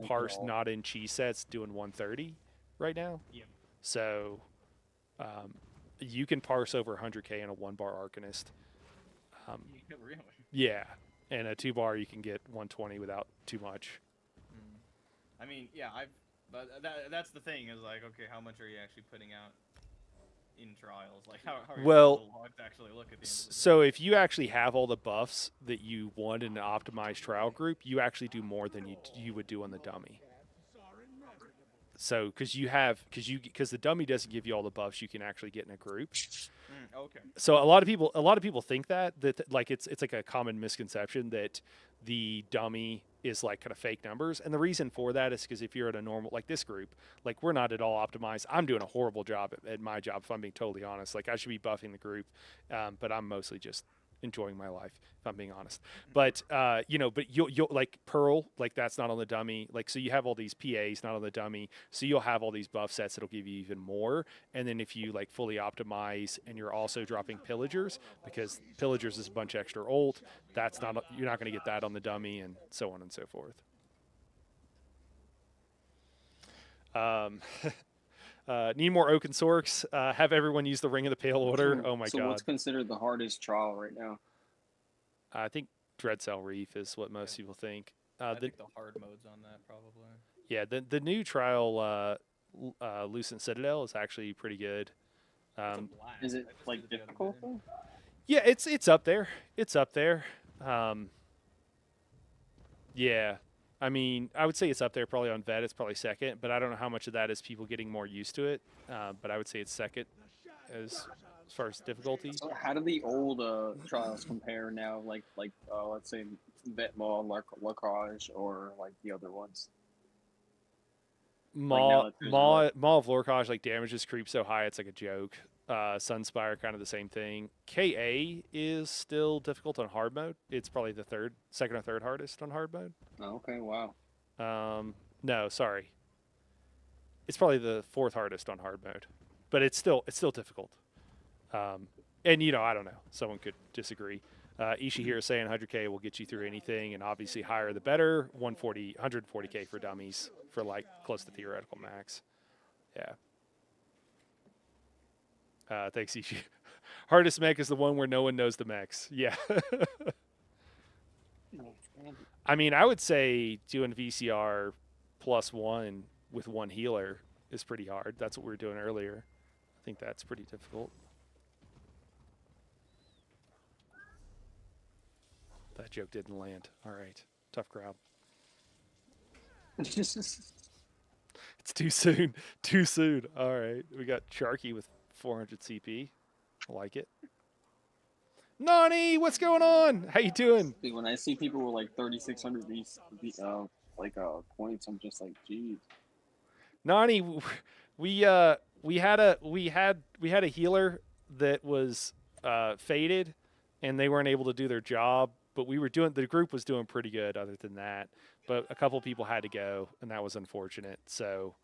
S1: parse not in cheese sets doing 130 right now.
S3: Yeah.
S1: So, you can parse over 100K in a 1-bar Arcanist.
S3: Really?
S1: Yeah, and a 2-bar you can get 120 without too much.
S3: I mean, yeah, but that's the thing is like, okay, how much are you actually putting out in trials? Like, how are the logs actually look at the end of the day?
S1: So if you actually have all the buffs that you want in an optimized trial group, you actually do more than you would do on the dummy. So because the dummy doesn't give you all the buffs you can actually get in a group.
S3: Okay.
S1: So a lot of people think that like it's like a common misconception that the dummy is like kind of fake numbers, and the reason for that is because if you're at a normal like this group, like we're not at all optimized. I'm doing a horrible job at my job, if I'm being totally honest. Like I should be buffing the group, but I'm mostly just enjoying my life, if I'm being honest. But but you'll like Pearl, like that's not on the dummy. Like so you have all these PAs not on the dummy, so you'll have all these buff sets that'll give you even more. And then if you like fully optimize and you're also dropping pillagers, because pillagers is a bunch extra ult, that's not you're not going to get that on the dummy, and so on and so forth. Need more Oaken Sorks. Have everyone use the Ring of the Pale Order. Oh my god.
S8: So what's considered the hardest trial right now?
S1: I think Dread Cell Reef is what most people think.
S3: I think the hard mode's on that probably.
S1: Yeah, the new trial Lucent Citadel is actually pretty good.
S8: Is it like difficult?
S1: Yeah, it's up there. It's up there. Yeah. I mean, I would say it's up there probably on vet. It's probably second, but I don't know how much of that is people getting more used to it. But I would say it's second as far as difficulty.
S8: So how do the old trials compare now? Like let's say Vet Maw, Lacrage, or like the other ones?
S1: Maw of Lorcage, like damages creep so high it's like a joke. Sunspire, kind of the same thing. KA is still difficult on hard mode. It's probably the second or third hardest on hard mode.
S8: Oh, okay, wow.
S1: No, sorry. It's probably the fourth hardest on hard mode, but it's still difficult. And I don't know. Someone could disagree. Ishi here is saying 100K will get you through anything, and obviously higher the better. 140K for dummies for like close to theoretical max. Yeah. Thanks, Ishi. Hardest mech is the one where no one knows the mechs. Yeah. I mean, I would say doing VCR +1 with one healer is pretty hard. That's what we were doing earlier. I think that's pretty difficult. That joke didn't land. All right. Tough crowd. It's too soon. Too soon. All right. We got Sharky with 400 CP. I like it. Nani, what's going on? How you doing?
S8: Dude, when I see people with like 3,600 points, I'm just like, geez.
S1: Nani, we had a healer that was faded, and they weren't able to do their job. But the group was doing pretty good other than that. But a couple people had to go, and that was unfortunate. So,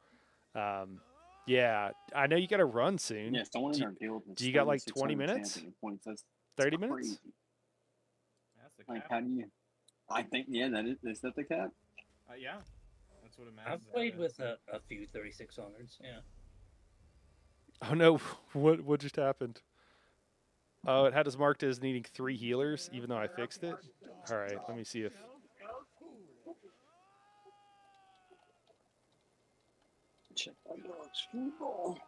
S1: yeah, I know you got to run soon.
S8: Yeah, someone in our guild.
S1: Do you got like 20 minutes?
S8: Points. That's
S1: 30
S8: crazy.
S1: minutes?
S3: That's the
S8: Like,
S3: cap.
S8: how do you? I think is that the cap?
S3: Yeah, that's what it matters.
S9: I've played with a few 3600s. Yeah.
S1: Oh no! What just happened? Oh, it had us marked as needing 3 healers, even though I fixed it. All right, let me see if.
S8: Check that dog's football.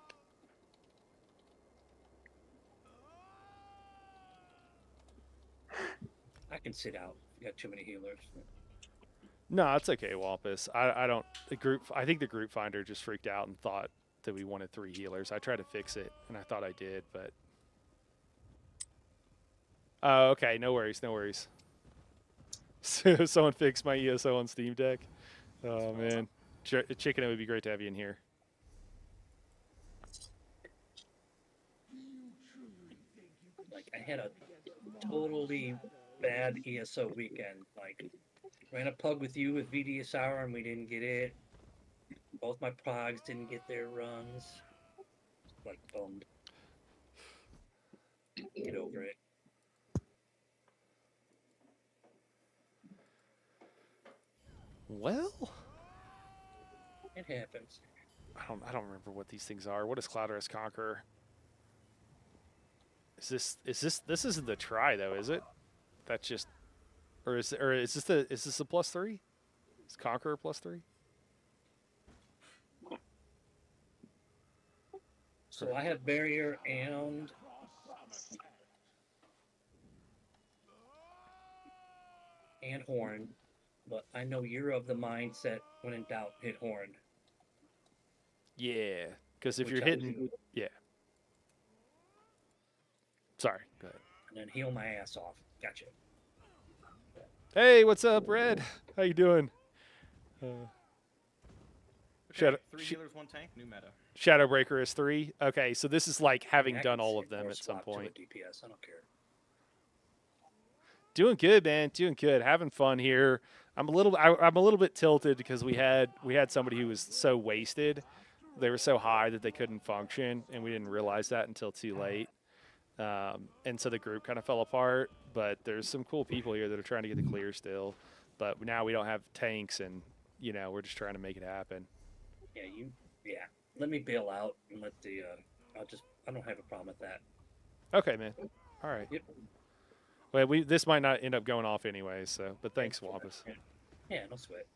S9: I can sit out. You got too many healers.
S1: No, it's okay, Wampus. I don't. I think the group finder just freaked out and thought that we wanted 3 healers. I tried to fix it, and I thought I did, but. Oh, okay. No worries. No worries. Someone fixed my ESO on Steam Deck. Oh man, Chicken, it would be great to have you in here.
S9: Like I had a totally bad ESO weekend. Like ran a pug with you with VDSR and we didn't get it. Both my progs didn't get their runs. Like bummed. Get over it.
S1: Well,
S9: It happens.
S1: I don't remember what these things are. What is Cloudrest Conqueror? This isn't the try though, is it? That's just, is this the +3? Is Conqueror +3?
S9: So I have barrier and horn, but I know you're of the mindset when in doubt, hit horn.
S1: Yeah, because if
S9: Which
S1: you're
S9: I was
S1: hitting, yeah. Sorry, go ahead.
S9: And then heal my ass off. Gotcha.
S1: Hey, what's up, Red? How you doing? Shadow,
S3: 3 healers, 1 tank, new meta.
S1: Shadowbreaker is 3. Okay, so this is like having
S9: I
S1: done
S9: can
S1: all
S9: sit
S1: of them
S9: or
S1: at some
S9: swap to a
S1: point.
S9: DPS. I don't care.
S1: Doing good, man. Doing good. Having fun here. I'm a little bit tilted because we had somebody who was so wasted. They were so high that they couldn't function, and we didn't realize that until too late. And so the group kind of fell apart. But there's some cool people here that are trying to get the clear still. But now we don't have tanks, and we're just trying to make it happen.
S9: Yeah. Let me bail out and let the. I don't have a problem with that.
S1: Okay, man. All right.
S9: Yep.
S1: Well, this might not end up going off anyway. So, but thanks, Wampus.
S9: Yeah, no sweat.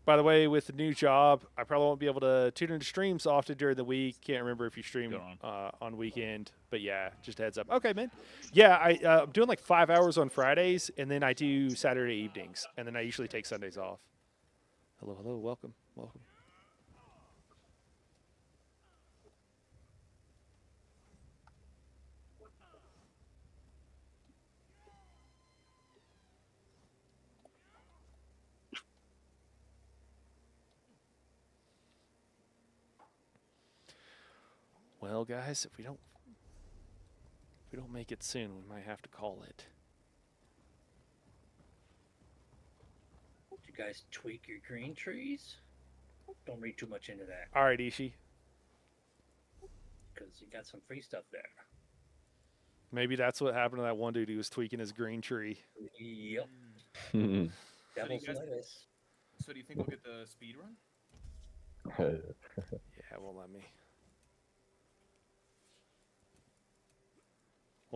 S1: By the way, with the new job, I probably won't be able to tune into streams often during the week. Can't remember if you stream on weekend, but yeah, just a heads up. Okay, man. Yeah, I'm doing like 5 hours on Fridays, and then I do Saturday evenings, and then I usually take Sundays off. Hello, welcome. Well, guys, if we don't make it soon, we might have to call it.
S9: Did you guys tweak your green trees? Don't read too much into that.
S1: All right, Ishi.
S9: Because you got some free stuff there.
S1: Maybe that's what happened to that one dude who was tweaking his green tree.
S9: Yep.
S3: So
S9: Devil's lettuce.
S3: So do you think we'll get the speed run?
S1: Yeah, it won't let me.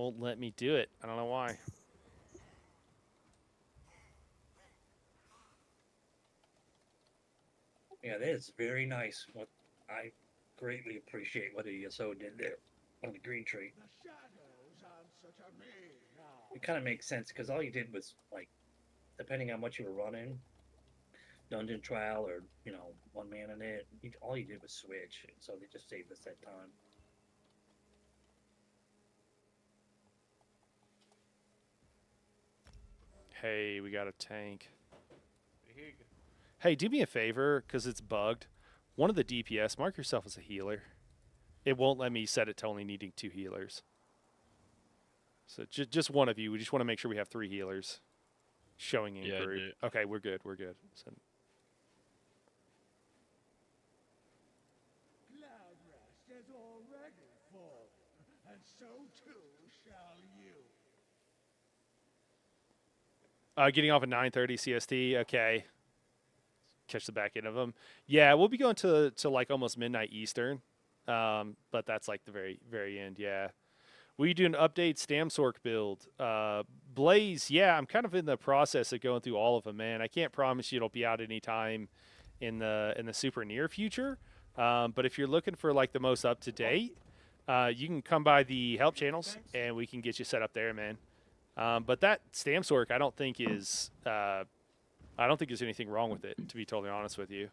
S1: Won't let me do it. I don't know why.
S9: Yeah, that is very nice. What I greatly appreciate what ESO did there on the green tree. It kind of makes sense because all you did was like, depending on what you were running, dungeon trial or one man in it, all you did was switch. So they just saved us that time.
S1: Hey, we got a tank.
S3: Big.
S1: Hey, do me a favor, because it's bugged. One of the DPS, mark yourself as a healer. It won't let me set it to only needing 2 healers. So just one of you. We just want to make sure we have 3 healers showing in
S6: Yeah,
S1: group. Okay, we're good. We're good. So,
S11: Cloudrest is already full, and so too shall you.
S1: getting off at 9:30 CST. Okay. Catch the back end of them. Yeah, we'll be going to like almost midnight Eastern. But that's like the very, very end. Yeah. Will you do an update Stamsork build? Blaze, yeah, I'm kind of in the process of going through all of them, man. I can't promise you it'll be out anytime in the super near future. But if you're looking for like the most up to date, you can come by the help channels and we can get you set up there, man. But that Stamsork, I don't think there's anything wrong with it, to be totally honest with you.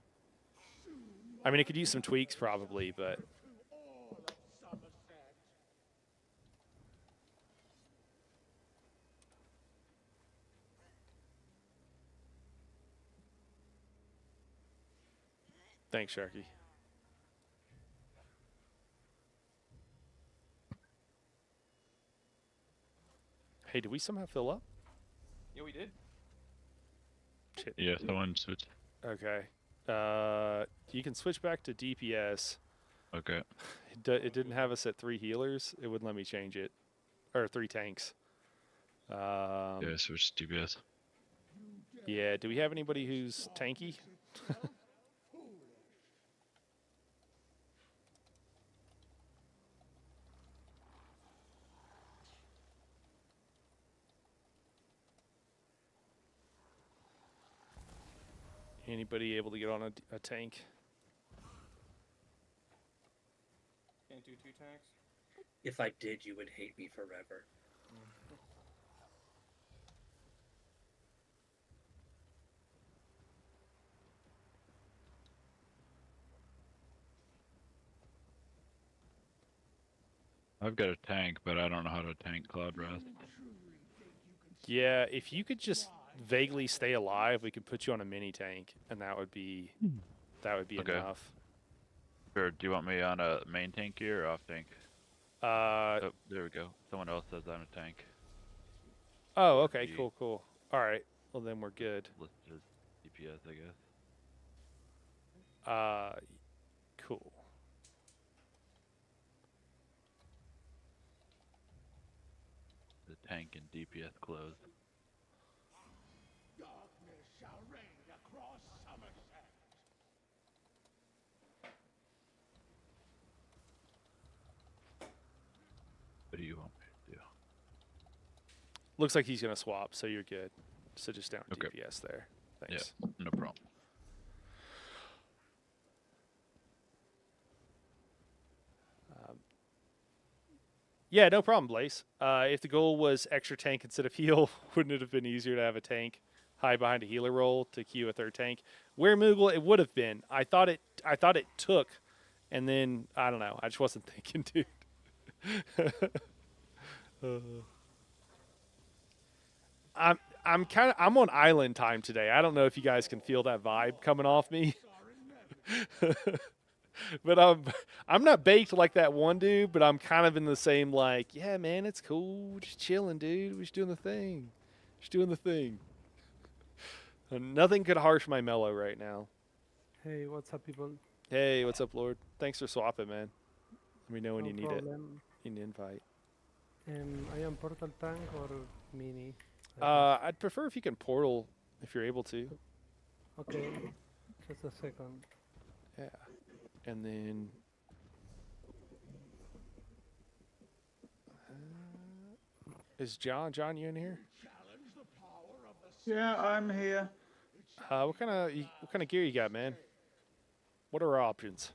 S1: I mean, it could use some tweaks probably, but thanks, Sharky. Hey, did we somehow fill up?
S3: Yeah, we did.
S1: Shit.
S6: Yeah, someone switch.
S1: Okay. You can switch back to DPS.
S6: Okay.
S1: It didn't have us at 3 healers. It wouldn't let me change it. Or 3 tanks.
S6: Yeah, switch to DPS.
S1: Yeah, do we have anybody who's tanky? Anybody able to get on a tank?
S3: Can't do 2 tanks.
S9: If I did, you would hate me forever.
S6: I've got a tank, but I don't know how to tank Cloudrest.
S1: Yeah, if you could just vaguely stay alive, we could put you on a mini tank, and that would be
S6: Okay.
S1: enough.
S6: Sure. Do you want me on a main tank here or off tank? Oh, there we go. Someone else says I'm a tank.
S1: Oh, okay, cool. All right, well then we're good.
S6: Listed as DPS, I guess.
S1: Cool.
S6: The tank and DPS closed.
S11: Darkness shall reign across Somerset.
S6: What do you want me to do?
S1: Looks like he's gonna swap, so you're good. So just down
S6: Okay.
S1: DPS there. Thanks.
S6: Yeah, no problem.
S1: Yeah, no problem, Blaze. If the goal was extra tank instead of heal, wouldn't it have been easier to have a tank hide behind a healer role to queue a 3rd tank? Where Moogle, it would have been. I thought it took, and then I don't know. I just wasn't thinking, dude. I'm on island time today. I don't know if you guys can feel that vibe coming off me. But I'm not baked like that one dude, but I'm kind of in the same like, yeah, man, it's cool. We're just chilling, dude. We're just doing the thing. Just doing the thing. And nothing could harsh my mellow right now.
S12: Hey, what's up, people?
S1: Hey, what's up, Lord? Thanks for swapping, man. Let me know when
S12: No
S1: you need it.
S12: problem.
S1: You need an invite.
S12: I am portal tank or mini?
S1: I'd prefer if you can portal if you're able to.
S12: Okay, just a second.
S1: Yeah. And then Is John you in here?
S11: Yeah, I'm here.
S1: What kind of gear you got, man? What are our options?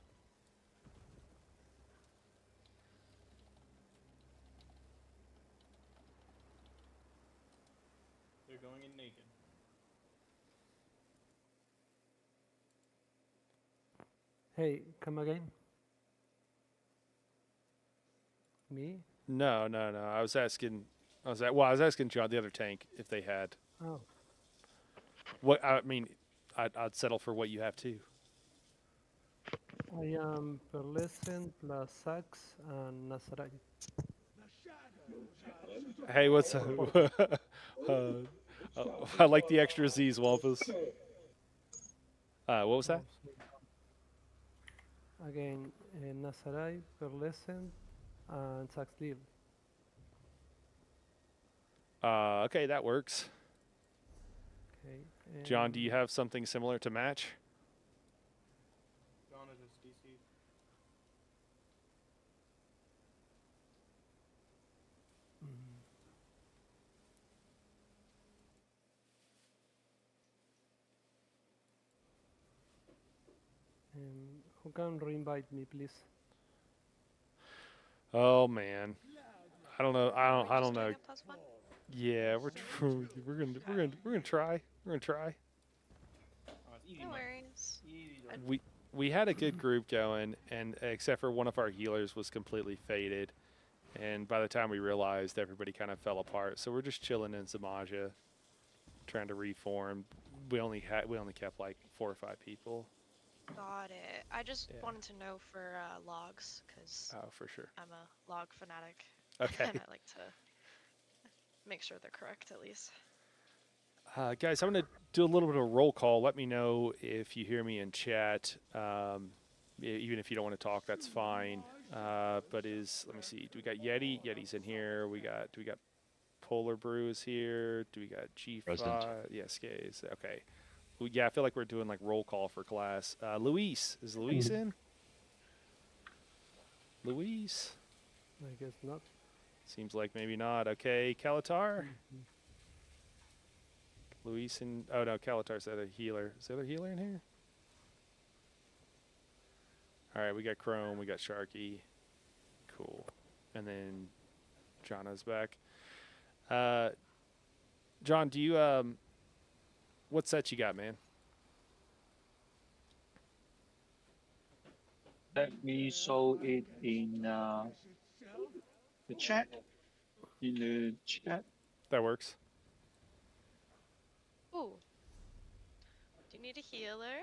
S3: They're going in naked.
S12: Hey, come again? Me?
S1: No. I was asking John the other tank if they had.
S12: Oh.
S1: What I mean, I'd settle for what you have too.
S12: I am Pearlescent plus Sax and Nasarai.
S1: Hey, what's I like the extra Z's, Wampus. What was that?
S12: Again, Nasarai, Pearlescent, and Sax Lil.
S1: Okay, that works.
S12: Okay.
S1: John, do you have something similar to match?
S3: John is just DC.
S12: Who can re-invite me, please?
S1: Oh man, I don't know. I don't know. Yeah, we're gonna try. We're gonna try.
S3: Oh, it's easy,
S13: No
S3: man.
S13: worries.
S3: Easy.
S1: We had a good group going, and except for one of our healers was completely faded, and by the time we realized, everybody kind of fell apart. So we're just chilling in Zamaja, trying to reform. We only kept like 4 or 5 people.
S13: Got it. I just
S1: Yeah.
S13: wanted to know for logs, because
S1: Oh, for sure.
S13: I'm a log fanatic.
S1: Okay.
S13: And I like to make sure they're correct, at least.
S1: Guys, I'm going to do a little bit of a roll call. Let me know if you hear me in chat. Even if you don't want to talk, that's fine. Let me see. Do we got Yeti? Yeti's in here. Do we got Polar Brew is here? Do we got G5?
S14: Present.
S1: Yes, guys. Okay. Well, yeah, I feel like we're doing like roll call for class. Luis. Is Luis in? Luis?
S12: I guess not.
S1: Seems like maybe not. Okay, Kalatar? Luis and... Oh, no, Kalatar's the other healer. Is the other healer in here? All right, we got Chrome. We got Sharky. Cool. And then Jona's back. John, do you... what set you got, man?
S15: Let me show it in the chat. In the chat.
S1: That works.
S13: Ooh. Do you need a healer?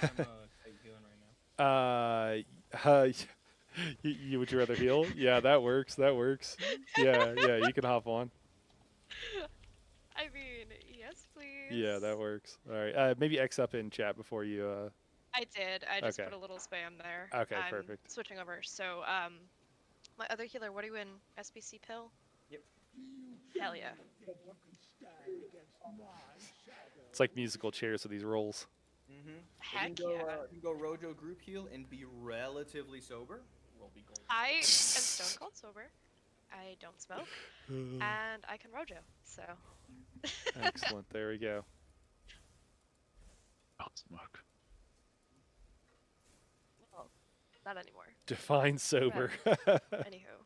S3: I'm healing right now.
S1: Would you rather heal? Yeah, that works. That works. Yeah, you can hop on.
S13: I mean, yes, please.
S1: Yeah, that works. All right. Maybe X up in chat before you.
S13: I did. I just
S1: Okay.
S13: put a little spam there.
S1: Okay,
S13: I'm
S1: perfect.
S13: switching over. So, my other healer, what are you in? SBC pill?
S3: Yep.
S13: Hell yeah.
S1: It's like musical chairs with these rolls.
S3: Mm-hmm.
S13: Heck
S3: you
S13: yeah.
S3: can go Rojo group heal and be relatively sober. We'll be gold.
S13: I am stone cold sober. I don't smoke. And I can Rojo, so.
S1: Excellent. There we go.
S14: Don't smoke.
S13: Well, not anymore.
S1: Define sober.
S13: Anywho.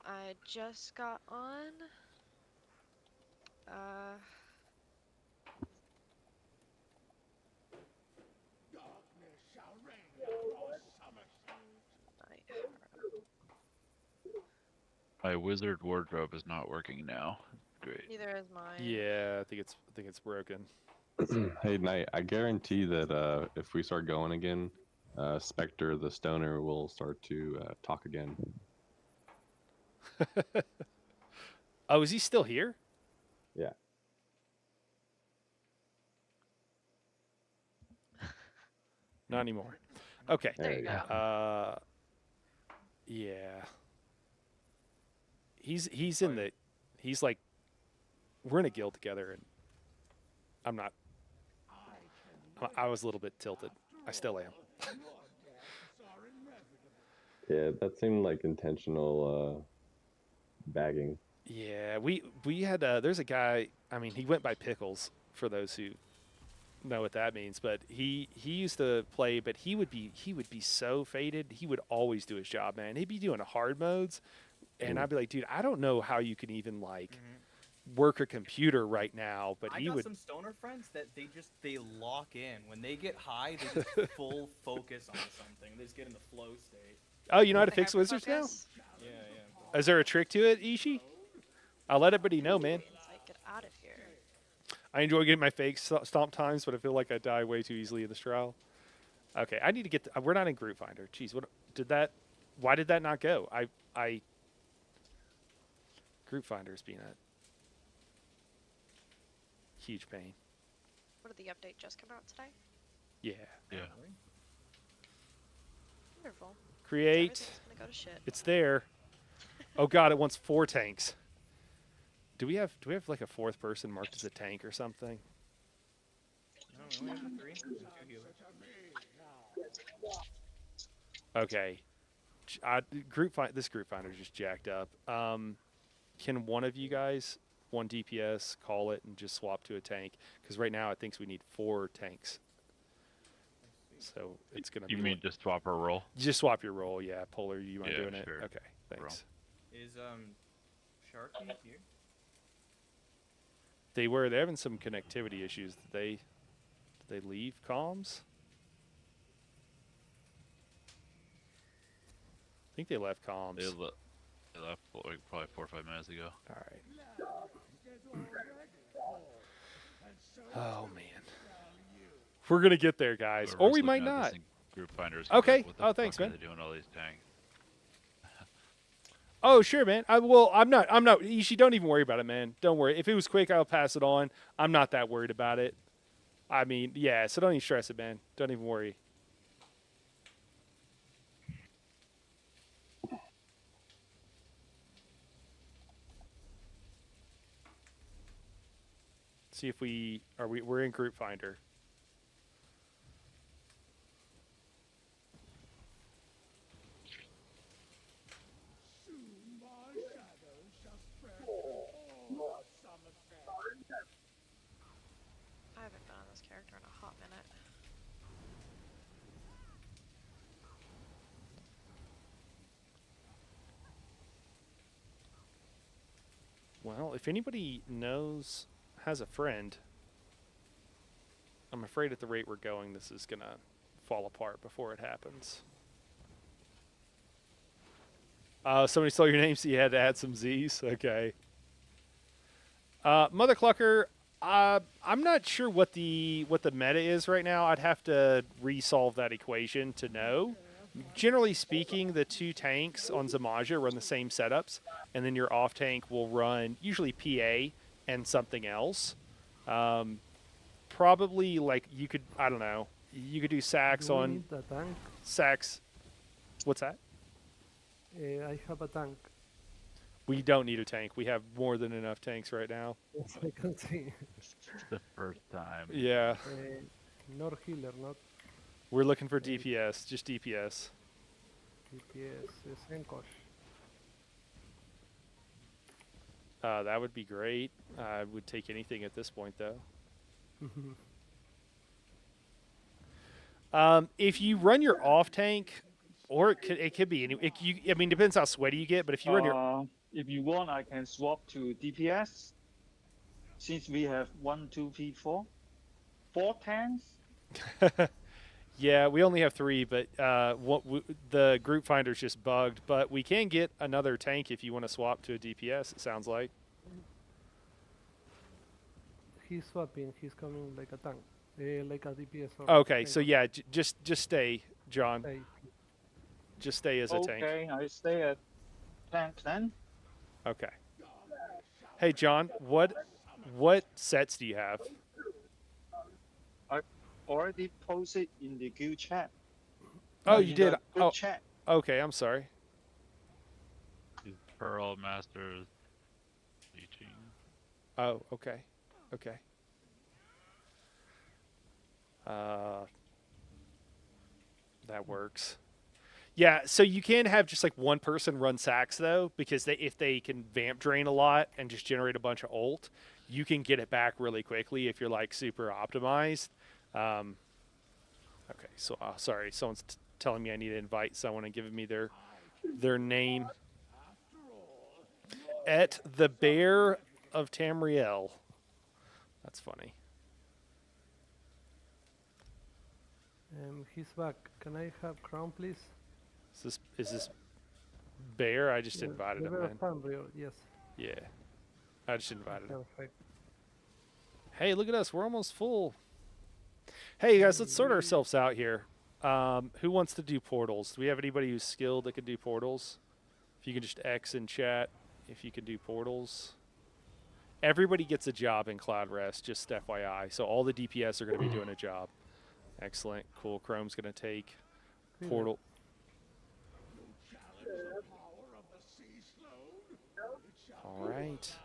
S13: I just got on.
S14: My wizard wardrobe is not working now. Great.
S13: Neither is mine.
S1: Yeah, I think it's broken.
S10: Hey, Knight, I guarantee that if we start going again, Spectre the Stoner will start to talk again.
S1: Oh, is he still here?
S10: Yeah.
S1: Not anymore. Okay.
S13: There you go.
S1: Yeah. He's in the... He's like... We're in a guild together, and I'm not... I was a little bit tilted. I still am.
S10: Yeah, that seemed like intentional bagging.
S1: Yeah, we had there's a guy. I mean, he went by Pickles for those who know what that means. But he used to play, but he would be so faded. He would always do his job, man. He'd be doing hard modes, and I'd be like, dude, I don't know how you can even like work a computer right now. But
S3: I
S1: he
S3: got
S1: would.
S3: some stoner friends that they lock in when they get high. They just full focus on something. They just get in the flow state.
S1: Oh, you know how to fix wizards now?
S3: Yeah, yeah.
S1: Is there a trick to it, Ishi? I'll let everybody know, man.
S13: Like, get out of here.
S1: I enjoy getting my fake stomp times, but I feel like I die way too easily in this trial. Okay, I need to get. We're not in Group Finder. Jeez, what did that? Why did that not go? I. Group Finder's being a huge pain.
S13: What did the update just come out today?
S1: Yeah.
S14: Yeah.
S13: Wonderful.
S1: Create.
S13: Everything's gonna go to shit.
S1: It's there. Oh God, it wants 4 tanks. Do we have like a 4th person marked as a tank or something?
S3: No, we only have 3. 2 healers.
S1: Okay. This group finder just jacked up. Can one of you guys, 1 DPS, call it and just swap to a tank? Because right now it thinks we need 4 tanks. So it's gonna.
S14: You mean just swap our role?
S1: Just swap your role, yeah. Polar, you mind doing
S14: sure.
S1: it? Okay, thanks.
S3: Is Sharky here?
S1: They're having some connectivity issues. Did they leave comms? I think they left comms.
S14: They left like probably 4 or 5 minutes ago.
S1: All right. Oh man, we're gonna get there, guys, or
S14: Whoever's
S1: we might
S14: looking at
S1: not.
S14: this in Group Finders.
S1: Okay.
S14: What the
S1: Oh, thanks,
S14: fuck are
S1: man.
S14: they doing all these tanks?
S1: Oh, sure, man. I'm not. Ishi, don't even worry about it, man. Don't worry. If it was quick, I'll pass it on. I'm not that worried about it. I mean, yeah. So don't even stress it, man. Don't even worry. See if we're in Group Finder.
S13: I haven't been on this character in a hot minute.
S1: Well, if anybody has a friend, I'm afraid at the rate we're going, this is gonna fall apart before it happens. Somebody stole your name, so you had to add some Z's. Okay. Mother Clucker, I'm not sure what the meta is right now. I'd have to resolve that equation to know. Generally speaking, the 2 tanks on Zamaja run the same setups, and then your off tank will run usually PA and something else. Probably like you could, I don't know, you could do sacks
S12: Do we
S1: on
S12: need a tank?
S1: sacks. What's that?
S12: I have a tank.
S1: We don't need a tank. We have more than enough tanks right now.
S12: Yes, I can see.
S14: It's the first time.
S1: Yeah.
S12: Not healer, not
S1: We're looking for DPS, just DPS.
S12: DPS. Senkosh.
S1: That would be great. I would take anything at this point, though. If you run your off tank, or it could be any. I mean, depends how sweaty you get. But if you run your,
S15: If you want, I can swap to DPS. Since we have 1, 2, 3, 4, 4 tanks.
S1: yeah, we only have 3, but the group finder's just bugged. But we can get another tank if you want to swap to a DPS. It sounds like.
S12: He's swapping. He's coming like a tank, like a DPS. Or
S1: Okay, so yeah, just stay, John.
S12: Stay.
S1: Just stay as a tank.
S15: Okay, I stay at tank then.
S1: Okay. Hey, John, what sets do you have?
S15: I already posted in the guild chat.
S1: Oh,
S15: In
S1: you did.
S15: the group
S1: Oh,
S15: chat.
S1: okay. I'm sorry.
S14: Pearl Masters teaching.
S1: Oh, okay. Okay. That works. Yeah, so you can have just like one person run sacks though, because if they can vamp drain a lot and just generate a bunch of ult, you can get it back really quickly if you're like super optimized. Okay, so sorry, someone's telling me I need to invite someone and giving me their name. Et the Bear of Tamriel. That's funny.
S12: He's back. Can I have Crown, please?
S1: Is this Bear? I just
S12: Yes,
S1: invited
S12: the
S1: him,
S12: Bear
S1: man.
S12: of Tamriel, yes.
S1: Yeah, I just invited him.
S12: Perfect.
S1: Hey, look at us. We're almost full. Hey, guys, let's sort ourselves out here. Who wants to do portals? Do we have anybody who's skilled that can do portals? If you can just X in chat if you can do portals. Everybody gets a job in Cloudrest, just FYI. So all the DPS are going to be doing a job. Excellent. Cool. Chrome's going to take portal. All right.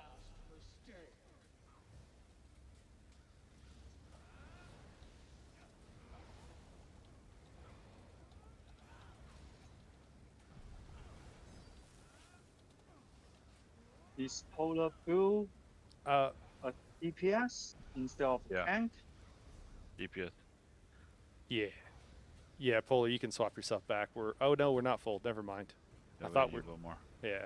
S15: Is Polar Blue a DPS instead of tank?
S14: DPS.
S1: Yeah. Yeah, Polar, you can swap yourself back. Oh no, we're not full. Never mind.
S14: Yeah,
S1: I thought
S14: we
S1: we're
S14: need one more.
S1: Yeah.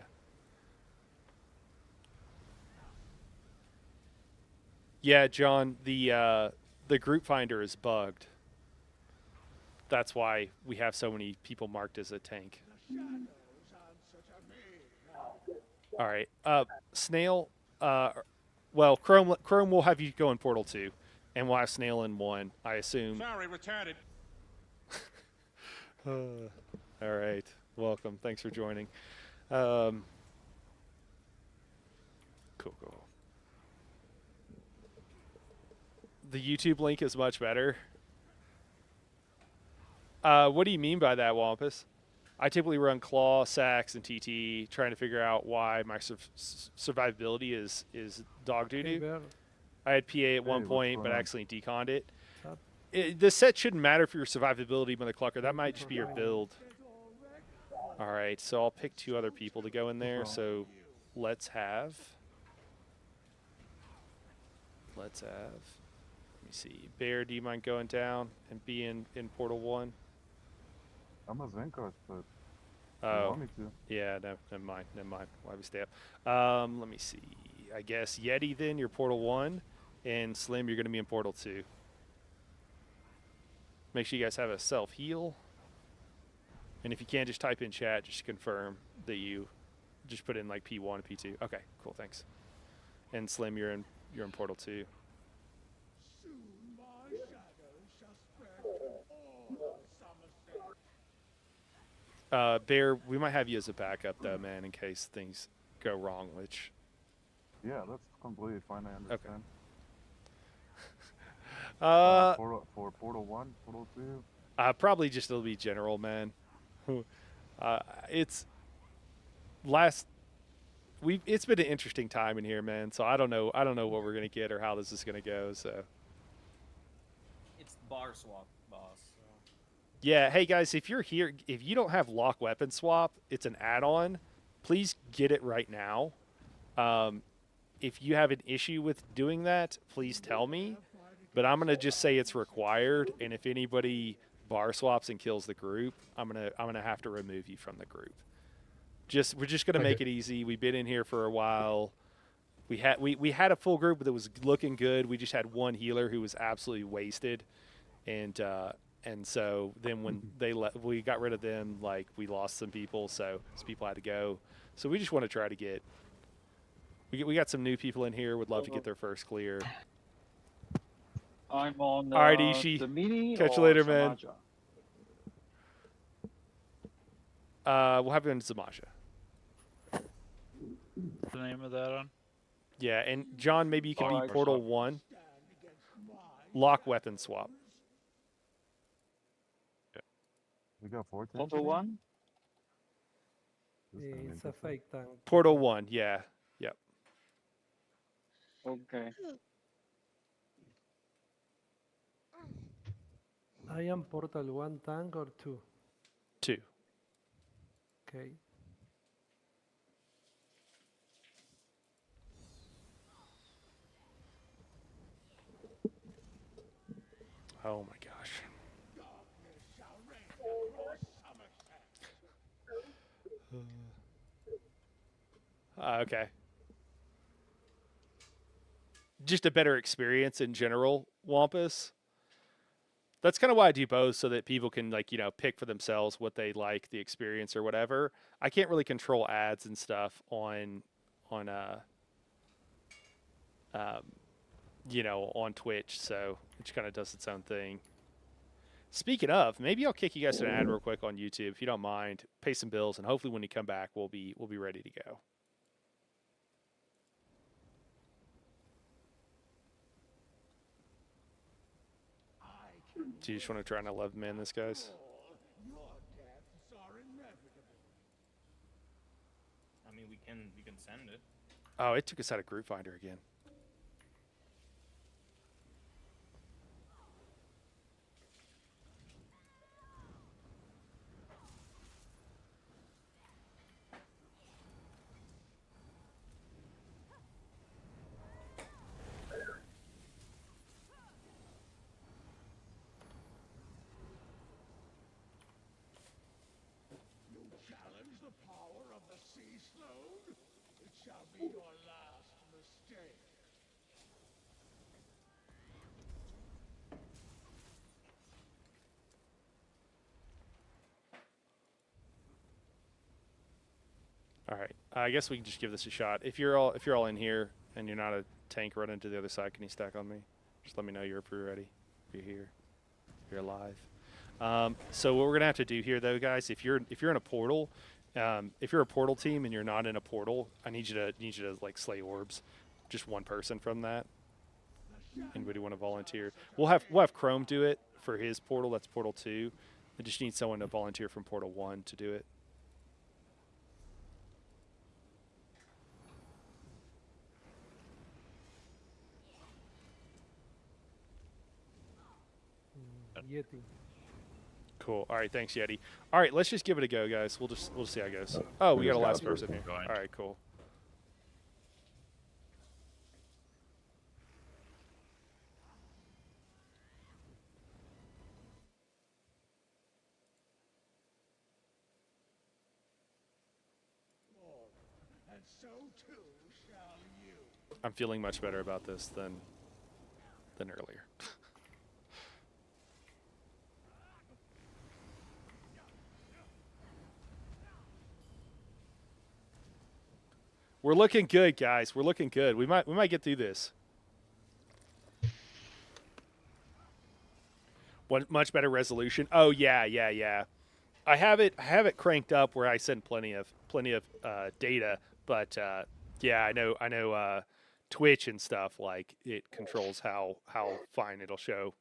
S1: Yeah, John, the group finder is bugged. That's why we have so many people marked as a tank. All right. Snail, well, Chrome will have you go in Portal 2, and we'll have Snail in 1, I assume.
S11: Sorry, retarded.
S1: All right. Welcome. Thanks for joining. Cool. The YouTube link is much better. What do you mean by that, Wampus? I typically run Claw, Sax, and TT, trying to figure out why my survivability is dog doo-doo. I had PA at one point, but accidentally deconned it. The set shouldn't matter for your survivability, Mother Clucker. That might just be your build. All right, so I'll pick 2 other people to go in there. So let's have. Let me see. Bear, do you mind going down and be in Portal 1?
S16: I'm a Zenkos, but
S1: Oh,
S16: you want me to.
S1: Yeah, no, never mind. Why we stay up? Let me see. I guess Yeti, then, you're Portal 1, and Slim, you're going to be in Portal 2. Make sure you guys have a self-heal. And if you can, just type in chat just to confirm that you just put in like P1 and P2. Okay, cool, thanks. And Slim, you're in Portal 2. Bear, we might have you as a backup though, man, in case things go wrong, which...
S16: Yeah, that's completely fine, I understand.
S1: Okay.
S16: For Portal 1, Portal 2?
S1: Probably just it'll be general, man. It's been an interesting time in here, man. So I don't know what we're gonna get or how this is gonna go. So
S3: It's bar swap, boss. So.
S1: Yeah, hey guys, if you're here, if you don't have lock weapon swap, it's an add-on. Please get it right now. If you have an issue with doing that, please tell me. But I'm gonna just say it's required, and if anybody bar swaps and kills the group, I'm gonna have to remove you from the group. We're just gonna make it easy. We've been in here for a while. We had a full group that was looking good. We just had one healer who was absolutely wasted, and so then when we got rid of them, like we lost some people, so some people had to go. So we just want to try to get. We got some new people in here. Would love to get their first clear.
S15: I'm on
S1: All right, Ishi.
S15: the mini.
S1: Catch you later, man. We'll have you in Zamaja.
S14: What's the name of that on?
S1: Yeah, and John, maybe you can be Portal 1. Lock weapon swap.
S14: Yeah.
S16: We got 4 tanks.
S15: Portal 1?
S12: It's a fake tank.
S1: Portal 1, yeah. Yep.
S15: Okay.
S12: I am Portal 1 tank or 2?
S1: 2.
S12: Okay.
S1: Oh my gosh. Okay. Just a better experience in general, Wampus. That's kind of why I do both, so that people can, like, you know, pick for themselves what they like, the experience or whatever. I can't really control ads and stuff on um, you know, on Twitch, so it just kind of does its own thing. Speaking of, maybe I'll kick you guys to an ad real quick on YouTube if you don't mind. Pay some bills, and hopefully when you come back, we'll be ready to go. Do you just want to try and 11-man this, guys?
S3: I mean, you can send it.
S1: Oh, it took us out of Group Finder again.
S11: Challenge the power of the sea slode? It shall be your last mistake.
S1: All right, I guess we can just give this a shot. If you're all in here and you're not a tank running to the other side, can you stack on me? Just let me know you're pre-ready. If you're here, if you're alive. So what we're gonna have to do here, though, guys, if you're in a portal, if you're a portal team and you're not in a portal, I need you to like slay orbs, just one person from that. Anybody want to volunteer? We'll have Chrome do it for his portal. That's portal 2. I just need someone to volunteer from portal 1 to do it.
S12: Yeti.
S1: Cool. All right, thanks, Yeti. All right, let's just give it a go, guys. We'll see how it goes. Oh, we got a last person here. All right, cool.
S11: And so too shall you.
S1: I'm feeling much better about this than earlier. We're looking good, guys. We're looking good. We might get through this. One much better resolution. Oh yeah. I have it cranked up where I send plenty of data, but yeah, I know Twitch and stuff, like, it controls how fine it'll show.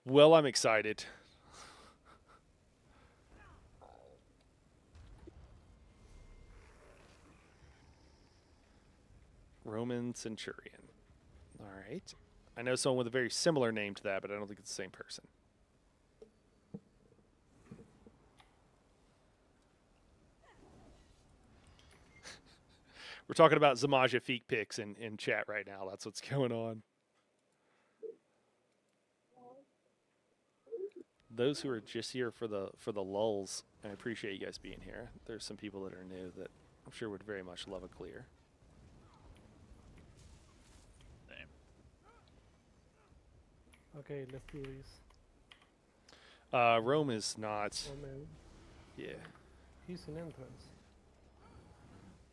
S1: Well, I'm excited. Roman Centurion. All right. I know someone with a very similar name to that, but I don't think it's the same person. We're talking about Zamaja Feek picks in chat right now. That's what's going on. Those who are just here for the lulz, I appreciate you guys being here. There's some people that are new that I'm sure would very much love a clear.
S12: Okay, let's do this.
S1: Rome is not.
S12: Oh, man.
S1: Yeah.
S12: He's in entrance.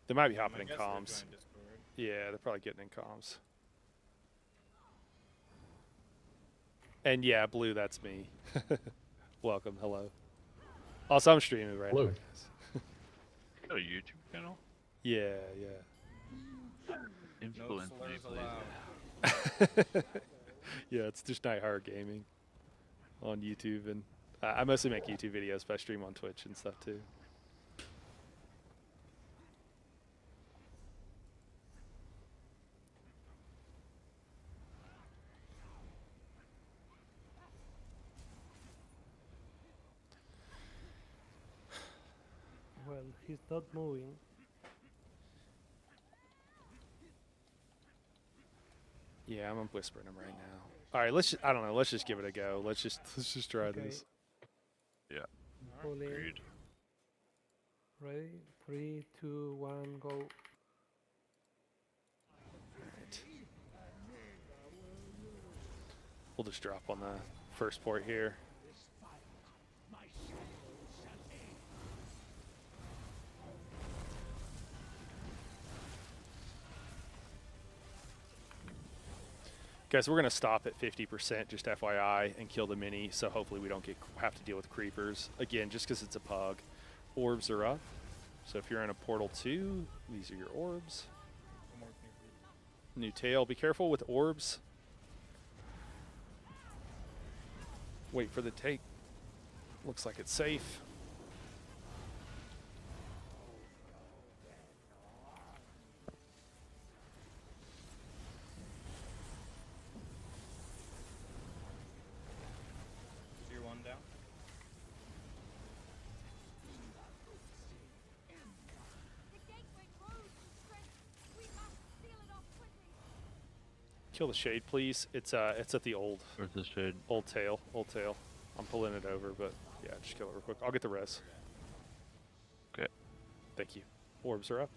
S1: They might be hopping in
S3: guess they're
S1: comms.
S3: joined Discord.
S1: Yeah, they're probably getting in comms. And yeah, Blue, that's me. Welcome, hello. Also, I'm streaming right now, guys.
S14: Got a YouTube channel?
S1: Yeah.
S14: Influence
S3: No
S14: me,
S3: slurs
S14: please.
S3: allowed.
S1: Yeah, it's just Night Hard Gaming on YouTube, and I mostly make YouTube videos, but I stream on Twitch and stuff too.
S12: he's not moving.
S1: Yeah, I'm whispering him right now. All right, let's. I don't know. Let's just give it a go. Let's just try
S12: Okay.
S1: this.
S14: Yeah.
S12: Pull in.
S14: Agreed.
S12: Ready? 3, 2, 1, go.
S1: Alright. We'll just drop on the first port here. Guys, we're going to stop at 50%, just FYI, and kill the mini, so hopefully we don't have to deal with creepers. Again, just because it's a PUG. Orbs are up. So if you're in a Portal 2, these are your orbs. New tail. Be careful with orbs. Wait for the take. Looks like it's safe.
S3: Tier 1 down.
S1: Kill the shade, please. It's at the old.
S14: Where's the shade?
S1: Old tail. Old tail. I'm pulling it over, but yeah, just kill it real quick. I'll get the res.
S14: Okay.
S1: Thank you. Orbs are up.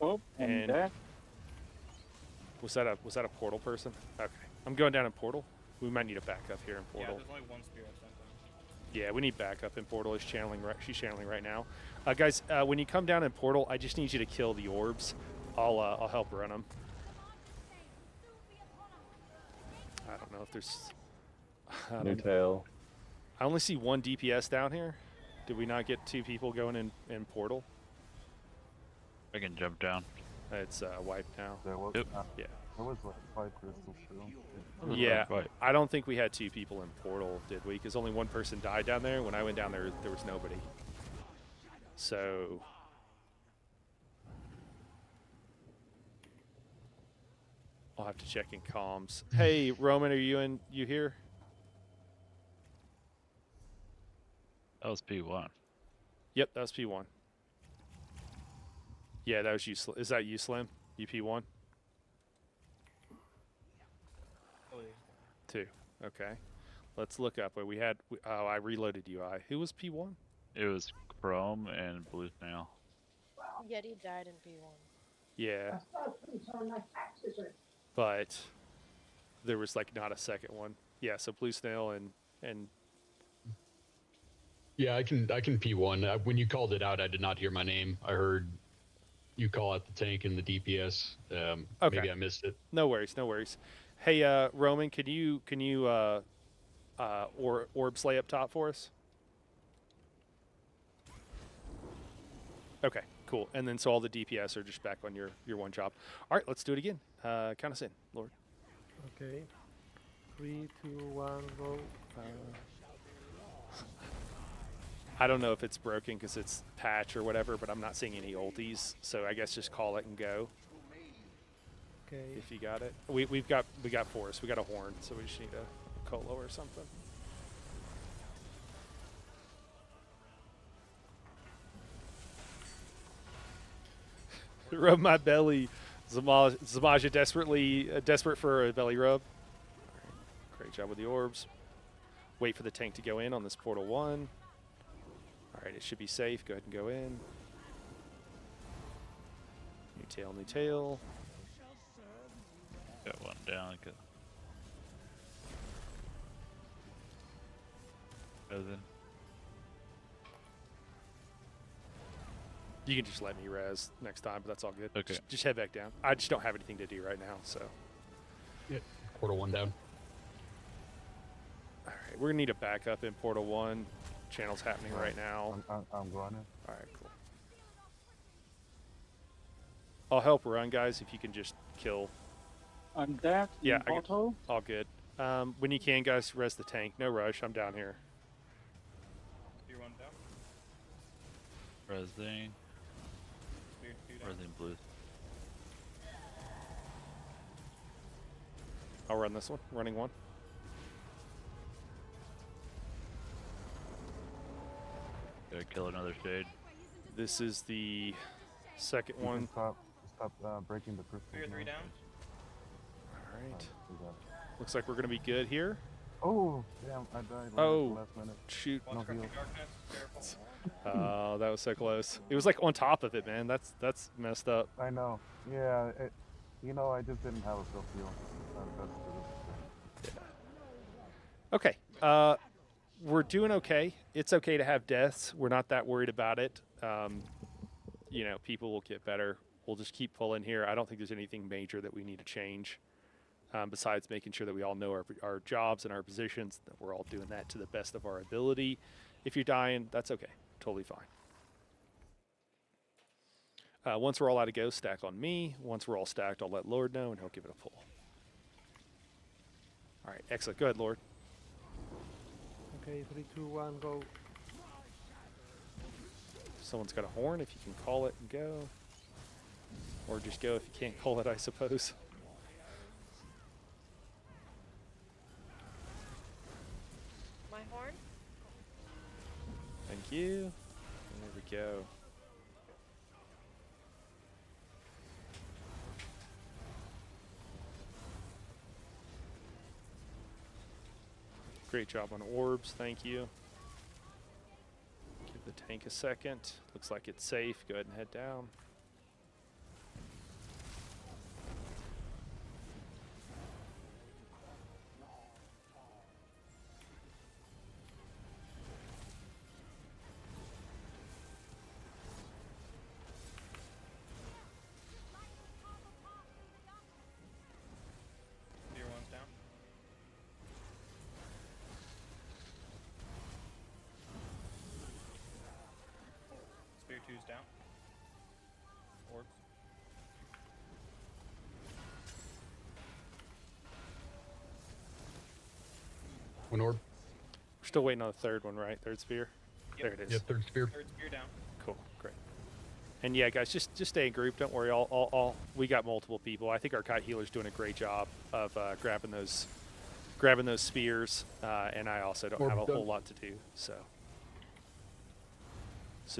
S15: Oh, and that.
S1: Was that a portal person? Okay. I'm going down in portal. We might need a backup here in
S3: Yeah,
S1: portal.
S3: there's only one spear I've sent them.
S1: Yeah, we need backup in portal. She's channeling right now. Guys, when you come down in portal, I just need you to kill the orbs. I'll help run them. I don't know if there's.
S10: New tail.
S1: I only see one DPS down here. Did we not get 2 people going in portal?
S14: I can jump down.
S1: It's wiped now.
S16: There was,
S14: Yep.
S1: Yeah.
S16: there was like 5 crystals too.
S1: Yeah,
S14: Right.
S1: I don't think we had 2 people in portal, did we? Because only one person died down there. When I went down there, there was nobody. So I'll have to check in comms. Hey, Roman, are you here?
S14: That was P1.
S1: Yep, that was P1. Yeah, that was you. Is that you, Slim? You P1?
S3: Oh, yeah.
S1: 2. Okay. Let's look up where we had. Oh, I reloaded UI. Who was P1?
S14: It was Chrome and Blue Snail.
S13: Yeti died in P1.
S1: Yeah. But there was like not a second one. Yeah, so Blue Snail and
S17: Yeah, I can P1. When you called it out, I did not hear my name. I heard you call out the tank and the DPS.
S1: Okay.
S17: Maybe I missed it.
S1: No worries, no worries. Hey, Roman, can you orb slay up top for us? Okay, cool. And then so all the DPS are just back on your one job. All right, let's do it again. Count us in, Lord.
S12: Okay. 3, 2, 1, go.
S1: I don't know if it's broken because it's patch or whatever, but I'm not seeing any ulties, so I guess just call it and go.
S12: Okay.
S1: If you got it, we got force. We got a horn, so we just need a colo or something. Rub my belly. Zamaja desperate for a belly rub. Right. Great job with the orbs. Wait for the tank to go in on this portal 1. All right, it should be safe. Go ahead and go in. New tail, new tail.
S14: Got one down. Then.
S1: You can just let me res next time, but that's all good.
S14: Okay.
S1: Just head back down. I just don't have anything to do right now, so.
S17: Yeah. Portal 1 down.
S1: All right, we're gonna need a backup in Portal 1. Channel's happening right now.
S16: I'm running.
S1: All right, cool. I'll help run, guys, if you can just kill.
S15: I'm dead.
S1: Yeah,
S15: in auto.
S1: all good. When you can, guys, res the tank. No rush. I'm down here.
S3: Tier 1 down.
S14: Resing.
S3: Spear 2 down.
S14: Resing Blue.
S1: I'll run this one. Running 1.
S14: Gotta kill another shade.
S1: This is the second
S16: You
S1: one.
S16: can stop breaking the crystals.
S3: Spear 3
S16: now.
S3: down.
S1: All right.
S16: We got it.
S1: Looks like we're gonna be good here.
S16: Oh, damn, I died right at the
S1: Oh,
S16: last minute.
S1: shoot.
S16: No
S3: Watch
S16: heal.
S3: Corrupting Darkness. Careful.
S1: Oh, that was so close. It was like on top of it, man. That's messed up.
S16: I know. Yeah, you know, I just didn't have a self heal.
S1: Okay. We're doing okay. It's okay to have deaths. We're not that worried about it. You know, people will get better. We'll just keep pulling here. I don't think there's anything major that we need to change, besides making sure that we all know our jobs and our positions, that we're all doing that to the best of our ability. If you're dying, that's okay. Totally fine. Once we're all out of go, stack on me. Once we're all stacked, I'll let Lord know, and he'll give it a pull. All right, excellent. Go ahead, Lord.
S12: Okay, 3, 2, 1, go.
S1: Someone's got a horn, if you can call it and go. Or just go if you can't call it, I suppose.
S13: My horn?
S1: Thank you. There we go. Great job on orbs, thank you. Give the tank a second. Looks like it's safe. Go ahead and head down.
S3: Spear 1's down. Spear 2's down. Orbs.
S17: One orb.
S1: We're still waiting on the third one, right? Third spear?
S3: Yep.
S1: There it is.
S17: Yep, third spear.
S3: Third spear down.
S1: Cool, great. And yeah, guys, just stay in group. Don't worry. All we got multiple people. I think our kite healer's doing a great job of grabbing those spears, and I also don't have a whole lot to do. So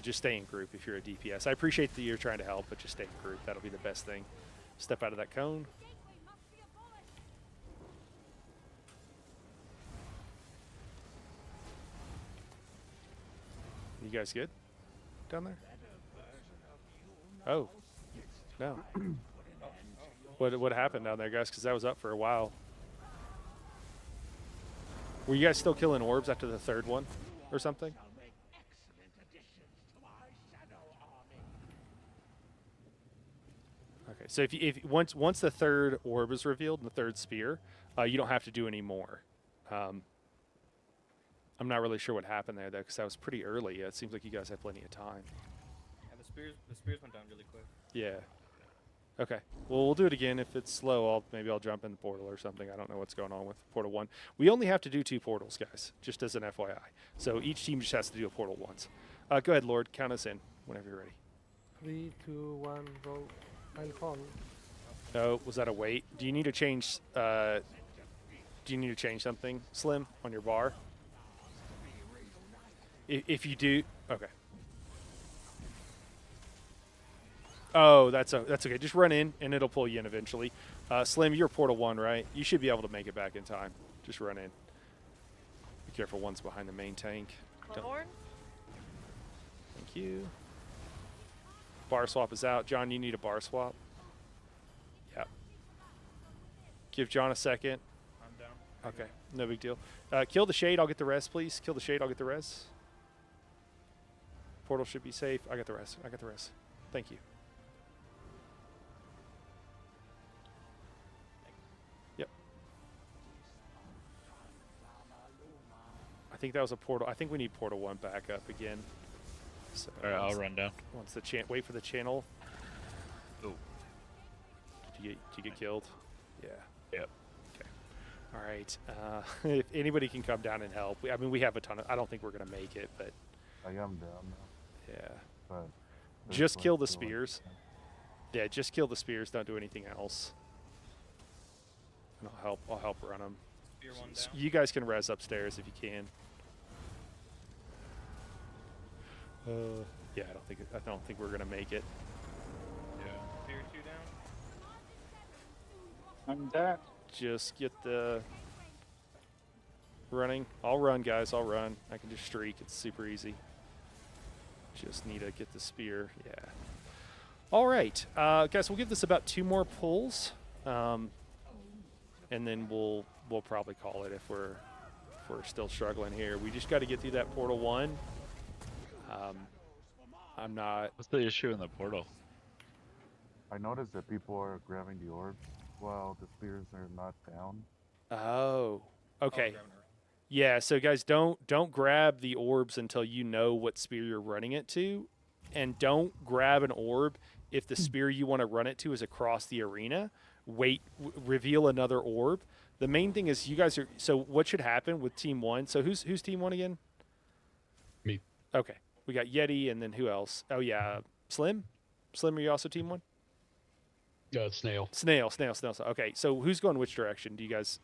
S1: just stay in group if you're a DPS. I appreciate that you're trying to help, but just stay in group. That'll be the best thing. Step out of that cone. You guys good down there? Oh, no. What happened down there, guys? Because that was up for a while. Were you guys still killing orbs after the third one or something? Okay, so if once the third orb is revealed and the third spear, you don't have to do any more. I'm not really sure what happened there though, because that was pretty early. It seems like you guys had plenty of time.
S3: Yeah, the spears went down really quick.
S1: Yeah. Okay. Well, we'll do it again. If it's slow, maybe I'll jump in the portal or something. I don't know what's going on with portal 1. We only have to do 2 portals, guys, just as an FYI. So each team just has to do a portal once. Go ahead, Lord. Count us in whenever you're ready.
S12: 3, 2, 1, go. I'll call.
S1: Oh, was that a wait? Do you need to change? Do you need to change something, Slim, on your bar? If you do, okay. Oh, that's okay. Just run in, and it'll pull you in eventually. Slim, you're portal 1, right? You should be able to make it back in time. Just run in. Be careful, one's behind the main tank.
S13: Horn?
S1: Thank you. Bar swap is out. John, you need a bar swap. Yep. Give John a second.
S3: I'm down.
S1: Okay, no big deal. Kill the shade. I'll get the res, please. Kill the shade. I'll get the res. Portal should be safe. I got the res. I got the res. Thank you. Yep. I think that was a portal. I think we need portal 1 back up again. So
S14: All right, I'll run down.
S1: Once the wait for the channel.
S14: Oh.
S1: Did you get killed? Yeah.
S14: Yep.
S1: Okay. All right. If anybody can come down and help, I mean, we have a ton of. I don't think we're gonna make it, but.
S16: I am down now.
S1: Yeah.
S16: But
S1: just kill the spears. Yeah, just kill the spears. Don't do anything else. And I'll help run them.
S3: Spear 1 down.
S1: You guys can res upstairs if you can. Yeah, I don't think we're gonna make it.
S6: Yeah.
S3: Spear 2 down.
S15: I'm dead.
S1: Just get the running. I'll run, guys. I'll run. I can just streak. It's super easy. Just need to get the spear. Yeah. All right, guys. We'll give this about 2 more pulls, and then we'll probably call it if we're still struggling here. We just got to get through that portal 1. I'm not.
S14: What's the issue in the portal?
S16: I noticed that people are grabbing the orbs while the spears are not down.
S1: Oh, okay. Yeah, so guys, don't grab the orbs until you know what spear you're running it to, and don't grab an orb if the spear you want to run it to is across the arena. Wait, reveal another orb. The main thing is you guys are. So what should happen with Team 1? So who's Team 1 again?
S17: Me.
S1: Okay, we got Yeti, and then who else? Oh yeah, Slim. Slim, are you also Team 1?
S17: Snail.
S1: Snail. Okay, so who's going which direction? Do you guys?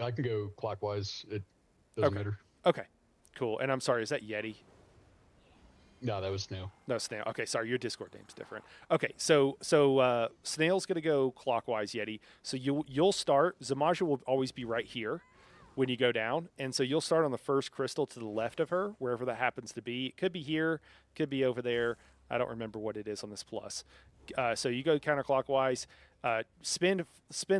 S17: I can go clockwise. It doesn't matter.
S1: Okay, cool. And I'm sorry, is that Yeti?
S17: No, that was Snail.
S1: No, Snail. Okay, sorry, your Discord name's different. Okay, so Snail's gonna go clockwise, Yeti. So you'll start. Zamaja will always be right here when you go down, and so you'll start on the first crystal to the left of her, wherever that happens to be. It could be here, could be over there. I don't remember what it is on this plus. So you go counterclockwise. Spend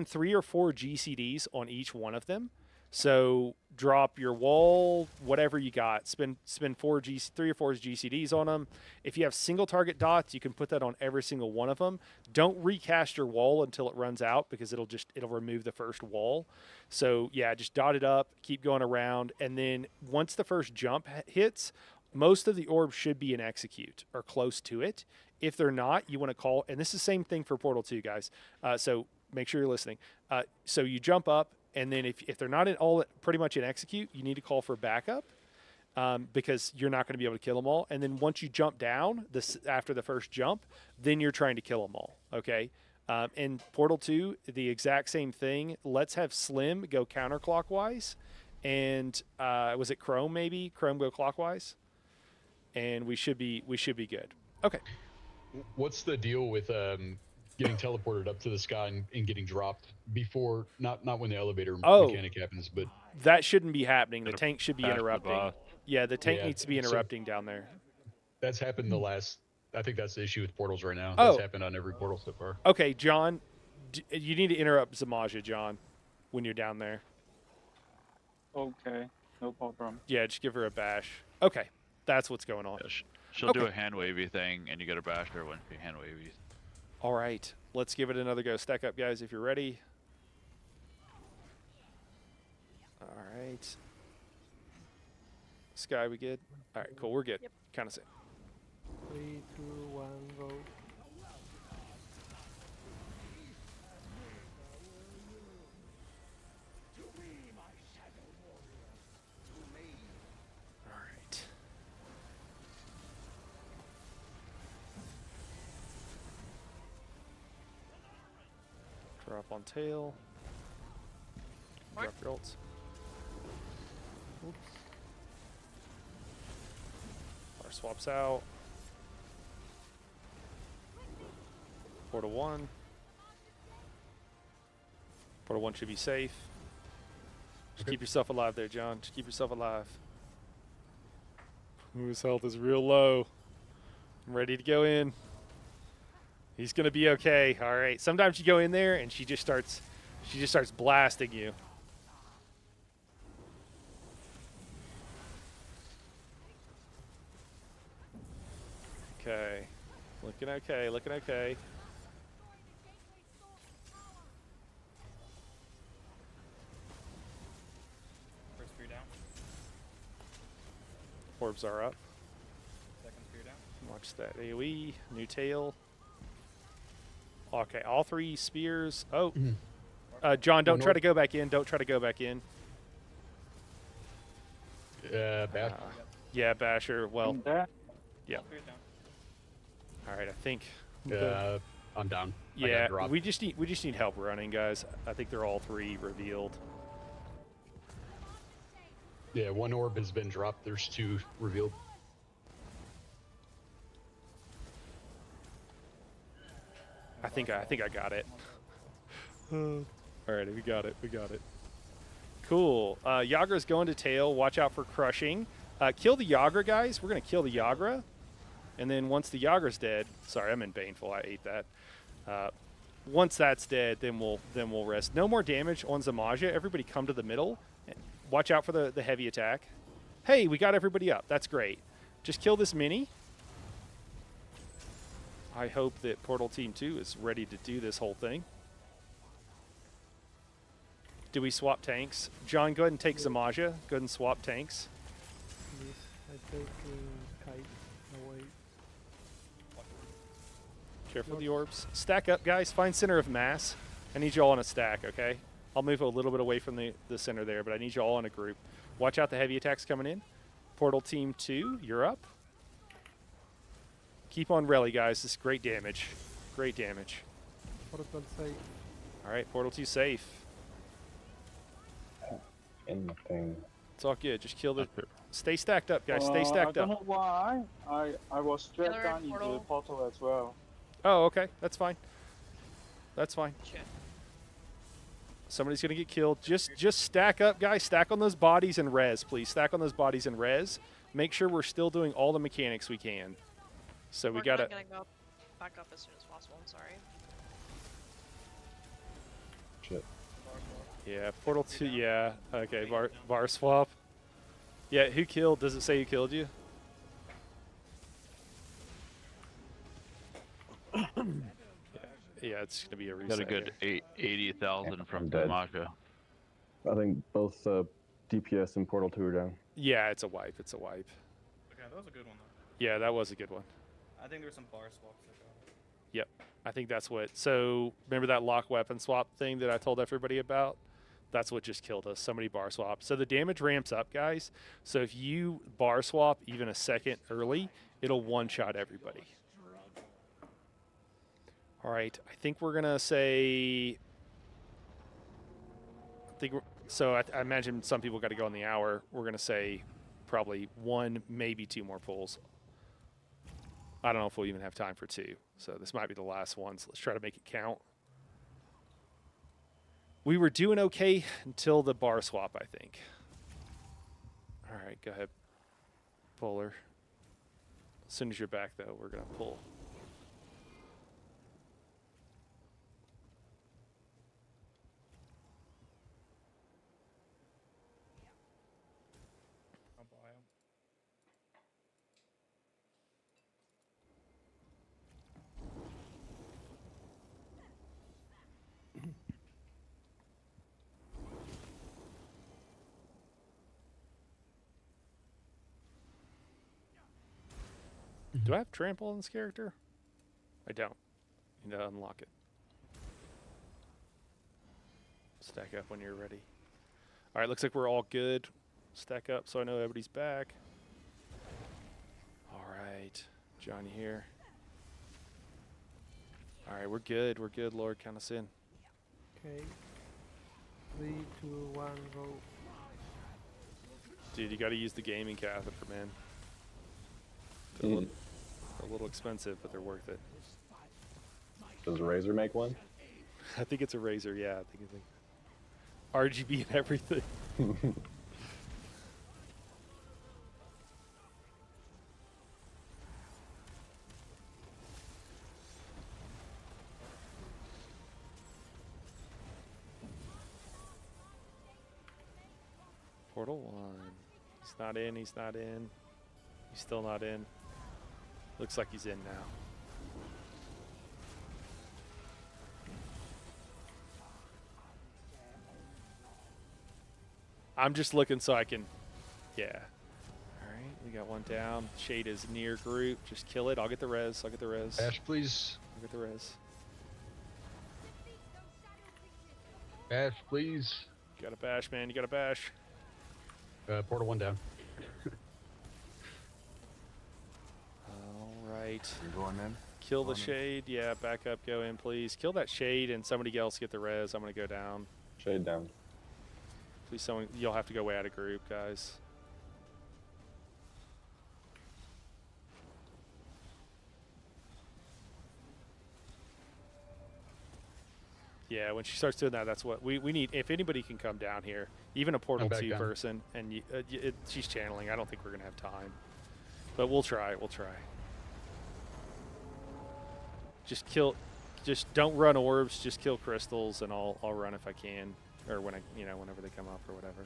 S1: 3 or 4 GCDs on each one of them. So drop your wall, whatever you got. Spend 3 or 4 GCDs on them. If you have single target dots, you can put that on every single one of them. Don't recast your wall until it runs out because it'll remove the first wall. So yeah, just dot it up, keep going around, and then once the first jump hits, most of the orbs should be in execute or close to it. If they're not, you want to call, and this is the same thing for Portal 2, guys. So make sure you're listening. So you jump up, and then if they're not pretty much in execute, you need to call for backup because you're not going to be able to kill them all. And then once you jump down, after the first jump, then you're trying to kill them all, okay? In Portal 2, the exact same thing. Let's have Slim go counterclockwise, and was it Chrome maybe? Chrome go clockwise? And we should be good. Okay.
S17: What's the deal with getting teleported up to the sky and getting dropped before, not when the elevator mechanic happens, but
S1: that shouldn't be happening. The tank should be interrupting. Yeah, the tank
S17: Yeah,
S1: needs to be interrupting down there.
S17: that's happened the last. I think that's the issue with portals right now.
S1: Oh.
S17: That's happened on every portal so far.
S1: Okay, John, you need to interrupt Zamaja, John, when you're down there.
S15: Okay, no problem.
S1: Yeah, just give her a bash. Okay, that's what's going on.
S14: Yeah, she'll do a hand wavy thing, and you get a bash her when she hand wavies.
S1: All right, let's give it another go. Stack up, guys, if you're ready. All right. Sky, we good? All right, cool. We're good.
S7: Yep.
S1: Kind of same.
S12: 3, 2, 1, go.
S1: All right. Drop on tail. Drop your ults. Oops. Our swaps out. Portal 1. Portal 1 should be safe. Just keep yourself alive there, John. Just keep yourself alive. Ooh, his health is real low. I'm ready to go in. He's gonna be okay. All right. Sometimes you go in there and she just starts blasting you. Okay. Looking okay, looking okay.
S3: First spear down.
S1: Orbs are up.
S3: Second spear down.
S1: Watch that AoE. New tail. Okay, all 3 spears. Oh. John, don't try to go back in. Don't try to go back in.
S17: Bash.
S1: Yeah, Basher. Well, yeah.
S3: Spear down.
S1: All right, I think.
S17: I'm down. I
S1: Yeah,
S17: got dropped.
S1: we just need help running, guys. I think they're all 3 revealed.
S17: Yeah, 1 orb has been dropped. There's 2 revealed.
S1: think I got it. Alrighty, we got it. We got it. Cool. Yagra's going to tail. Watch out for crushing. Kill the Yagra, guys. We're gonna kill the Yagra, and then once the Yagra's dead, sorry, I'm in Baneful. I ate that. Once that's dead, then we'll rest. No more damage on Zamaja. Everybody come to the middle. Watch out for the heavy attack. Hey, we got everybody up. That's great. Just kill this mini. I hope that Portal Team 2 is ready to do this whole thing. Do we swap tanks? John, go ahead and take Zamaja. Go ahead and swap tanks.
S12: Please, I take kite away.
S1: Careful the orbs. Stack up, guys. Find center of mass. I need you all on a stack, okay? I'll move a little bit away from the center there, but I need you all in a group. Watch out the heavy attacks coming in. Portal Team 2, you're up. Keep on rally, guys. This is great damage. Great damage.
S12: Portal safe.
S1: All right, Portal 2 safe.
S10: In the thing.
S1: It's all good. Just kill the... Stay stacked up, guys. Stay stacked
S15: I
S1: up.
S15: don't know why. I was dragged
S13: Killer
S15: down into
S13: portal.
S15: the portal as well.
S1: Oh, okay. That's fine. That's fine. Somebody's going to get killed. Just stack up, guys. Stack on those bodies and res, please. Stack on those bodies and res. Make sure we're still doing all the mechanics we can. So we got to...
S13: I'm gonna go back up as soon as possible. I'm sorry.
S10: Shit.
S1: Yeah, Portal 2, yeah. Okay, bar swap. Yeah, who killed? Does it say who killed you? Yeah, it's going to be a reset.
S14: Got a good
S1: here.
S14: 80,000 from
S10: dead.
S14: Maka.
S10: I think both DPS and Portal 2 are down.
S1: Yeah, it's a wipe. It's a wipe.
S3: Okay, that was a good one though.
S1: Yeah, that was a good one.
S3: I think there's some bar swaps that got it.
S1: Yep. I think that's what... So, remember that lock weapon swap thing that I told everybody about? That's what just killed us. Somebody bar swapped. So the damage ramps up, guys. So if you bar swap even a second early, it'll one-shot everybody. All right. I think we're going to say... I imagine some people got to go on the hour. We're going to say probably 1, maybe 2 more pulls. I don't know if we'll even have time for 2. So this might be the last one. So let's try to make it count. We were doing okay until the bar swap, I think. All right, go ahead. Puller. As soon as you're back, though, we're going to pull.
S3: I'll buy 'em.
S1: Do I have trample on this character? I don't. You need to unlock it. Stack up when you're ready. All right, looks like we're all good. Stack up so I know everybody's back. All right, Johnny here. All right, we're good. We're good, Lord. Count us in.
S12: Okay. 3, 2, 1, go.
S1: Dude, you got to use the gaming catheter, man. They're a little expensive, but they're worth it.
S10: Does Razor make one?
S1: I think it's a razor, yeah. I think RGB and everything. Portal 1. He's not in, he's not in. He's still not in. Looks like he's in now. I'm just looking so I can... Yeah. Alright, we got one down. Shade is near group. Just kill it. I'll get the res. I'll get the res.
S17: Bash, please.
S1: I'll get the res.
S17: Bash, please.
S1: You got a bash, man. You got a bash.
S17: Portal 1 down.
S1: Alright.
S16: You're going in?
S1: Kill the shade. Yeah, back up. Go in, please. Kill that shade and somebody else get the res. I'm going to go down.
S10: Shade down.
S1: Please, someone. You'll have to go way out of group, guys. Yeah, when she starts doing that, that's what we need. If anybody can come down here, even a Portal
S17: back
S1: 2
S17: down.
S1: person, and she's channeling. I don't think we're going to have time. But we'll try. We'll try. Just kill. Just don't run orbs. Just kill crystals, and I'll run if I can, or when whenever they come up or whatever.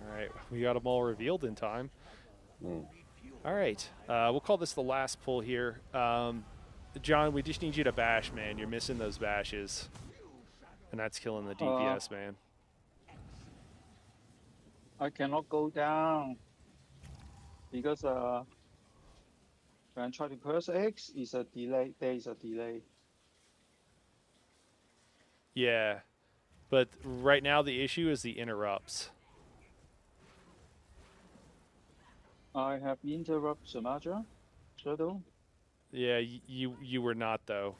S1: All right, we got them all revealed in time. All right, we'll call this the last pull here. John, we just need you to bash, man. You're missing those bashes, and that's killing the DPS, man.
S15: I cannot go down because when I try to press X, it's a delay. There is a delay.
S1: Yeah, but right now the issue is the interrupts.
S15: I have interrupt Samaja, Shadow.
S1: Yeah, you were not though.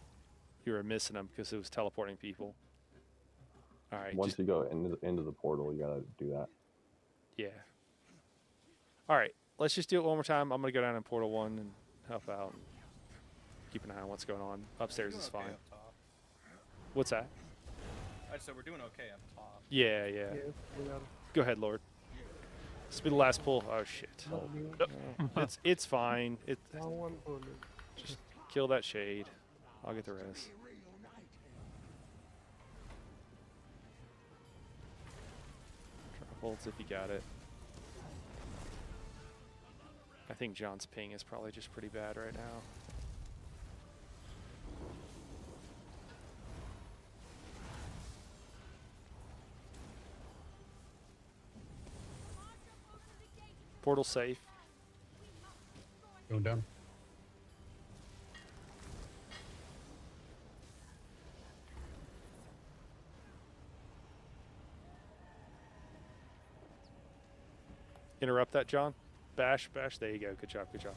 S1: You were missing them because it was teleporting people. All right.
S10: Once you go into the portal, you gotta do that.
S1: Yeah. All right. Let's just do it one more time. I'm gonna go down in Portal 1 and help out. And keep an eye on what's going on. Upstairs is fine. What's that?
S3: I said we're doing okay up top.
S1: Yeah, yeah. Go ahead, Lord. This will be the last pull. Oh shit. It's fine. Just kill that shade. I'll get the res. Drop bolts if you got it. I think John's ping is probably just pretty bad right now. Portal safe.
S17: Going down.
S1: Interrupt that, John. Bash, bash. There you go. Good job, good job.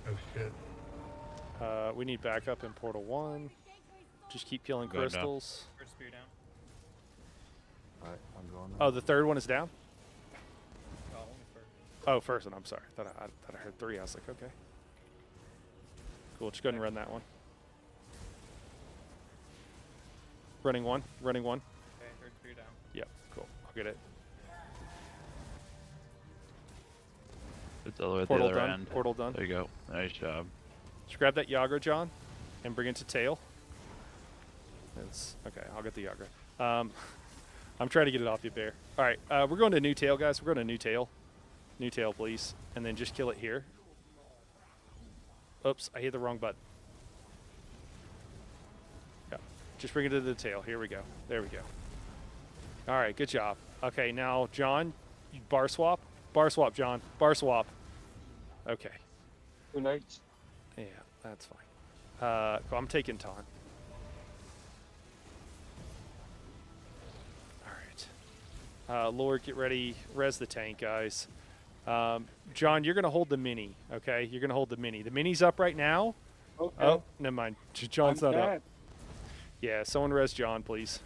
S17: Oh shit.
S1: We need backup in Portal 1. Just keep killing
S14: Going down.
S1: crystals.
S3: First spear down.
S16: Alright, I'm going now.
S1: Oh, the third one is down?
S3: Oh, only first.
S1: Oh, first one. I'm sorry. I thought I heard 3. I was like, okay. Cool. Just go ahead and run that one. Running 1. Running 1.
S3: Okay, third spear down.
S1: Yep. Cool. I'll get it.
S14: It's all the way at
S1: Portal
S14: the other
S1: done.
S14: end.
S1: Portal done.
S14: There you go. Nice job.
S1: Just grab that Yagra, John, and bring it to tail. It's okay. I'll get the Yagra. I'm trying to get it off you, Bear. All right, we're going to new tail, guys. We're going to new tail. New tail, please, and then just kill it here. Oops, I hit the wrong button. Yeah, just bring it to the tail. Here we go. There we go. All right, good job. Okay, now John, you bar swap. Bar swap, John. Bar swap. Okay.
S15: Too late.
S1: Yeah, that's fine. Cool, I'm taking time. All right. Lord, get ready. Res the tank, guys. John, you're going to hold the mini, okay? You're going to hold the mini. The mini's up right now.
S15: Okay.
S1: Oh, never mind. John's
S15: I'm
S1: not up.
S15: dead.
S1: Yeah, someone res John, please.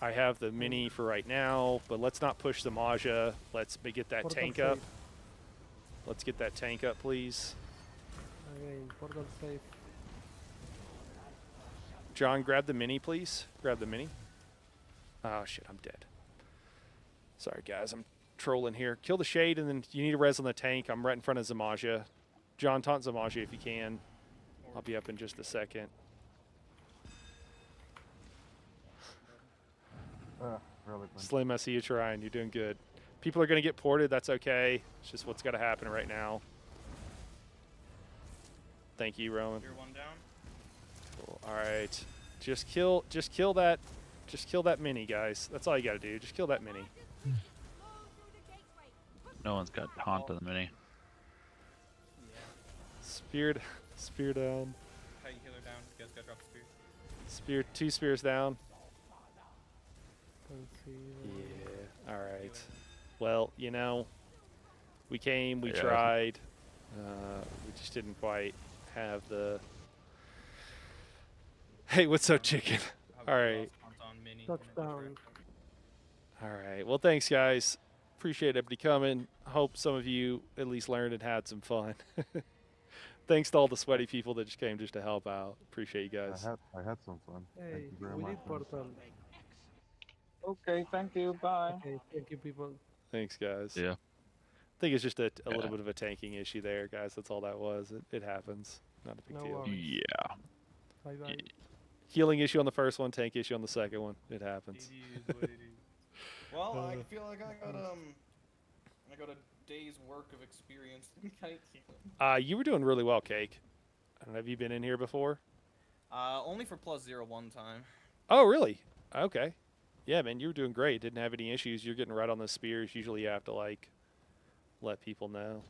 S1: I have the mini for right now, but let's not push the Maja. Let's get that
S12: Portal
S1: tank
S12: safe.
S1: up. Let's get that tank up, please.
S12: Again, portal safe.
S1: John, grab the mini, please. Grab the mini. Oh, shit, I'm dead. Sorry, guys. I'm trolling here. Kill the shade, and then you need a res on the tank. I'm right in front of Zamaja. John, taunt Zamaja if you can. I'll be up in just a second.
S16: Really
S1: Slim, I see you trying. You're doing good. People are going to get ported. That's okay. It's just what's got to happen right now. Thank you, Roman.
S3: Spear 1 down.
S1: Cool. All right. Just kill that mini, guys. That's all you got to do. Just kill that mini.
S14: No one's got taunt on the mini.
S1: Spear down.
S3: Tight healer down. You guys gotta drop the spear.
S1: Spear, 2 spears down.
S12: Don't see.
S1: Yeah. All right. Well, you know, we came, we
S14: Yeah.
S1: tried. We just didn't quite have the Hey, what's up, chicken? All right.
S12: Touchdown.
S1: All right. Well, thanks, guys. Appreciate everybody coming. Hope some of you at least learned and had some fun. Thanks to all the sweaty people that just came just to help out. Appreciate you guys.
S16: I had some fun.
S12: Hey,
S16: Thank you very
S12: we
S16: much.
S12: need portal.
S15: Okay, thank you. Bye.
S12: Okay, thank you, people.
S1: Thanks, guys.
S14: Yeah.
S1: I think it's just a little bit of a tanking issue there, guys. That's all that was. It happens. Not a big
S12: No
S1: deal.
S12: worries.
S14: Yeah.
S12: Bye bye.
S1: Healing issue on the first one, tank issue on the second one. It happens.
S3: It is what it is. Well, I feel like I got a day's work of experience in kite healing.
S1: You were doing really well, Cake. I don't know, have you been in here before?
S3: Only for +0 one time.
S1: Oh, really? Okay. Yeah, man, you were doing great. Didn't have any issues. You're getting right on the spears. Usually you have to, like, let people know.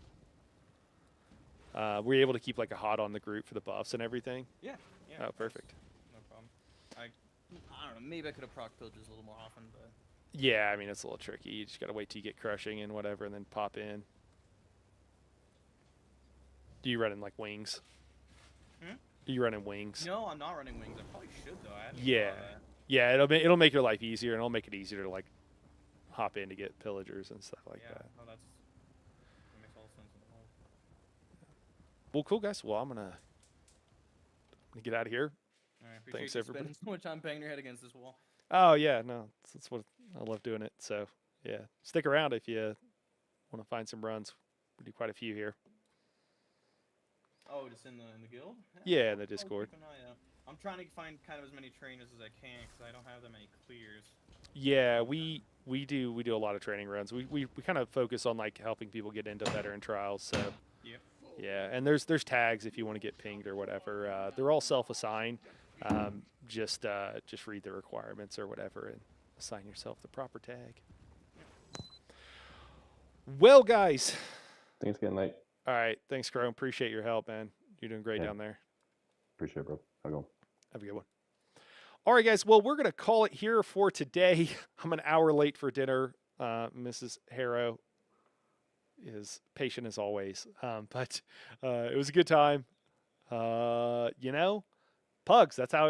S1: Were you able to keep, like, a hot on the group for the buffs and everything?
S3: Yeah.
S1: Oh, perfect.
S3: No problem. I don't know. Maybe I could have proc pillagers a little more often, but.
S1: Yeah, I mean, it's a little tricky. You just got to wait till you get crushing and whatever and then pop in. Do you run in, like, wings?
S3: Hmm?
S1: Are you running wings?
S3: No, I'm not running wings. I probably should, though. I hadn't
S1: Yeah.
S3: thought of that.
S1: Yeah, it'll make your life easier, and it'll make it easier to, like, hop in to get pillagers and stuff like that.
S3: No, that makes all sense in the world.
S1: Well, cool, guys. Well, I'm gonna get out of here.
S3: All right, appreciate
S1: Thanks,
S3: you
S1: everybody.
S3: spending so much time banging your head against this wall.
S1: Oh yeah, no, that's what I love doing it. So yeah, stick around if you want to find some runs. We do quite a few here.
S3: Oh, just in the guild?
S1: Yeah, in the
S3: I'll
S1: Discord.
S3: keep an eye out. I'm trying to find kind of as many trainers as I can because I don't have that many clears.
S1: Yeah, we do a lot of training runs. We kind of focus on like helping people get into veteran trials. So
S3: Yep.
S1: yeah, and there's tags if you want to get pinged or whatever. They're all self-assigned. Just read the requirements or whatever and assign yourself the proper tag. Well, guys.
S10: Thanks again, Knight.
S1: All right. Thanks, Chrome. Appreciate your help, man. You're doing great
S10: Yeah.
S1: down there.
S10: Appreciate it, bro. I'll go.
S1: Have a good one. All right, guys. Well, we're going to call it here for today. I'm an hour late for dinner. Mrs. Harrow is patient as always. But it was a good time. You know, pugs. That's how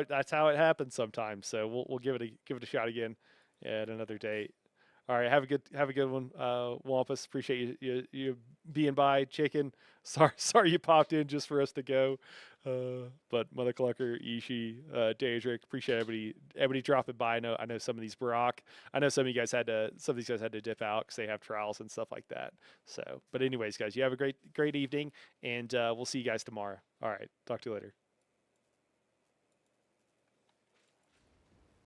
S1: it happens sometimes. So we'll give it a shot again at another date. All right, have a good one, Wampus. Appreciate you being by, Chicken. Sorry you popped in just for us to go. But Mother Clucker, Ishi, Daedric, appreciate everybody dropping by. I know some of these Brock. I know some of these guys had to dip out because they have trials and stuff like that. So, but anyways, guys, you have a great evening, and we'll see you guys tomorrow. All right, talk to you later.